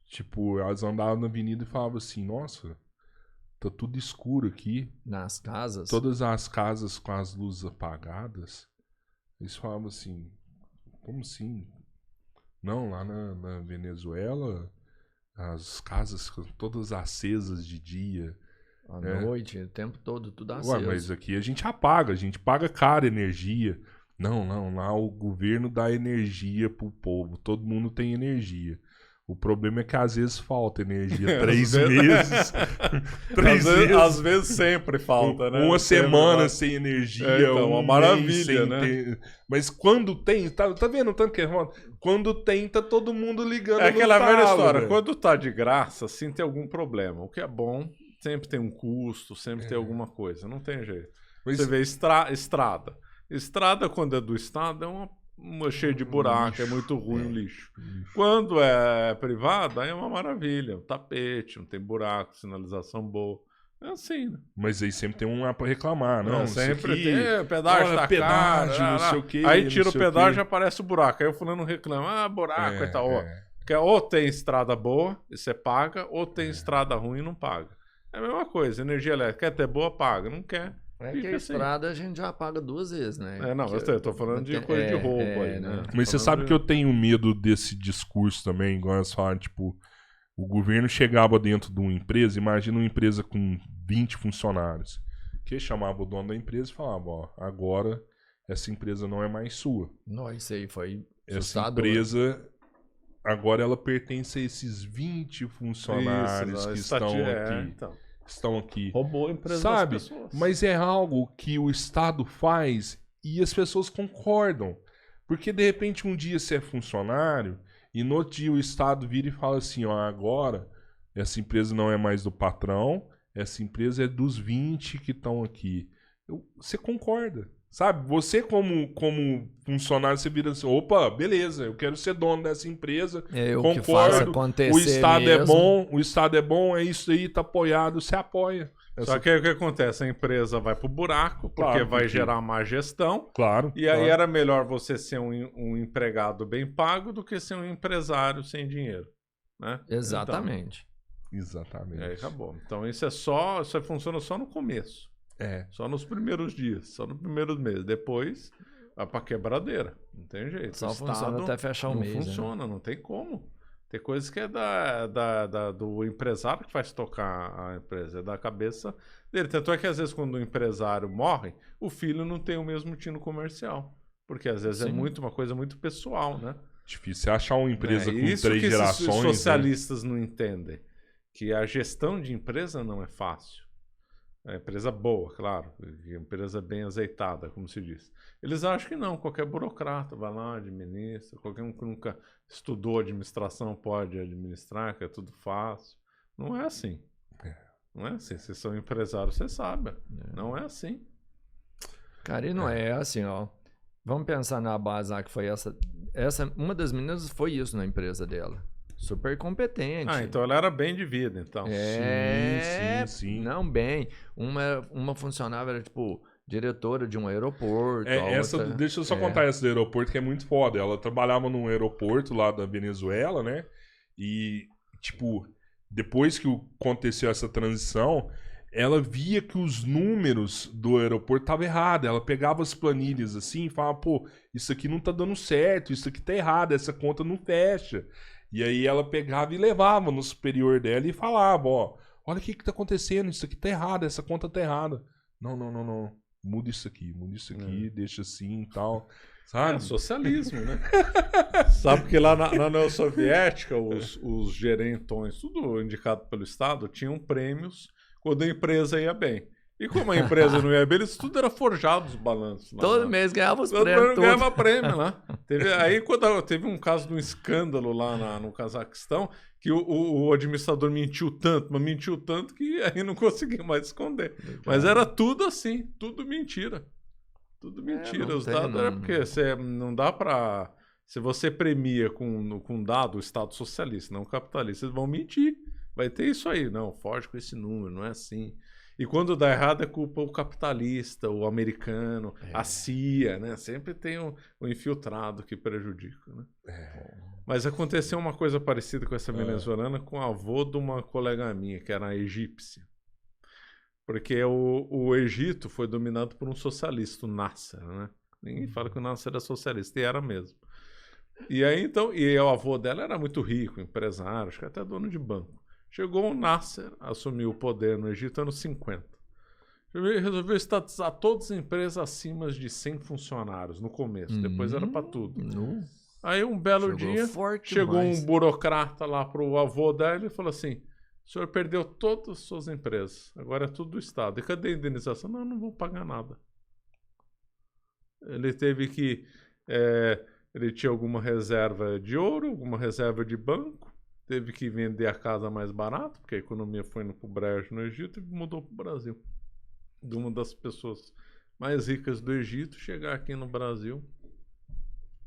Tipo, elas andavam na avenida e falavam assim, nossa, tá tudo escuro aqui. Nas casas? Todas as casas com as luzes apagadas. Eles falavam assim, como assim? Não, lá na Venezuela, as casas todas acesas de dia. À noite, o tempo todo, tudo aceso. Ué, mas aqui a gente paga cara energia. Não, lá o governo dá energia pro povo, todo mundo tem energia. O problema é que às vezes falta energia. 3 meses. 3 meses. Às vezes sempre falta, né? Uma semana sem energia. Então, uma maravilha, né? Mas quando tem, tá vendo tanto que é foda? Quando tem, tá todo mundo ligando. É aquela velha história. Véio. Quando tá de graça, assim, tem algum problema. O que é bom, sempre tem um custo, sempre tem alguma coisa. Não tem jeito. Mas... Você vê estrada. Estrada, quando é do Estado, é uma cheio de buraco, lixo. É muito ruim o lixo. Quando é privada, aí é uma maravilha. Um tapete, não tem buraco, sinalização boa. É assim, né? Mas aí sempre tem um lá pra reclamar, não? Sempre tem, pedágio tá caro, não sei o quê. Aí tira o pedágio e aparece o buraco. Aí o fulano reclama, buraco e tal. Porque ou tem estrada boa e você paga, ou tem estrada ruim e não paga. É a mesma coisa, energia elétrica. Quer ter boa, paga. Não quer. É que a estrada a gente já paga 2 vezes, né? Eu tô falando de coisa de roubo aí, né? Mas você sabe que eu tenho medo desse discurso também, igual elas falam, tipo, o governo chegava dentro de uma empresa, imagina uma empresa com 20 funcionários, que chamava o dono da empresa e falava, ó, agora essa empresa não é mais sua. Não, isso aí foi assustador. Essa empresa, agora ela pertence a esses 20 funcionários que estão aqui. Então. estão aqui. Roubou a empresa Sabe? das pessoas. Mas é algo que o Estado faz e as pessoas concordam. Porque, de repente, um dia você é funcionário e no outro dia o Estado vira e fala assim, ó, agora essa empresa não é mais do patrão, essa empresa é dos 20 que estão aqui. Você concorda. Sabe, você como funcionário, você vira assim, opa, beleza, eu quero ser dono dessa empresa, Eu concordo, que faço acontecer o Estado mesmo. é bom, o Estado é bom, é isso aí, tá apoiado, você apoia. Só que aí o que acontece? A empresa vai pro buraco, porque Claro, vai porque- gerar má gestão, Claro. e aí claro. era melhor você ser um empregado bem pago do que ser um empresário sem dinheiro, né? Exatamente. Então, Exatamente. aí acabou. Então isso funciona só no começo. Só nos primeiros dias, só nos primeiros meses. Depois, vai pra quebradeira. Não tem jeito. Só O funciona Estado até fechar o não mês. né? funciona, não tem como. Tem coisas que é do empresário que faz tocar a empresa, é da cabeça dele. Tanto é que às vezes quando o empresário morre, o filho não tem o mesmo tino comercial. Porque às vezes é Sim. uma coisa muito pessoal, né? Difícil achar uma empresa com isso 3 que gerações. esses né? socialistas não entendem. Que a gestão de empresa não é fácil. É empresa boa, claro. Empresa bem azeitada, como se diz. Eles acham que não. Qualquer burocrata vai lá, administra. Qualquer um que nunca estudou administração pode administrar, que é tudo fácil. Não é assim. Não é assim. Vocês são empresários, você sabe. Não é assim. Cara, e não é assim, ó. Vamos pensar na base lá que foi essa. Uma das meninas foi isso na empresa dela. Super competente. Ah, então ela era bem de vida, então. Sim. Não, bem. Uma funcionária era, tipo, diretora de um aeroporto. a outra- Deixa eu só contar essa do aeroporto, que é muito foda. Ela trabalhava num aeroporto lá da Venezuela, né? E, tipo, depois que aconteceu essa transição, ela via que os números do aeroporto estavam errados. Ela pegava as planilhas assim e falava, pô, isso aqui não tá dando certo, isso aqui tá errado, essa conta não fecha. E aí ela pegava e levava no superior dela e falava, ó, olha o que tá acontecendo, isso aqui tá errado, essa conta tá errada. Não. Muda isso aqui, deixa assim e tal. Sabe? É socialismo, né? Sabe que lá na União Soviética, os gerentões, tudo indicado pelo Estado, tinham prêmios quando a empresa ia bem. E como a empresa não ia bem, eles tudo era forjado os balanços. Lá, Todo né? mês ganhava os Todo prêmios. mundo ganhava prêmio lá. Aí quando teve um caso de um escândalo lá no Cazaquistão, que o administrador mentiu tanto que aí não conseguiu mais esconder. Mas era tudo assim, tudo mentira. Tudo mentira. não Os tem, dados não. era porque não dá pra... Se você premia com dado o Estado socialista, não capitalista, eles vão mentir. Vai ter isso aí. Não, foge com esse número, não é assim. E quando dá errado é culpa o capitalista, o americano, a CIA, né? Sempre tem o infiltrado que prejudica, né? Mas aconteceu uma coisa parecida com essa venezuelana com o avô de uma colega minha, que era egípcia. Porque o Egito foi dominado por um socialista, o Nasser, né? Ninguém fala que o Nasser era socialista, e era mesmo. E aí, então, o avô dela era muito rico, empresário, acho que até dono de banco. Chegou o Nasser, assumiu o poder no Egito nos anos 50. Resolveu estatizar todas as empresas acima de 100 funcionários no começo, depois era para tudo. Aí um belo dia, chegou um burocrata lá pro avô dela e falou assim, o senhor perdeu todas as suas empresas, agora é tudo do Estado. E cadê a indenização? Não vou pagar nada. Ele teve que... ele tinha alguma reserva de ouro, alguma reserva de banco, teve que vender a casa mais barato, porque a economia foi indo pro brejo no Egito e mudou pro Brasil. De uma das pessoas mais ricas do Egito chegar aqui no Brasil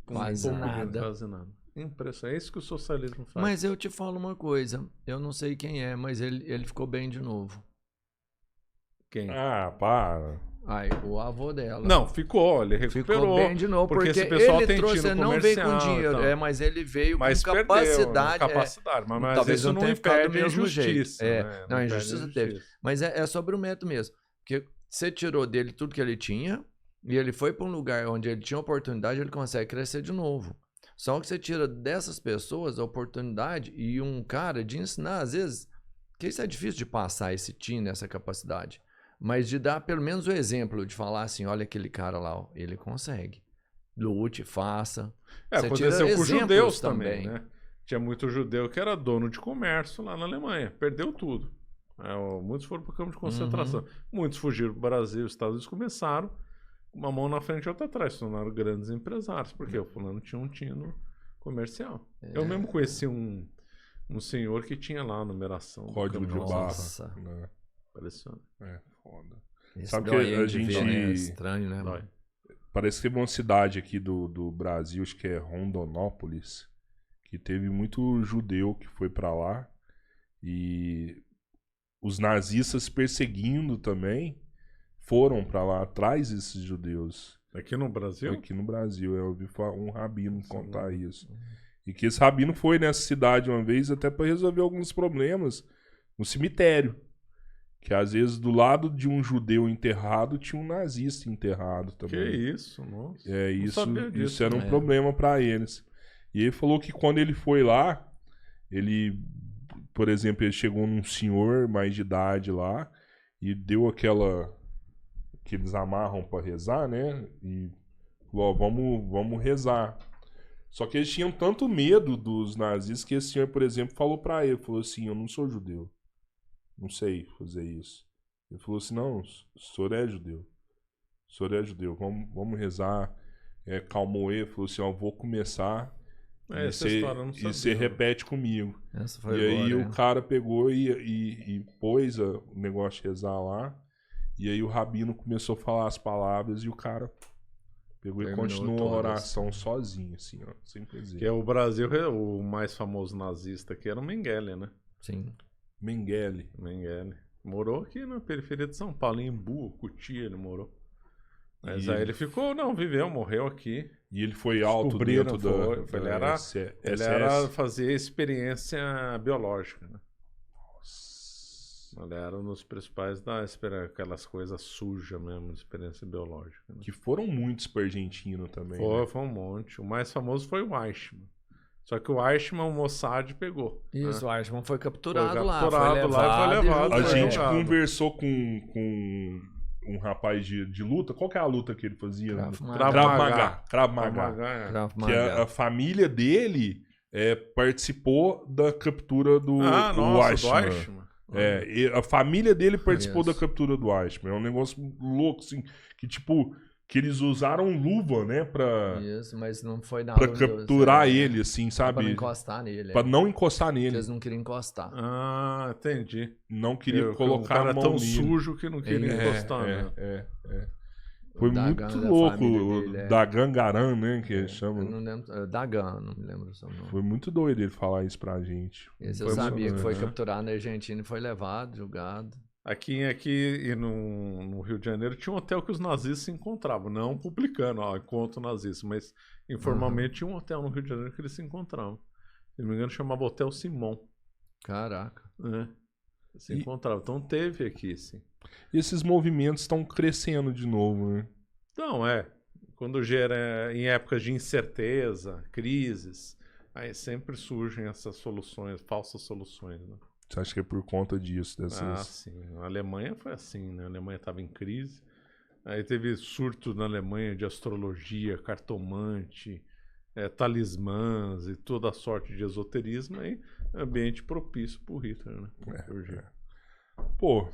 com Quase pouco nada. dinheiro, quase nada. Impressionante. É isso que o socialismo faz. Mas eu te falo uma coisa, eu não sei quem é, mas ele ficou bem de novo. Quem? Ah, para. Ai, o avô dela. Não, ele recuperou. Ficou bem de novo, porque esse pessoal ele tem trouxe, tino não veio com comercial, dinheiro, então. mas ele veio Mas com perdeu, capacidade. capacidade, mas talvez isso não tenha ficado do impede a mesmo jeito. injustiça. Né? Não, a impede injustiça teve. Mas é sobre o método mesmo. Porque você tirou dele tudo que ele tinha, e ele foi para um lugar onde ele tinha oportunidade, ele consegue crescer de novo. Só que você tira dessas pessoas a oportunidade e um cara de ensinar, às vezes, que isso é difícil de passar esse tino, essa capacidade. Mas de dar pelo menos o exemplo, de falar assim, olha aquele cara lá, ó, ele consegue. Lute, faça. Você aconteceu tira com os exemplos judeus também, né? Tinha muito judeu que era dono de comércio lá na Alemanha. Perdeu tudo. Muitos foram para o campo de concentração. Muitos fugiram para o Brasil, os Estados Unidos começaram uma mão na frente e outra atrás, se tornaram grandes empresários, porque o fulano tinha um tino comercial. Eu mesmo conheci um senhor que tinha lá a numeração. Código de barra. Nossa. Né? Impressionante. Foda. Esse Sabe que a gente... É estranho, né? Dói. Parece que teve uma cidade aqui do Brasil, acho que é Rondonópolis, que teve muito judeu que foi pra lá e os nazistas perseguindo também foram pra lá atrás desses judeus. Aqui no Brasil? Aqui no Brasil, eu ouvi um rabino contar isso. E que esse rabino foi nessa cidade uma vez até pra resolver alguns problemas no cemitério. Que às vezes do lado de um judeu enterrado tinha um nazista enterrado também. Que isso, nossa. Isso era um problema pra eles. E ele falou que quando ele foi lá, ele, por exemplo, ele chegou num senhor mais de idade lá e deu aquela que eles amarram pra rezar, né? E falou, ó, vamos rezar. Só que eles tinham tanto medo dos nazistas que esse senhor, por exemplo, falou pra ele, falou assim, eu não sou judeu. Não sei fazer isso. Ele falou assim, não, o senhor é judeu. O senhor é judeu, vamos rezar. Calmou ele, falou assim, ó, vou começar e você repete comigo. Essa foi e aí agora, o cara pegou e pôs o negócio de rezar lá. E aí o rabino começou a falar as palavras e o cara pegou e continuou a oração sozinho, assim, ó, sem dizer. Que é o Brasil, o mais famoso nazista aqui era o Mengele, né? Sim. Mengele. Morou aqui na periferia de São Paulo, em Embu, Cotia, ele morou. Mas E aí ele ficou, viveu, morreu aqui. E ele foi alto dentro ele era fazer experiência biológica, né? Ele era um dos principais aquelas coisas sujas mesmo, de experiência biológica. Né? Que foram muitos pra Argentina também. Foi um monte. O mais famoso foi o Eichmann. Só que o Eichmann, o Mossad pegou. Isso, né? o Eichmann foi capturado lá. Foi levado. A gente conversou com um rapaz de luta. Qual que é a luta que ele fazia? Krav Maga. Que a família dele participou da captura do Eichmann. A família dele participou da captura do Eichmann. É um negócio louco, assim, que tipo... Que eles usaram luva, né, Isso, mas não foi nada. Pra capturar ele, assim, sabe? Pra não encostar nele. Pra não encostar nele. Eles não queriam encostar. Ah, entendi. Não queria colocar a mão tão nele. sujo que não queria encostar, né? Foi muito louco. Dagan Garan, né, que chama. Eu não lembro. Dagan, não me lembro o seu nome. Foi muito doido ele falar isso pra gente. Esse eu sabia que foi capturado na Argentina e foi levado, julgado. Aqui e no Rio de Janeiro tinha um hotel que os nazistas se encontravam, não publicando, encontro nazista, mas informalmente tinha um hotel no Rio de Janeiro que eles se encontravam. Se não me engano, chamava Hotel Simão. Caraca. Se encontravam. Então teve aqui, sim. E esses movimentos estão crescendo de novo, né? Então, quando gera em épocas de incerteza, crises, aí sempre surgem essas soluções, falsas soluções, né? Você acha que é por conta disso? Sim. A Alemanha foi assim, né? A Alemanha estava em crise. Aí teve surto na Alemanha de astrologia, cartomante, talismãs e toda a sorte de esoterismo. Aí ambiente propício pro Hitler, né? Pô,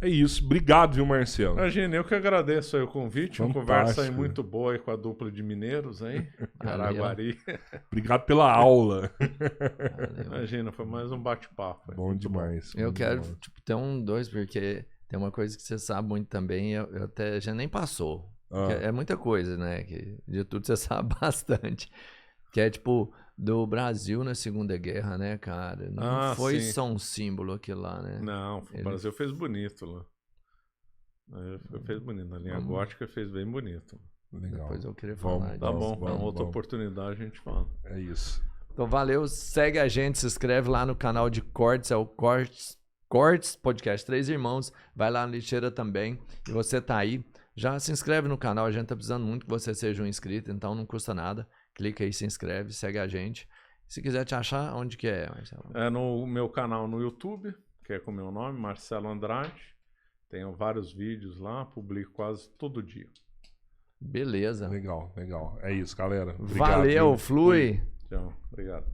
é isso. Obrigado, viu, Marcelo? Imagina, eu que agradeço aí o convite. Fantástico. Uma conversa aí muito boa aí com a dupla de mineiros aí. Araguari. Obrigado pela aula. Imagina, foi mais um bate-papo. Bom demais. Eu quero ter dois, porque tem uma coisa que você sabe muito também, eu até já nem passou. É muita coisa, né? Que de tudo você sabe bastante. Que é tipo, do Brasil na Segunda Guerra, né, cara? Não foi só um símbolo aquilo lá, né? Não, o Brasil fez bonito lá. Fez bonito. Na linha gótica fez bem bonito. Legal. Depois eu queria falar. Tá bom, outra oportunidade a gente fala. É isso. Então valeu, segue a gente, se inscreve lá no canal de Cortes, é o Cortes Podcast 3 Irmãos. Vai lá no Lixeira também. E você tá aí, já se inscreve no canal, a gente tá precisando muito que você seja um inscrito, então não custa nada. Clica aí, se inscreve, segue a gente. Se quiser te achar, onde que é, Marcelo? É no meu canal no YouTube, que é com o meu nome, Marcelo Andrade. Tenho vários vídeos lá, publico quase todo dia. Beleza. Legal. É isso, galera. Obrigado, Valeu, flui. Tchau, obrigado.